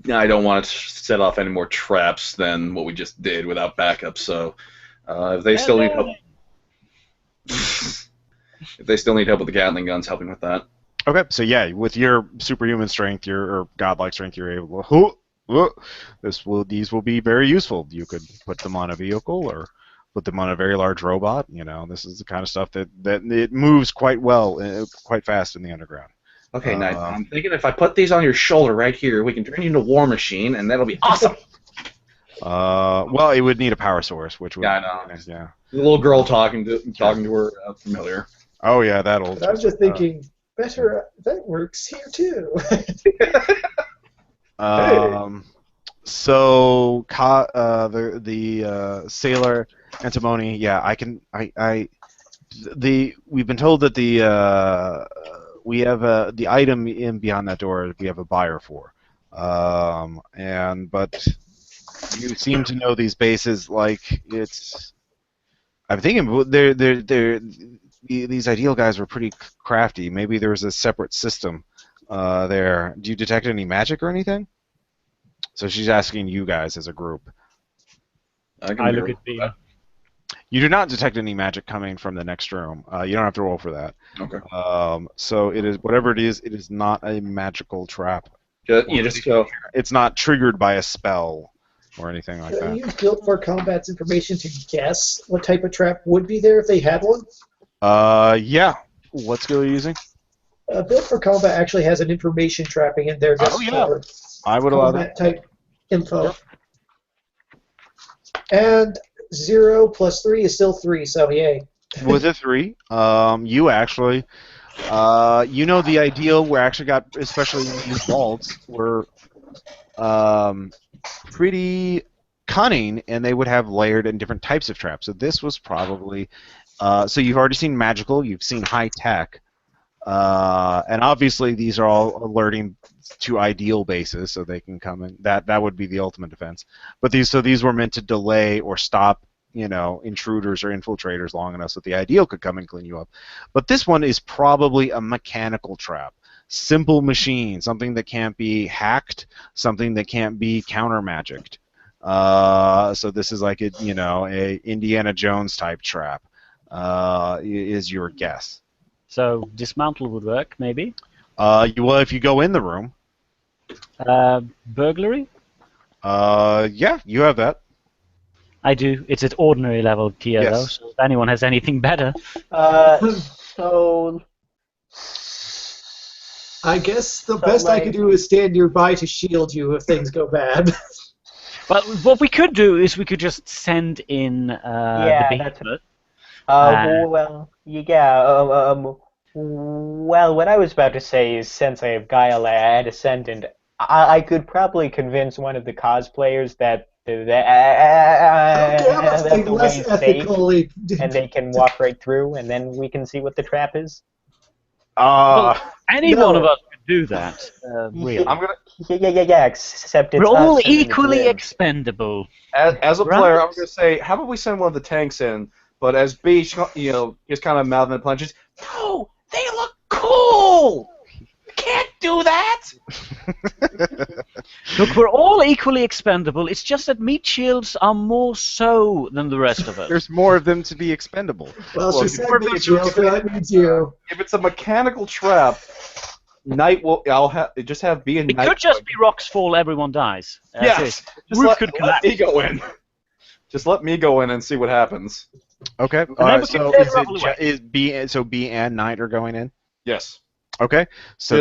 don't want to set off any more traps than what we just did without backup. So, if they still need help, if they still need help with the Gatling guns, helping with that. Okay, so yeah, with your superhuman strength, or godlike strength, you're able to. These will be very useful. You could put them on a vehicle or put them on a very large robot. This is the kind of stuff that it moves quite well, quite fast in the underground. Okay, Knight, I'm thinking if I put these on your shoulder right here, we can turn you into War Machine, and that'll be awesome. Well, it would need a power source, which would. Yeah, I know. Nice, yeah. The little girl talking to her familiar. Oh yeah, that'll. But I was just thinking, better that works here too. So the Saber Antimony, yeah, we've been told that we have the item in beyond that door we have a buyer for, but you seem to know these bases like it's. I'm thinking these ideal guys were pretty crafty. Maybe there was a separate system there. Do you detect any magic or anything? So she's asking you guys as a group. I look at the. You do not detect any magic coming from the next room. You don't have to roll for that. Okay. So it is whatever it is not a magical trap. It's not triggered by a spell or anything like that. Can you use Built for Combat's information to guess what type of trap would be there if they had one? Yeah. What skill are you using? Built for Combat actually has an information trapping in there just for I would allow that. type info. And 0 plus 3 is still 3, so yay. With a 3, you actually, the ideal where I actually got, especially in these vaults, were pretty cunning, and they would have layered and different types of traps. So this was probably, so you've already seen magical, you've seen high tech, and obviously these are all alerting to ideal bases, so they can come in. That would be the ultimate defense. But these were meant to delay or stop intruders or infiltrators long enough so that the ideal could come and clean you up. But this one is probably a mechanical trap. Simple machine, something that can't be hacked, something that can't be counter-magicked. So this is like a Indiana Jones type trap. Is your guess? So dismantle would work, maybe. Well, if you go in the room. Burglary? Yeah, you have that. I do. It's at ordinary level tier, Yes. though, so if anyone has anything better. So I guess the best I could do is stand nearby to shield you if things go bad. But what we could do is we could just send in the behemoth. Well, what I was about to say is, since I have Guile at Ascendant, I could probably convince one of the cosplayers that the less way's safe, ethically. and they can walk right through, and then we can see what the trap is. Any one of us could do that. Really. I'm gonna. Yeah. Except it's We're all us and equally Liv. expendable. As a Right. player, I'm gonna say, how about we send one of the tanks in? But as B, just kind of mouthing the punches. No, they look cool. You can't do that. Look, we're all equally expendable. It's just that meat shields are more so than the rest of us. There's more of them to be expendable. Well, Well, she said before me, this Jill, was- so that means you. If it's a mechanical trap, Knight will. Just have B and It Knight. could just be rocks fall, everyone dies. Yes. Seriously. Just Roof let, could let collapse. me go in. Just let me go in and see what happens. Okay. then we So can is roll away. B and Knight are going in? Yes. Okay. So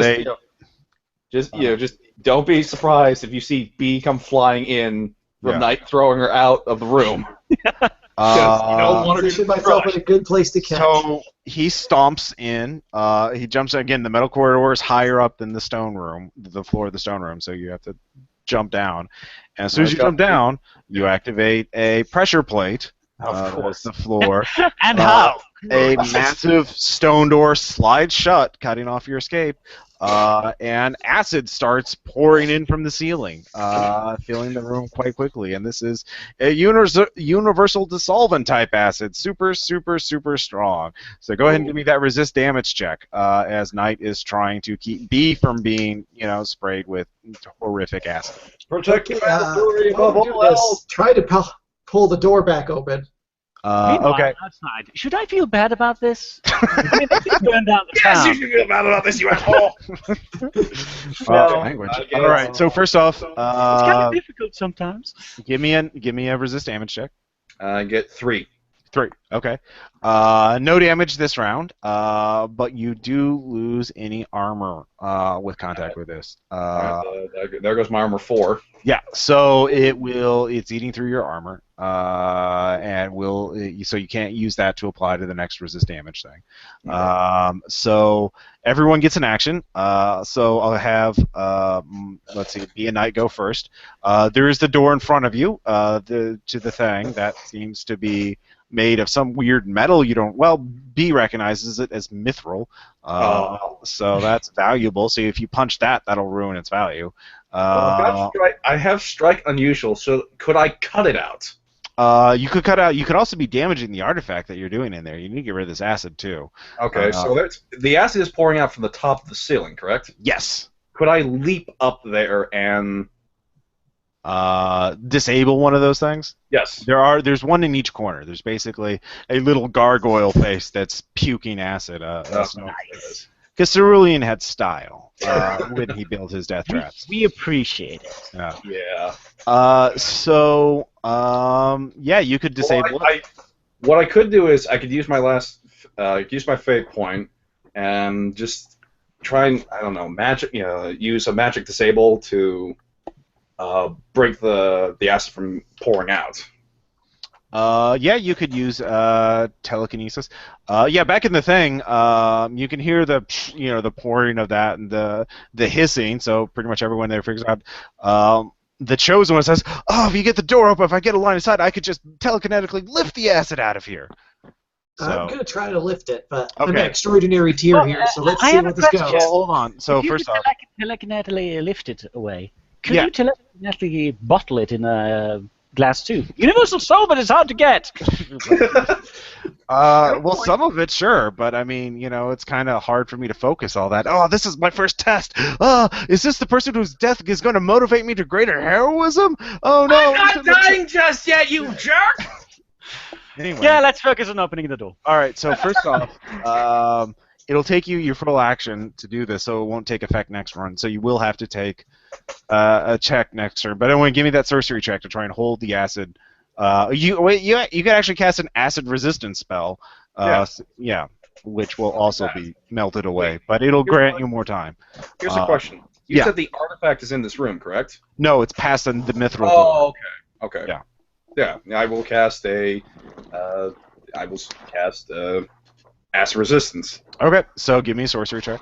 Just, they. just don't be surprised if you see B come flying in from Yeah. Knight throwing her out of the room. You don't want her to Position be myself crushed. in a good place to catch. So he stomps in. He jumps again. The metal corridor is higher up than the stone room, the floor of the stone room. So you have to jump down. And as soon as you jump down, you activate a pressure plate. Of course. That's the floor. And how? A massive stone door slides shut, cutting off your escape, and acid starts pouring in from the ceiling, filling the room quite quickly. And this is a universal dissolvent type acid, super, super, super strong. So go ahead and give me that resist damage check, as Knight is trying to keep B from being, sprayed with horrific acid. Protect Okay, your battle above I'll do all this. else. Try to pull the door back open. Meanwhile, Okay. outside. Should I feel bad about this? I mean, they could burn down the Yes, town. you should feel bad about this, you asshole. Language. I All right. So first off, It's kind of difficult sometimes. give me a resist damage check. Get 3. 3. Okay. No damage this round, but you do lose any armor with contact with this. There goes my armor 4. Yeah. So it's eating through your armor, and so you can't use that to apply to the next resist damage thing. So everyone gets an action. So I'll have let's see, B and Knight go first. There is the door in front of you, to the thing that seems to be made of some weird metal. B recognizes it as mithril, so that's valuable. So if you punch that, that'll ruin its value. I have strike unusual, so could I cut it out? You could cut out. You could also be damaging the artifact that you're doing in there. You need to get rid of this acid too. Okay, so the acid is pouring out from the top of the ceiling, correct? Yes. Could I leap up there and... disable one of those things? Yes. There's one in each corner. There's basically a little gargoyle face that's puking acid. Nice. Because Cerulean had style when he built his death traps. We appreciate it. Yeah. Yeah. You could disable it. What I could do is I could use my use my fate point and just try and use a magic disable to break the acid from pouring out. You could use telekinesis. Back in the thing, you can hear the pouring of that and the hissing. So pretty much everyone there figures out. The chosen one says, "Oh, if you get the door open, if I get a line of sight, I could just telekinetically lift the acid out of here." So, I'm going to try to lift it, but Okay. I'm an extraordinary tier Well, here, so let's I see have where a this question. goes. hold on. So If you first could off, telekinetically lift it away, could Yeah. you telekinetically bottle it in a glass tube. Universal solvent is hard to get. Well, some of it, sure, but I mean, it's kind of hard for me to focus all that. Oh, this is my first test. Is this the person whose death is going to motivate me to greater heroism? Oh no! I'm not dying just yet, you jerk! Anyway. Yeah, let's focus on opening the door. All right. So first off, it'll take you your full action to do this, so it won't take effect next run. So you will have to take a check next turn. But anyway, give me that sorcery check to try and hold the acid. You can actually cast an acid resistance spell. Which will also be melted away, but it'll grant you more time. Here's a question. You yeah. said the artifact is in this room, correct? No, it's past the mithril door. Oh, okay. Okay. Yeah. Yeah. I will cast acid resistance. Okay, so give me a sorcery check.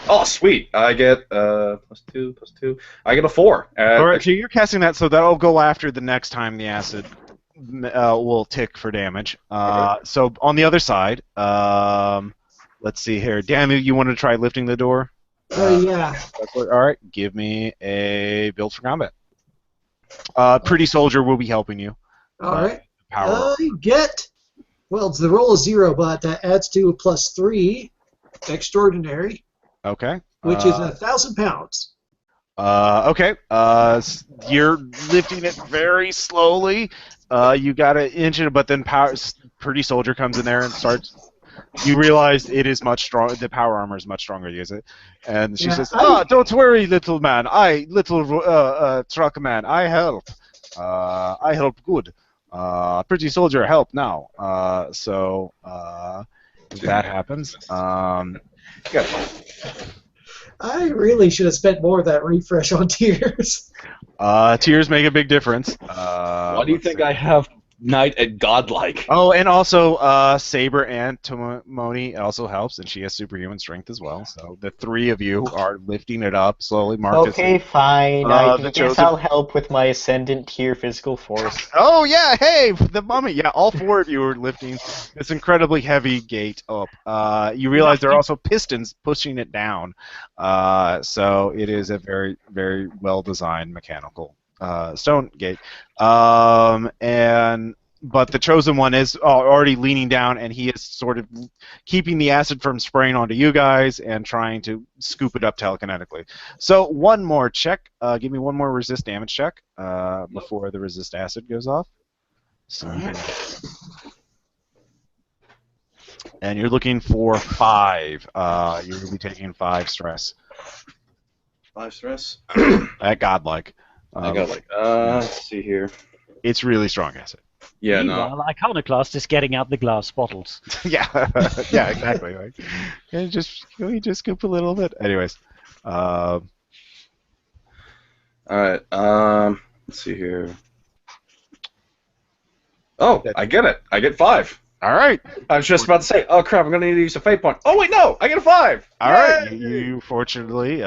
Oh, sweet! I get +2. I get a 4. All right, so you're casting that, so that'll go after the next time the acid will tick for damage. Okay. So on the other side, let's see here. Daniel, you want to try lifting the door? Yeah. All right, give me a build for combat. Pretty Soldier will be helping you. All right. Power. Well, the roll is 0, but that adds to a +3, extraordinary, Okay. which is 1,000 pounds. Okay. You're lifting it very slowly. You got to inch it, but then Pretty Soldier comes in there and starts. You realize it is much stronger. The power armor is much stronger. Use it, and she says, don't worry, little man. Truck man. I help. I help good. Pretty Soldier, help now. If that happens, I really should have spent more of that refresh on tears. tears make a big difference. Why do you think I have Knight and Godlike? Oh, and also Saber Antimony also helps, and she has superhuman strength as well. So the three of you are lifting it up slowly. Marcus. Okay, fine. I guess chosen- I'll help with my ascendant tier physical force. Oh yeah, hey, the mummy. Yeah, all four of you are lifting this incredibly heavy gate up. You realize there are also pistons pushing it down. So it is a very, very well designed mechanical stone gate. But the chosen one is already leaning down, and he is sort of keeping the acid from spraying onto you guys and trying to scoop it up telekinetically. So one more check. Give me one more resist damage check before the resist acid goes off. So, and you're looking for 5. You're going to be taking 5 stress. 5 stress? At Godlike. Let's see here. It's really strong acid. Yeah, Meanwhile, Iconoclast is getting out the glass bottles. Yeah, yeah, exactly. Like, can we just scoop a little bit? Anyways, all right. Let's see here. Oh, I get it. I get 5. all right, I was just about to say, oh crap, I'm gonna need to use a fate point. Oh wait, no, I get a 5. all right. You fortunately,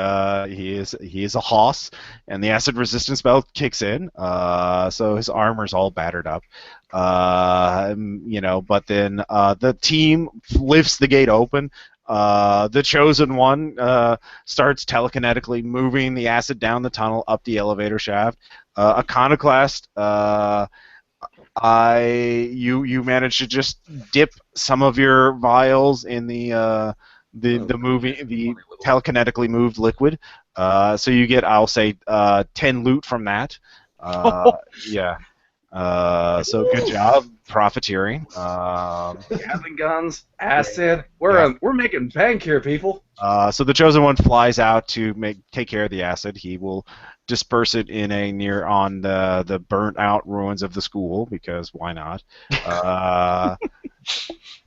he is a hoss, and the acid resistance spell kicks in. So his armor's all battered up. But then the team lifts the gate open. The chosen one starts telekinetically moving the acid down the tunnel up the elevator shaft. Iconoclast, you manage to just dip some of your vials in the telekinetically moved liquid. So you get, I'll say, 10 loot from that. Yeah. So good job profiteering. Gatling guns, acid. We're making bank here, people. So the chosen one flies out to take care of the acid. He will disperse it in on the burnt out ruins of the school, because why not?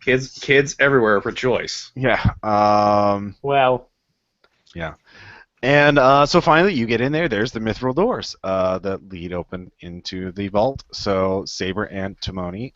Kids everywhere for choice. Yeah. Well, Yeah. And so finally, you get in there. There's the mithril doors that lead open into the vault. So Saber Antimony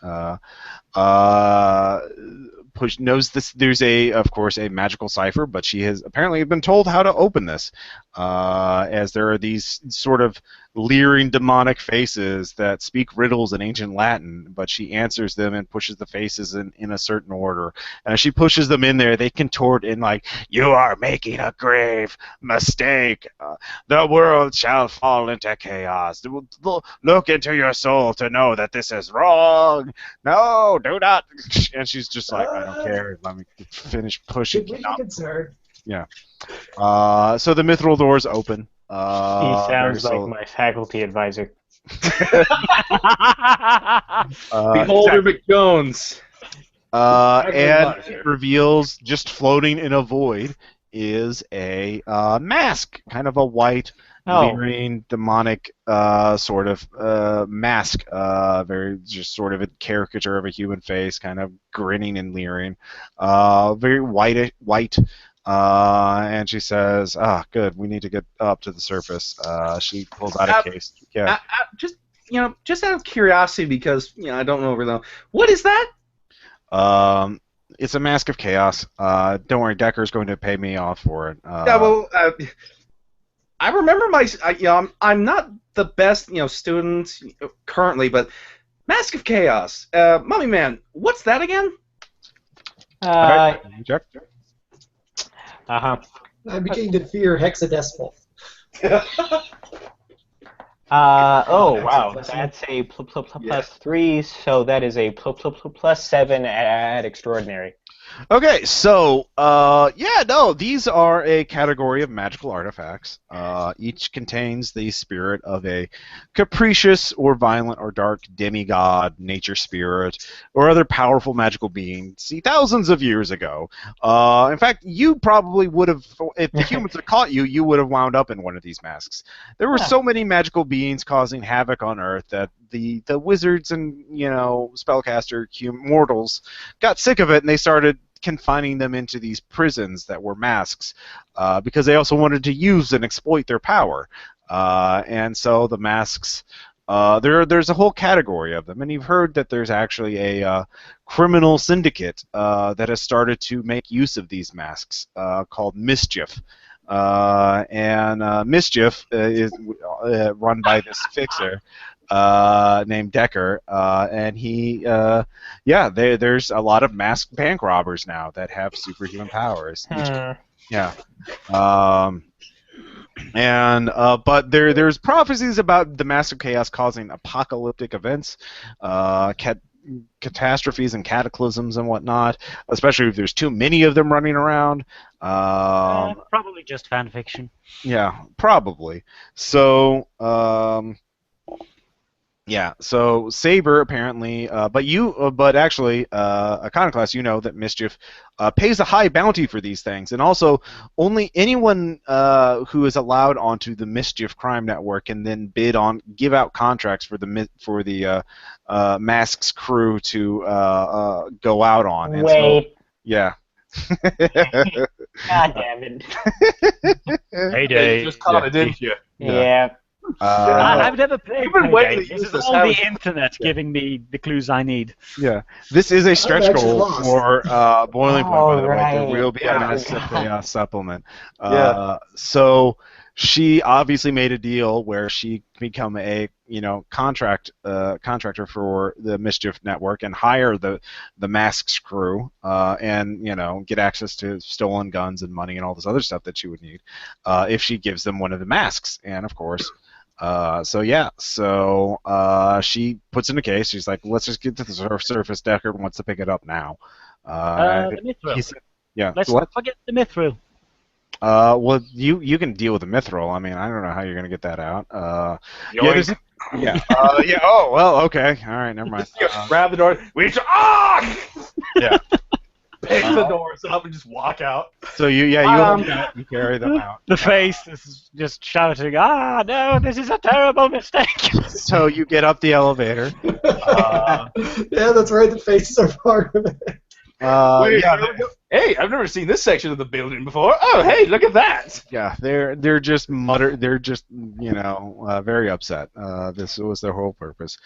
knows this. There's of course, a magical cipher, but she has apparently been told how to open this. as there are these sort of leering demonic faces that speak riddles in ancient Latin, but she answers them and pushes the faces in a certain order. And as she pushes them in there, they contort in like, "You are making a grave mistake. The world shall fall into chaos. Look into your soul to know that this is wrong. No, do not." And she's just like, "I don't care. Let me finish pushing." Should we be concerned? Yeah. So the mithril doors open. He sounds like so, my faculty advisor. Beholder McJones. And it reveals, just floating in a void, is a mask, kind of a white, leering, demonic sort of mask, very just sort of a caricature of a human face, kind of grinning and leering, very white. And she says, good, we need to get up to the surface." She pulls out a case. Yeah. Just out of curiosity, because I don't know really. What is that? It's a mask of chaos. Don't worry, Decker's going to pay me off for it. I remember I'm not the best student currently, but Mask of Chaos, Mummy Man, what's that again? Right. Check. Uh-huh. I'm beginning to fear hexadecimal. Wow. That's a plus 3, so that is a plus 7 at extraordinary. Okay, so, these are a category of magical artifacts. Each contains the spirit of a capricious or violent or dark demigod, nature spirit, or other powerful magical being. See, thousands of years ago. In fact, you probably would have, if the humans had caught you, you would have wound up in one of these masks. There were so many magical beings causing havoc on Earth that the wizards and, spellcaster mortals got sick of it, and they started confining them into these prisons that were masks, because they also wanted to use and exploit their power. And so the masks, there's a whole category of them, and you've heard that there's actually a criminal syndicate that has started to make use of these masks, called Mischief. And Mischief is run by this fixer named Decker, and he, there's a lot of masked bank robbers now that have superhuman powers. But there's prophecies about the Mask of Chaos causing apocalyptic events, catastrophes and cataclysms and whatnot, especially if there's too many of them running around. Probably just fan fiction. Yeah, probably. So, so Saber apparently, but actually, Iconoclast, you know that Mischief pays a high bounty for these things, and also only anyone who is allowed onto the Mischief crime network can then give out contracts for the Mask's crew to go out on. And Wait. Yeah. God damn it. Payday. You just caught it, didn't you? Yeah. I've never played. You've been waiting to Payday. use This is this, all haven't the you? internet giving me the clues I need. Yeah, this is a stretch actually goal lost. for Boiling Point, by the way. There Alright. will be a Yeah. Mask of Chaos supplement. Yeah. So she obviously made a deal where she become a contractor for the Mischief Network and hire the Mask's crew, and get access to stolen guns and money and all this other stuff that she would need if she gives them one of the masks. And of course. So she puts in a case. She's like, let's just get to the surface. Decker wants to pick it up now. The mithril. Let's What? forget the mithril. Well, you can deal with the mithril. I mean, I don't know how you're gonna get that out. Oh, well, okay. All right, never mind. Grab the door. Yeah. Pick the doors up and just walk out. So you carry them out. The face is just shouting, no, this is a terrible mistake. So you get up the elevator. Yeah, that's right. The faces are part of it. Hey, I've never seen this section of the building before. Oh, hey, look at that. Yeah, they're just They're just very upset. This was their whole purpose.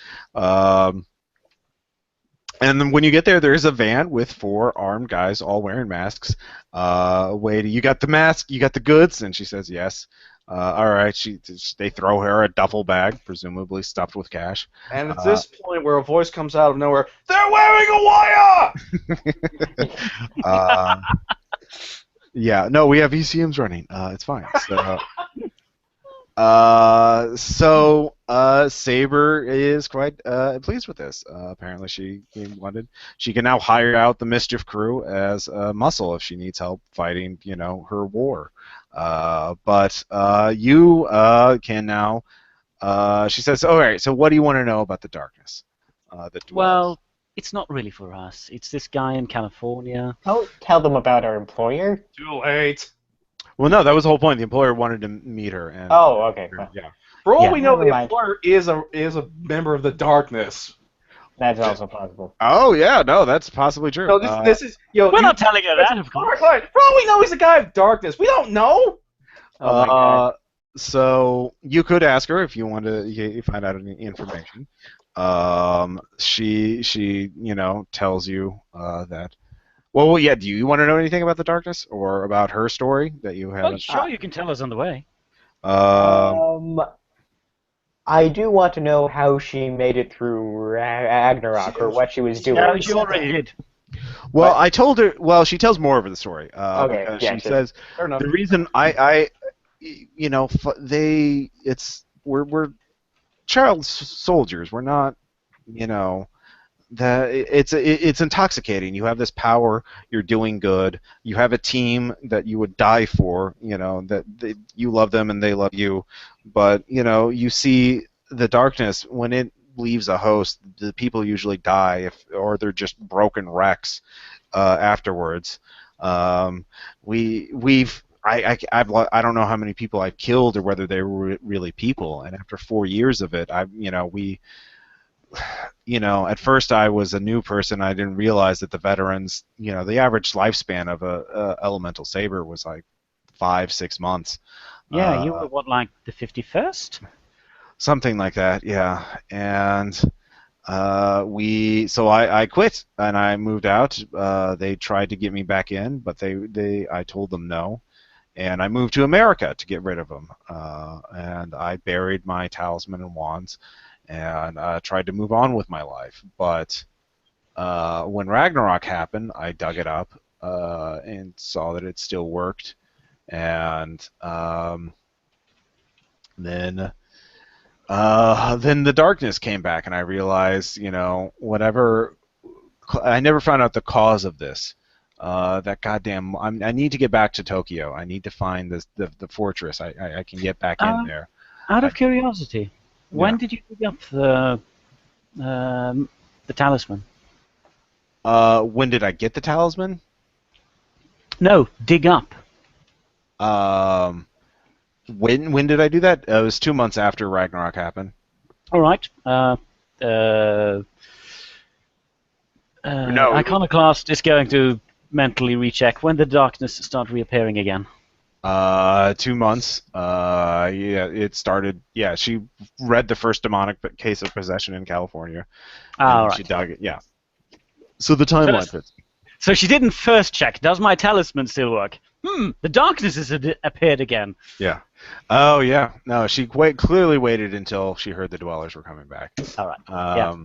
And then when you get there, there's a van with 4 armed guys all wearing masks. You got the mask, you got the goods? And she says yes. All right, they throw her a duffel bag, presumably stuffed with cash. And at this point, where a voice comes out of nowhere, they're wearing a wire. uh, yeah, no, we have ECMs running. It's fine. Saber is quite pleased with this. Apparently, she can now hire out the Mischief crew as muscle if she needs help fighting, her war. But you can now. She says, "All right. So, what do you want to know about the darkness that dwells?" Well, it's not really for us. It's this guy in California. Don't tell them about our employer. Too late. Well, no, that was the whole point. The employer wanted to meet her. And, Oh, okay. Well, yeah. For all Yeah. we know, Never the mind. employer is a member of the darkness. that's also possible. Oh, yeah. No, that's possibly true. So this is We're not telling her that, of course. For all we know, he's a guy of darkness. We don't know. Oh my God. So you could ask her if you want to find out any information. She tells you that. Well, yeah. Do you want to know anything about the darkness or about her story that you Well, have? sure, you can tell us on the way. I do want to know how she made it through Ragnarok or what she was doing. No, she already did. Well, I told her. Well, she tells more of the story. Okay, Because yeah, she sure. says Fair enough. the reason we're child soldiers. We're not, that it's intoxicating. You have this power. You're doing good. You have a team that you would die for. You love them and they love you, but you see the darkness when it leaves a host. The people usually die or they're just broken wrecks afterwards. I don't know how many people I've killed or whether they were really people. And after 4 years of it, at first I was a new person. I didn't realize that the veterans, the average lifespan of a Elemental Saber was like 5-6 months. Yeah, you were what, like the 51st? Something like that, yeah. And so I quit and I moved out. They tried to get me back in, but I told them no. And I moved to America to get rid of them. And I buried my talisman and wands and tried to move on with my life. But when Ragnarok happened, I dug it up and saw that it still worked. And then the darkness came back, and I realized, whatever. I never found out the cause of this. That goddamn. I need to get back to Tokyo. I need to find the fortress. I can get back in there. Out of curiosity, when did you dig up the talisman? When did I get the talisman? No, dig up. When did I do that? It was 2 months after Ragnarok happened. All right. No. Iconoclast is going to mentally recheck when the darkness start reappearing again. 2 months. Yeah, it started. Yeah, she read the first demonic case of possession in California. All She right. dug it. Yeah. So the timeline fits. So she didn't first check. Does my talisman still work? The darkness has appeared again. Yeah. Oh yeah. No, she clearly waited until she heard the dwellers were coming back. All right. Yeah.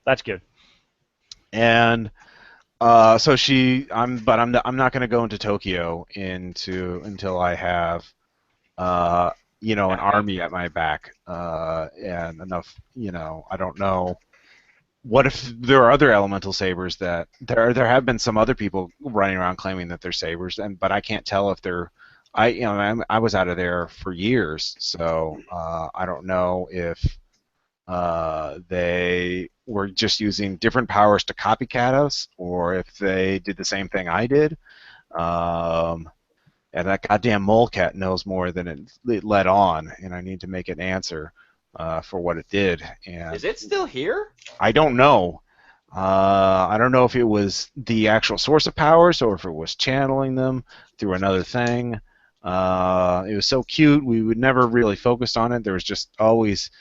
That's good. And so I'm not going to go into Tokyo until I have an army at my back and enough. I don't know. What if there are other Elemental Sabers that there have been some other people running around claiming that they're Sabers, but I can't tell if they're. I was out of there for years, so I don't know if they were just using different powers to copycat us, or if they did the same thing I did. And that goddamn molecat knows more than it let on, and I need to make an answer for what it did. And Is it still here? I don't know. I don't know if it was the actual source of powers or if it was channeling them through another thing. It was so cute. We would never really focus on it. There was just always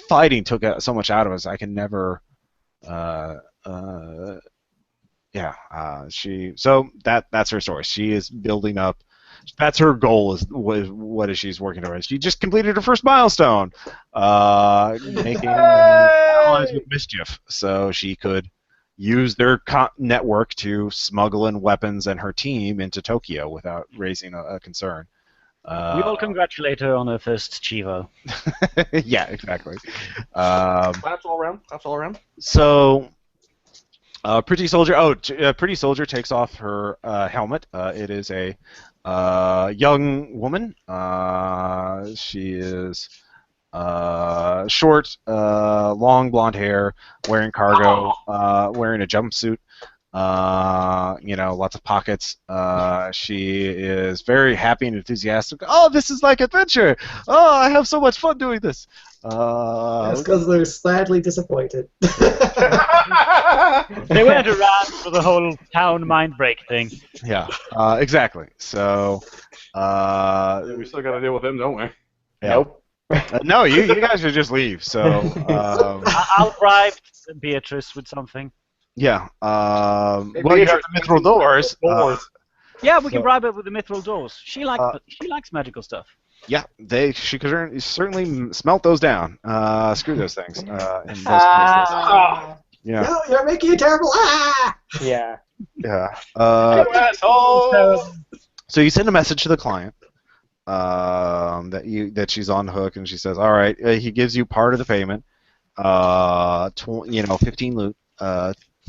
fighting took so much out of us. I can never. So that's her story. She is building up. That's her goal. What is she's working towards? She just completed her first milestone, making allies with mischief, so she could use their network to smuggle in weapons and her team into Tokyo without raising a concern. We all congratulate her on her first Chivo. Yeah, exactly. Claps all around. Claps all around. So, Pretty Soldier. Pretty Soldier takes off her helmet. It is a young woman. She is short, long blonde hair, wearing cargo, wearing a jumpsuit. Lots of pockets. She is very happy and enthusiastic. Oh, this is like adventure! Oh, I have so much fun doing this. Gas Guzzler's sadly disappointed. They went around for the whole town mind break thing. Yeah, exactly. So, We still got to deal with him, don't we? yeah. Nope. No, you guys should just leave. So, I'll bribe Beatrice with something. yeah. Well, you have the mithril doors. Yeah, we can bribe her with the mithril doors. She likes magical stuff. Yeah, she could certainly smelt those down. Screw those things. In most cases. Yeah. No, you're making it terrible. Ah! Yeah. Yeah. Asshole! So you send a message to the client that she's on hook, and she says, "All right." He gives you part of the payment, 15 loot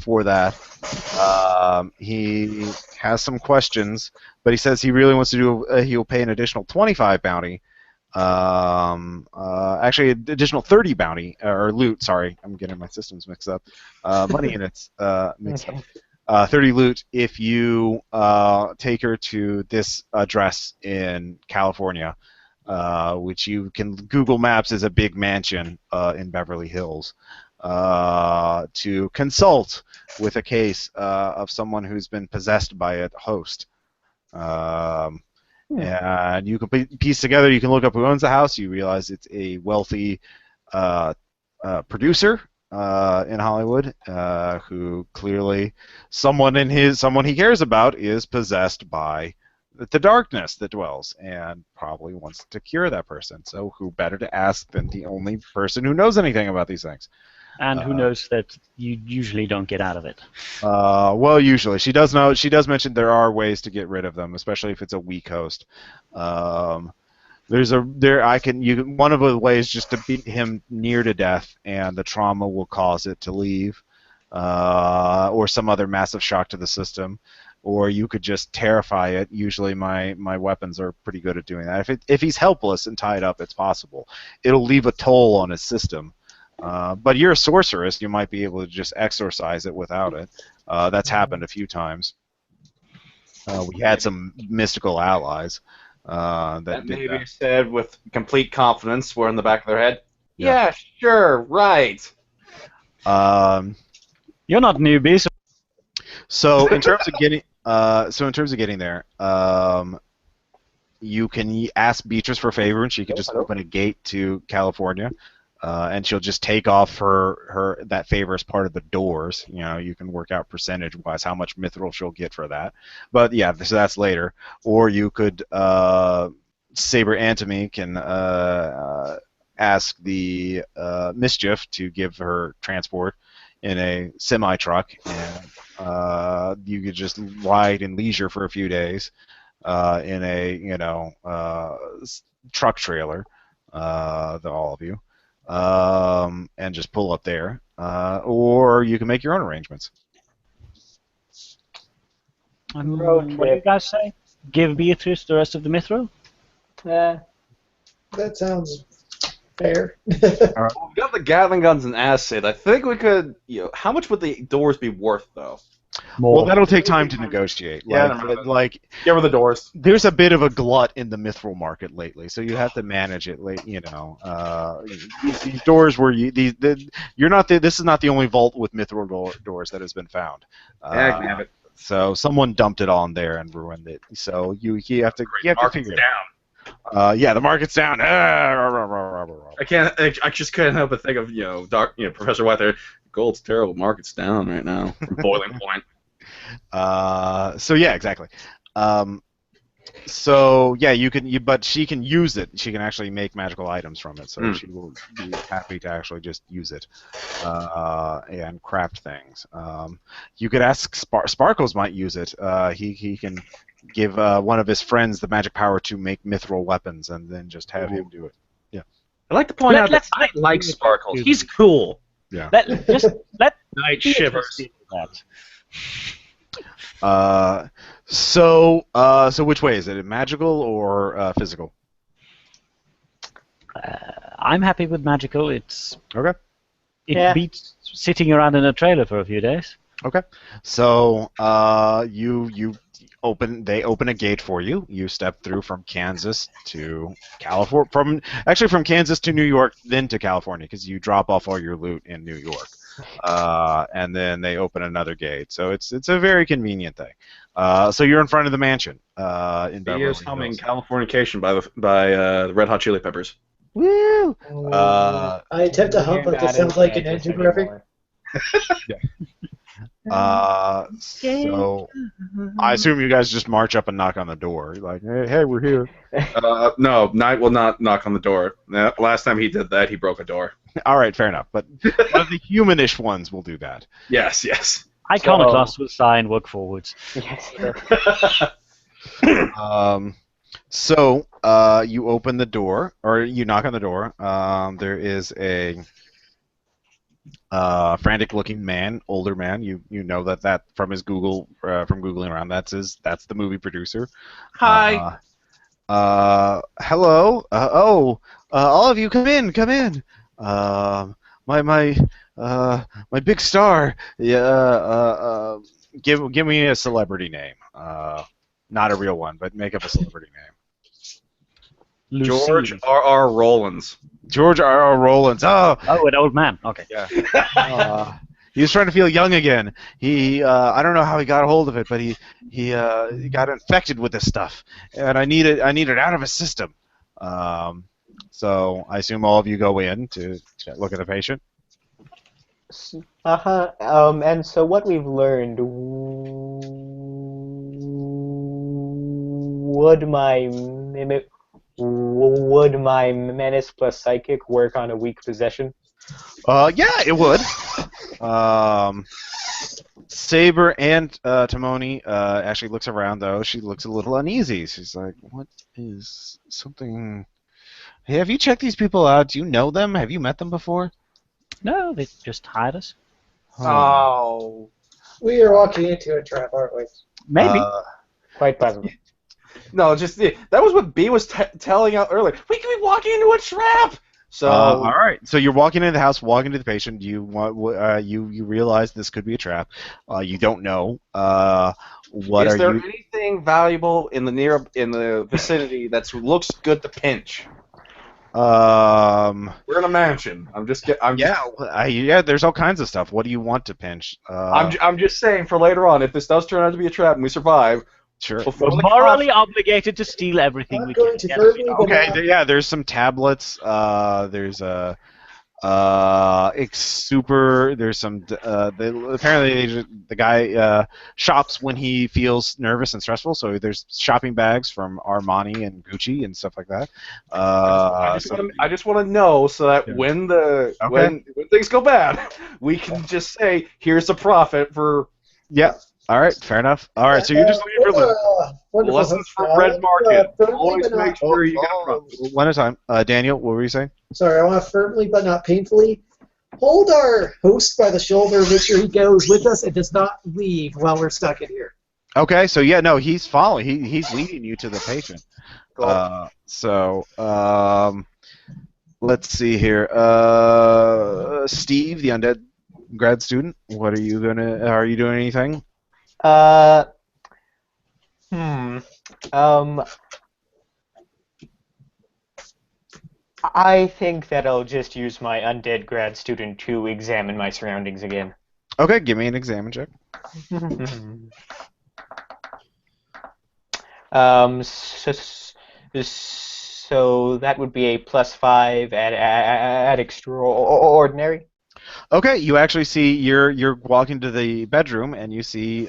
for that. He has some questions, but he says he really wants to do. He'll pay an additional 25 bounty. Actually, additional 30 bounty or loot. Sorry, I'm getting my systems mixed up. Money units mixed up. 30 loot if you take her to this address in California, which you can Google Maps as a big mansion in Beverly Hills, to consult with a case of someone who's been possessed by a host. And you can piece together, you can look up who owns the house, you realize it's a wealthy producer in Hollywood, who clearly someone he cares about is possessed by the darkness that dwells, and probably wants to cure that person. So who better to ask than the only person who knows anything about these things? And who knows that you usually don't get out of it. Well, usually she does know. She does mention there are ways to get rid of them, especially if it's a weak host. One of the ways just to beat him near to death, and the trauma will cause it to leave, or some other massive shock to the system, or you could just terrify it. Usually, my weapons are pretty good at doing that. If he's helpless and tied up, it's possible. It'll leave a toll on his system. But you're a sorceress, you might be able to just exorcise it without it. That's happened a few times. We had some mystical allies that did maybe that. said with complete confidence, were in the back of their head. Yeah. Yeah, sure, right. You're not newbies. So in terms of getting, there, you can ask Beatrice for a favor, and she can just open a gate to California. And she'll just take off her that favor as part of the doors. You can work out percentage-wise how much mithril she'll get for that. But yeah, so that's later. Or you could Saber Antimony can ask the Mischief to give her transport in a semi-truck, and you could just ride in leisure for a few days in a truck trailer, all of you. And just pull up there, or you can make your own arrangements. What do you guys say? Give Beatrice the rest of the mithril? That sounds fair. We've got the Gatling guns and acid. I think we could. How much would the doors be worth, though? More. Well, that'll take time to negotiate. Yeah, give her the doors. There's a bit of a glut in the mithril market lately, so you have to manage it. These doors were you're not. This is not the only vault with mithril doors that has been found. So someone dumped it on there and ruined it. So you have to figure it out. Yeah, the market's down. I just couldn't help but think of Professor White there. Gold's terrible. Market's down right now. From boiling point. So yeah, exactly. So yeah, but she can use it. She can actually make magical items from it. So Mm. she will be happy to actually just use it and craft things. You could ask Sparkles might use it. He can give one of his friends the magic power to make mithril weapons, and then just have him do it. Yeah. I'd like to point out that I like Sparkles. He's cool. Yeah. Let Night Beatrice shivers. do that. So which way is it? Magical or physical? I'm happy with magical. It Okay. beats sitting around in a trailer for a few days. Okay. So they open a gate for you. You step through from Kansas to California. From Kansas to New York, then to California, because you drop off all your loot in New York. And then they open another gate. So it's a very convenient thing. So you're in front of the mansion in Beverly He is humming Hills. Californication by the Red Hot Chili Peppers. Woo! I attempt to hum, but this sounds like an engine graphic. So I assume you guys just march up and knock on the door. You're like, hey, we're here. No, Knight will not knock on the door. Last time he did that, he broke a door. All right, fair enough. But one of the humanish ones will do that. Yes, yes. Iconoclast will sign, work forwards. Yes. So you open the door, or you knock on the door. There is a frantic-looking man, older man. You know that from his Google from googling around. That's the movie producer. Hi. Hello. All of you, come in. My big star. Yeah. Give me a celebrity name. Not a real one, but make up a celebrity name. George R.R. Rollins. George R.R. Rollins. Oh, an old man. Okay. Yeah. He was trying to feel young again. He, I don't know how he got a hold of it, but he got infected with this stuff, and I need it out of his system. So I assume all of you go in to look at the patient. And so what we've learned, would my menace plus psychic work on a weak possession? Yeah, it would. Saber Antimony actually looks around, though. She looks a little uneasy. She's like, what is something... Hey, have you checked these people out? Do you know them? Have you met them before? No, they just hired us. Oh. We are walking into a trap, aren't we? Maybe. Quite possibly. No, just that was what B was telling out earlier. We could be walking into a trap. So all right. So you're walking into the house, walking to the patient. You realize this could be a trap. You don't know. Is there anything valuable in the vicinity that looks good to pinch? We're in a mansion. There's all kinds of stuff. What do you want to pinch? I'm just saying for later on, if this does turn out to be a trap and we survive, sure. We're morally obligated to steal everything we can. Okay. There's some tablets. There's a There's some. Apparently, the guy shops when he feels nervous and stressful. So there's shopping bags from Armani and Gucci and stuff like that. I just want to know so that when things go bad, we can just say, "Here's a profit for." Yeah. All right. Fair enough. All right. So you're just looking for loot. Lessons from Red Market. Always make sure you get a profit. One at a time. Daniel, what were you saying? Sorry, I want to firmly but not painfully hold our host by the shoulder, make sure he goes with us and does not leave while we're stuck in here. Okay, so he's following. He's leading you to the patient. Cool. Let's see here. Steve, the undead grad student, are you doing anything? I think that I'll just use my undead grad student to examine my surroundings again. Okay, give me an examine check. So that would be a +5 at extraordinary. Okay, you actually see you're walking to the bedroom and you see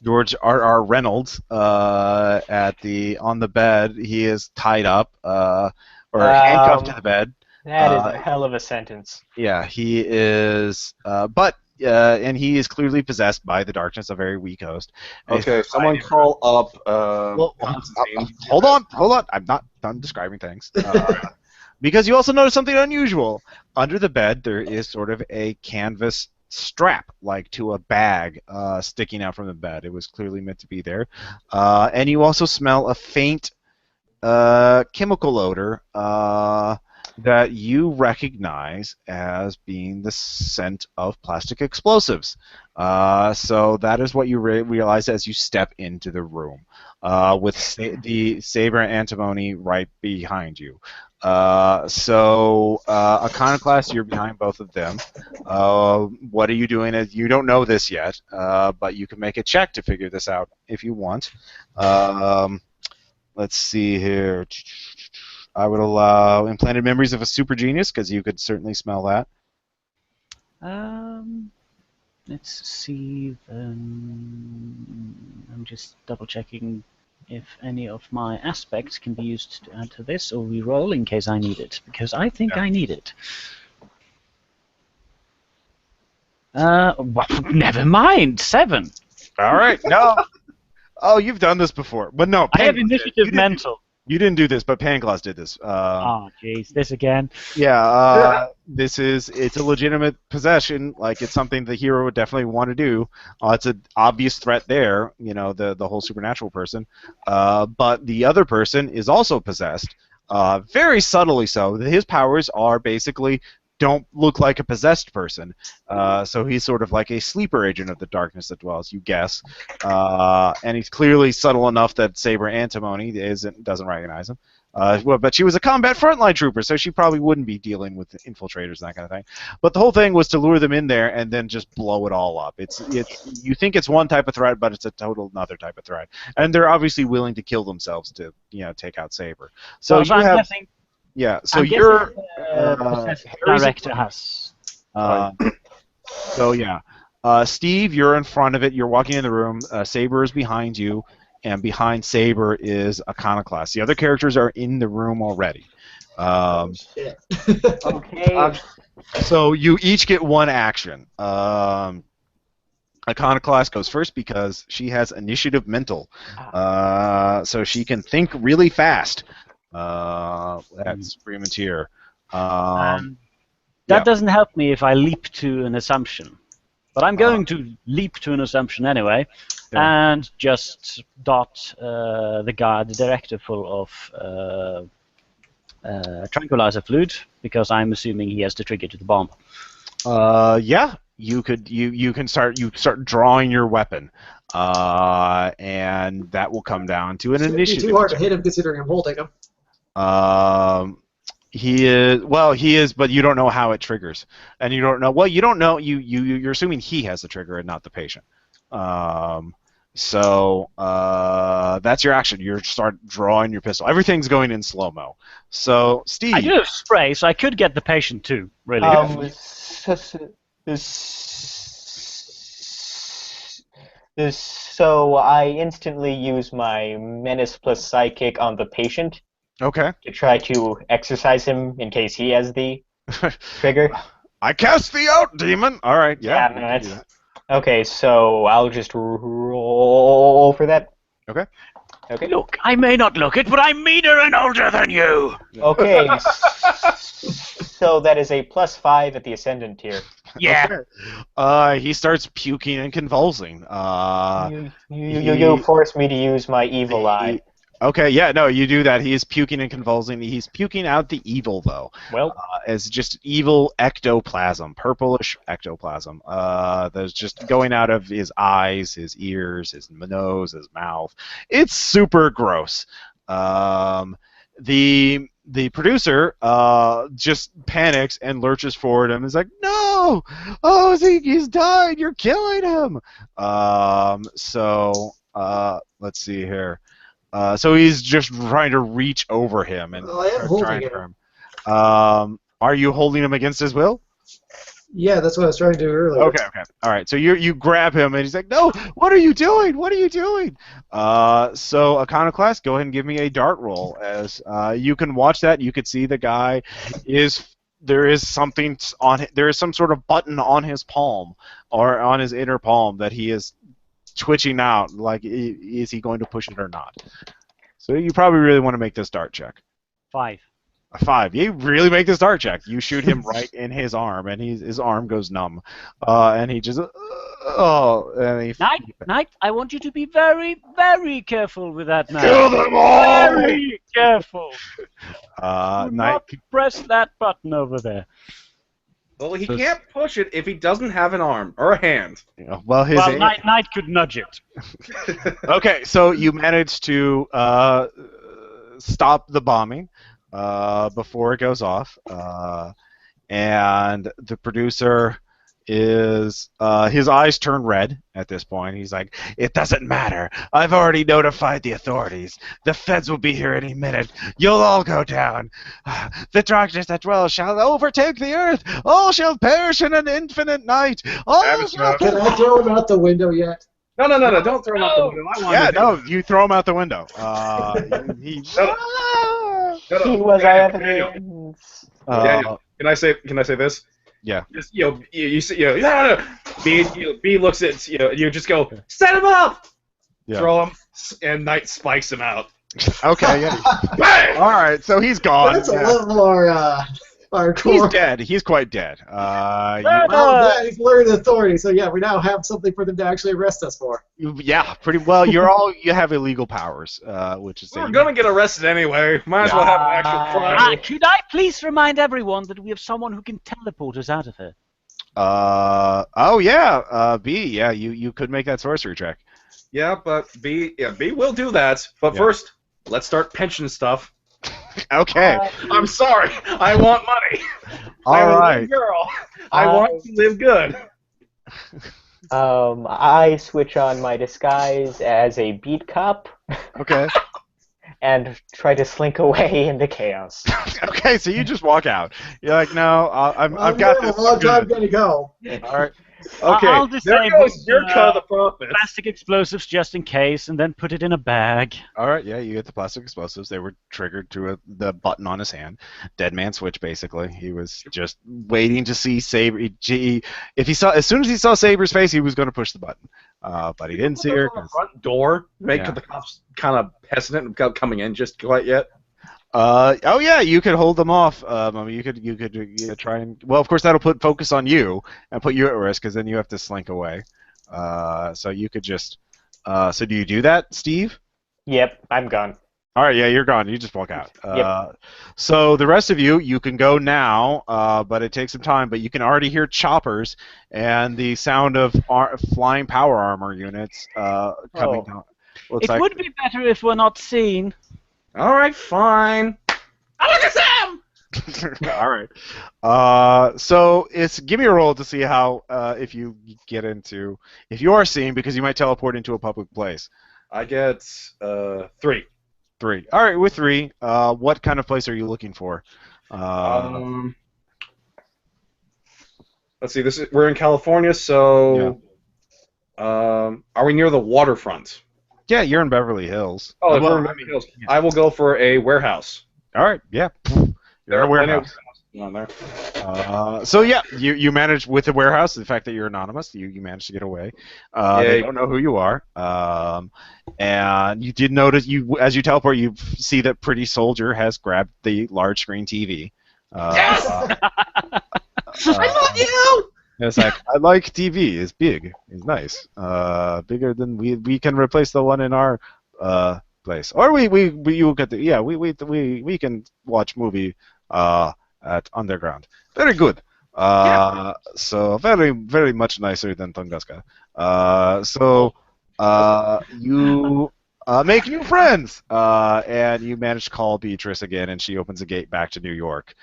George R.R. Reynolds on the bed. He is tied up or handcuffed to the bed. That is a hell of a sentence. Yeah, he is. And he is clearly possessed by the darkness, a very weak host. And Okay, someone call up Constantine. Hold on. I'm not done describing things. Because you also notice something unusual. Under the bed, there is sort of a canvas strap, like to a bag, sticking out from the bed. It was clearly meant to be there. And you also smell a faint chemical odor that you recognize as being the scent of plastic explosives. So that is what you realize as you step into the room, with the Saber Antimony right behind you. Iconoclast, you're behind both of them. What are you doing? You don't know this yet, but you can make a check to figure this out if you want. Let's see here. I would allow implanted memories of a super genius, because you could certainly smell that. Let's see. I'm just double checking if any of my aspects can be used to add to this or re-roll in case I need it, because I think I need it. Well, never mind. 7. All right. No. Oh, you've done this before, but no. I have initiative mental. You didn't do this, but Pangloss did this. Oh, jeez, this again. Yeah, it's a legitimate possession. Like, it's something the hero would definitely want to do. It's an obvious threat there, the whole supernatural person. But the other person is also possessed, very subtly so. His powers are basically don't look like a possessed person. So he's sort of like a sleeper agent of the darkness that dwells, you guess. And he's clearly subtle enough that Saber Antimony doesn't recognize him. But she was a combat frontline trooper, so she probably wouldn't be dealing with infiltrators and that kind of thing. But the whole thing was to lure them in there and then just blow it all up. You think it's one type of threat, but it's a total another type of threat. And they're obviously willing to kill themselves to take out Saber. So I'm guessing. Yeah, so I'm you're director has. So yeah, Steve, you're in front of it. You're walking in the room. Saber is behind you, and behind Saber is Iconoclast. The other characters are in the room already. Okay. So you each get one action. Iconoclast goes first because she has initiative mental, so she can think really fast. That's Freemantier. That doesn't help me if I leap to an assumption. But I'm going to leap to an assumption anyway, and just dot the guard, the director, full of tranquilizer fluid, because I'm assuming he has the trigger to the bomb. Yeah, you can start drawing your weapon, and that will come down to an initiative. It's too hard to hit him considering I'm holding him. He is, but you don't know how it triggers, and you don't know. Well, you don't know. You're assuming he has the trigger and not the patient. So that's your action. You start drawing your pistol. Everything's going in slow-mo. So, Steve. I do have spray, so I could get the patient too. Really. So I instantly use my menace plus psychic on the patient. Okay. To try to exercise him in case he has the trigger. I cast thee out, demon! Alright, yeah. No, that's... Okay, so I'll just roll for that. Okay. Look, I may not look it, but I'm meaner and older than you! Okay. So that is a +5 at the Ascendant tier. Yeah. Okay. He starts puking and convulsing. You forced me to use my evil eye. Okay, yeah, no, you do that. He is puking and convulsing. He's puking out the evil, though. Well, as just evil ectoplasm, purplish ectoplasm. That's just going out of his eyes, his ears, his nose, his mouth. It's super gross. The producer just panics and lurches forward and is like, "No! Oh, he's died! You're killing him!" Let's see here. So he's just trying to reach over him and I am holding him. Are you holding him against his will? Yeah, that's what I was trying to do earlier. Okay. All right. So you grab him, and he's like, "No, what are you doing? What are you doing?" So Iconoclast, go ahead and give me a dart roll. As you can watch that, you could see the guy there is something there is some sort of button on his palm or on his inner palm that he is twitching out. Like, is he going to push it or not? So you probably really want to make this dart check. 5. A 5. You really make this dart check. You shoot him right in his arm, and his arm goes numb, and he just Knight, I want you to be very, very careful with that man. Kill them all! Very careful. Do Knight. not press that button over there. Well, he can't push it if he doesn't have an arm or a hand. Well, Knight could nudge it. Okay, so you managed to stop the bombing before it goes off, and the producer is his eyes turn red at this point. He's like, "It doesn't matter. I've already notified the authorities. The feds will be here any minute. You'll all go down. The darkness that dwells shall overtake the earth. All shall perish in an infinite night. All shall..." Can I throw him out the window yet? No, don't throw him out the window. You throw him out the window. He was our evidence. Daniel, can I say this? Yeah. Just, you see, no. B looks at, you just go, set him up! Yeah. Throw him, and Knight spikes him out. Okay, yeah. All right, so he's gone. That's a little more hardcore. He's dead. He's quite dead. Well, he's learned authority, so yeah, we now have something for them to actually arrest us for. Yeah, pretty well. You have illegal powers, which is... We're gonna get arrested anyway. Might as well have an actual trial. Could I please remind everyone that we have someone who can teleport us out of here? B, yeah, you could make that sorcery check. Yeah, but B will do that. But first, let's start pension stuff. Okay. I'm sorry. I want money. All right. Girl. I want to live good. I switch on my disguise as a beat cop. Okay. And try to slink away into chaos. Okay, so you just walk out. You're like, no, I've got this. A long time gonna go. All right. Okay, I'll there goes your cut of the profit. Plastic explosives just in case, and then put it in a bag. All right, yeah, you get the plastic explosives. They were triggered to the button on his hand. Dead man switch, basically. He was just waiting to see Saber. As soon as he saw Saber's face, he was going to push the button, but he didn't see her. The front door, make the cops kind of hesitant about coming in just quite yet. You could hold them off. You could try and... Well, of course, that'll put focus on you and put you at risk, because then you have to slink away. So you could just... So do you do that, Steve? Yep, I'm gone. All right, yeah, you're gone. You just walk out. Yep. So the rest of you can go now, but it takes some time. But you can already hear choppers and the sound of flying power armor units coming down. It would be better if we're not seen. All right, fine. Oh, look at Sam! All right. So give me a roll to see how if you are seen, because you might teleport into a public place. I get 3. 3. All right, with 3, what kind of place are you looking for? Let's see. We're in California, so are we near the waterfront? Yeah, you're in Beverly Hills. Oh, we're in Beverly Hills. I will go for a warehouse. All right, yeah. You're in a warehouse. On there. So yeah, you manage with the warehouse. The fact that you're anonymous, you managed to get away. They don't know who you are. And you did notice as you teleport, you see that Pretty Soldier has grabbed the large screen TV. Yes! I love you! It's like, I like TV. It's big. It's nice. Bigger than we can replace the one in our place, or you get we can watch movie at Underground. Very good. So very, very much nicer than Tunguska. So you make new friends, and you manage to call Beatrice again, and she opens a gate back to New York.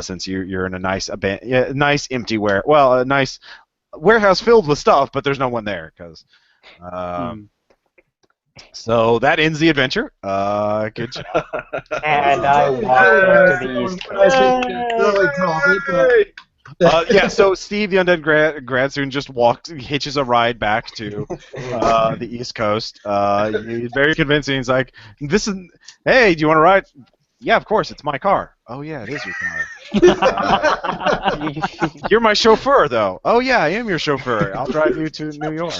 Since you're in a nice empty a nice warehouse filled with stuff, but there's no one there because. So that ends the adventure. Good job. And I walk to the East Coast. Yeah, so Steve, the undead grad student, just hitches a ride back to the East Coast. He's very convincing. He's like, hey, do you want to ride? Yeah, of course, it's my car. Oh, yeah, it is your car. You're my chauffeur, though. Oh, yeah, I am your chauffeur. I'll drive you to New York.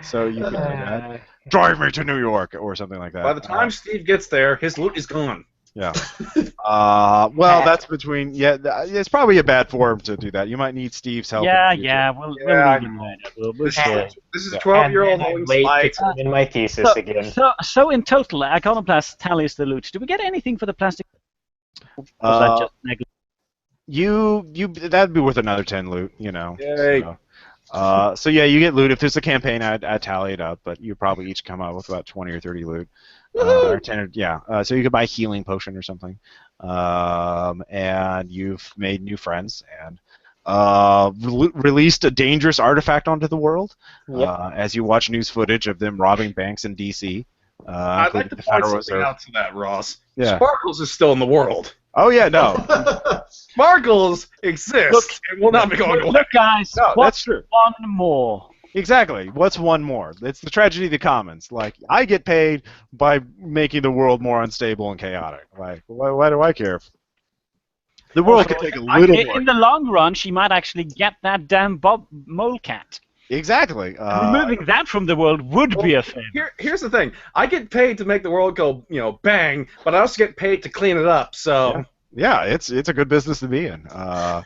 So you can do that. Drive me to New York, or something like that. By the time Steve gets there, his loot is gone. Yeah. Well, that's between. Yeah, it's probably a bad form to do that. You might need Steve's help. We'll leave him later. This is a 12-year-old I'm late to turn in my thesis again. So in total, Iconoclast tallies the loot. Do we get anything for the plastic? Or was that just that'd be worth another 10 loot. Yay. So yeah, you get loot. If there's a campaign, I'd tally it up, but you probably each come out with about 20 or 30 loot. Or 10 so you could buy a healing potion or something. And you've made new friends and released a dangerous artifact onto the world. As you watch news footage of them robbing banks in DC. I'd like to point something out to that, Ross. Yeah. Sparkles is still in the world. Oh yeah, no. Sparkles exists and will not be going away. Look, guys, No, that's true. One more. Exactly. What's one more? It's the tragedy of the commons. Like, I get paid by making the world more unstable and chaotic. Like, why do I care? The world could take a little more. In the long run, she might actually get that damn mole cat. Exactly. Removing that from the world would be a favor. Here's the thing. I get paid to make the world go, bang, but I also get paid to clean it up, so... Yeah, it's a good business to be in. So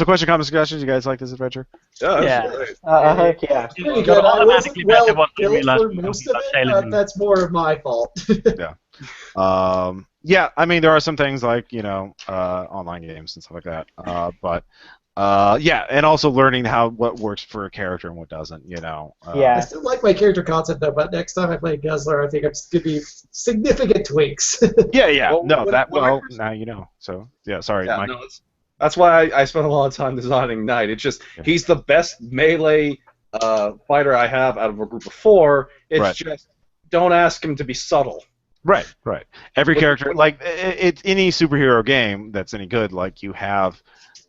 question, comment, suggestions? You guys like this adventure? Yeah. Pretty good. I wasn't well built for most of it. That's more of my fault. Yeah. I mean, there are some things like online games and stuff like that. And also learning what works for a character and what doesn't. I still like my character concept though, but next time I play Guzzler, I think it's gonna be significant tweaks. Yeah. Now you know. So yeah, sorry, Mike. No, that's why I spent a lot of time designing Knight. It's just he's the best melee fighter I have out of a group of 4. It's just don't ask him to be subtle. Right. Every character, like it's any superhero game that's any good, like you have,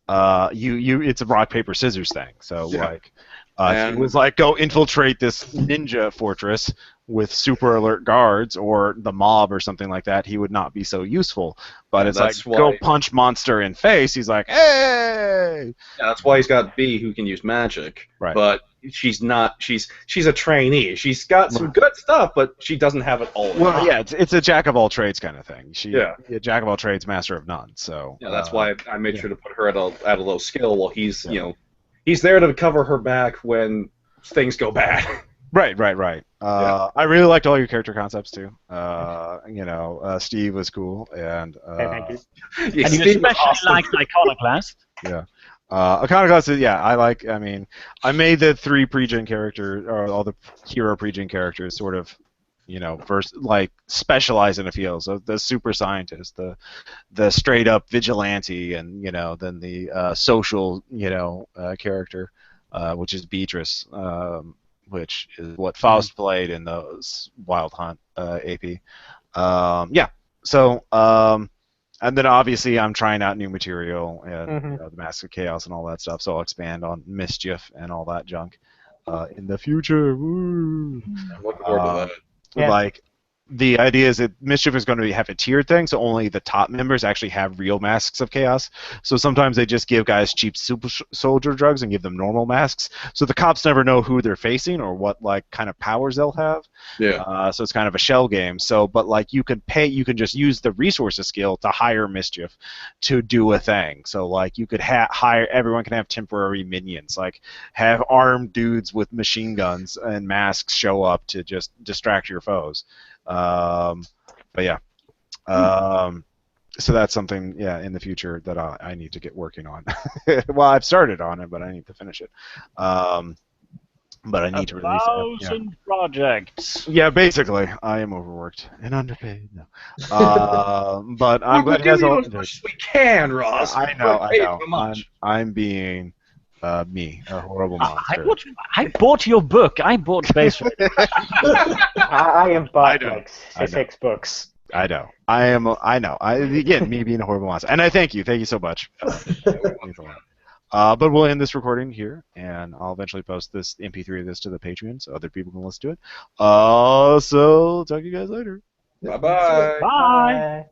it's a rock paper scissors thing. So if it was like go infiltrate this ninja fortress with super alert guards or the mob or something like that, he would not be so useful. But it's like go punch monster in face. He's like, hey. Yeah, that's why he's got B who can use magic. Right. But she's not. She's a trainee. She's got some good stuff, but she doesn't have it all. Well, yeah, it's a jack of all trades kind of thing. A jack of all trades, master of none. So that's why I made sure to put her at a low skill while he's he's there to cover her back when things go bad. Right. I really liked all your character concepts too. Steve was cool, and thank you. And you especially liked Iconoclast. Yeah. Iconoclast, I like. I mean, I made the 3 pre-gen characters, or all the hero pre-gen characters, sort of, specialize in a field. So the super scientist, the straight up vigilante, and then the social, character, which is Beatrice. Which is what Faust played in those Wild Hunt AP. So, and then obviously I'm trying out new material and the Mask of Chaos and all that stuff, so I'll expand on Mischief and all that junk in the future. Woo. I'm looking forward to that. Like, the idea is that Mischief is going to have a tiered thing, so only the top members actually have real Masks of Chaos. So sometimes they just give guys cheap super soldier drugs and give them normal masks. So the cops never know who they're facing or what kind of powers they'll have. Yeah. So it's kind of a shell game. So, but you can just use the resources skill to hire Mischief to do a thing. So you could hire, everyone can have temporary minions, have armed dudes with machine guns and masks show up to just distract your foes. So that's something, in the future that I need to get working on. Well, I've started on it, but I need to finish it. But I need to release it. 1,000 projects. Yeah, basically, I am overworked and underpaid. No. But I'm glad you guys all. As much as we can, Ross. I know. I'm being me, a horrible monster. I bought your book. I bought Space Raiders. I have bought 6 books. I know. I know. Again, me being a horrible monster. And I thank you. Thank you so much. But we'll end this recording here, and I'll eventually post this MP3 of this to the Patreon so other people can listen to it. So talk to you guys later. Bye-bye. Bye.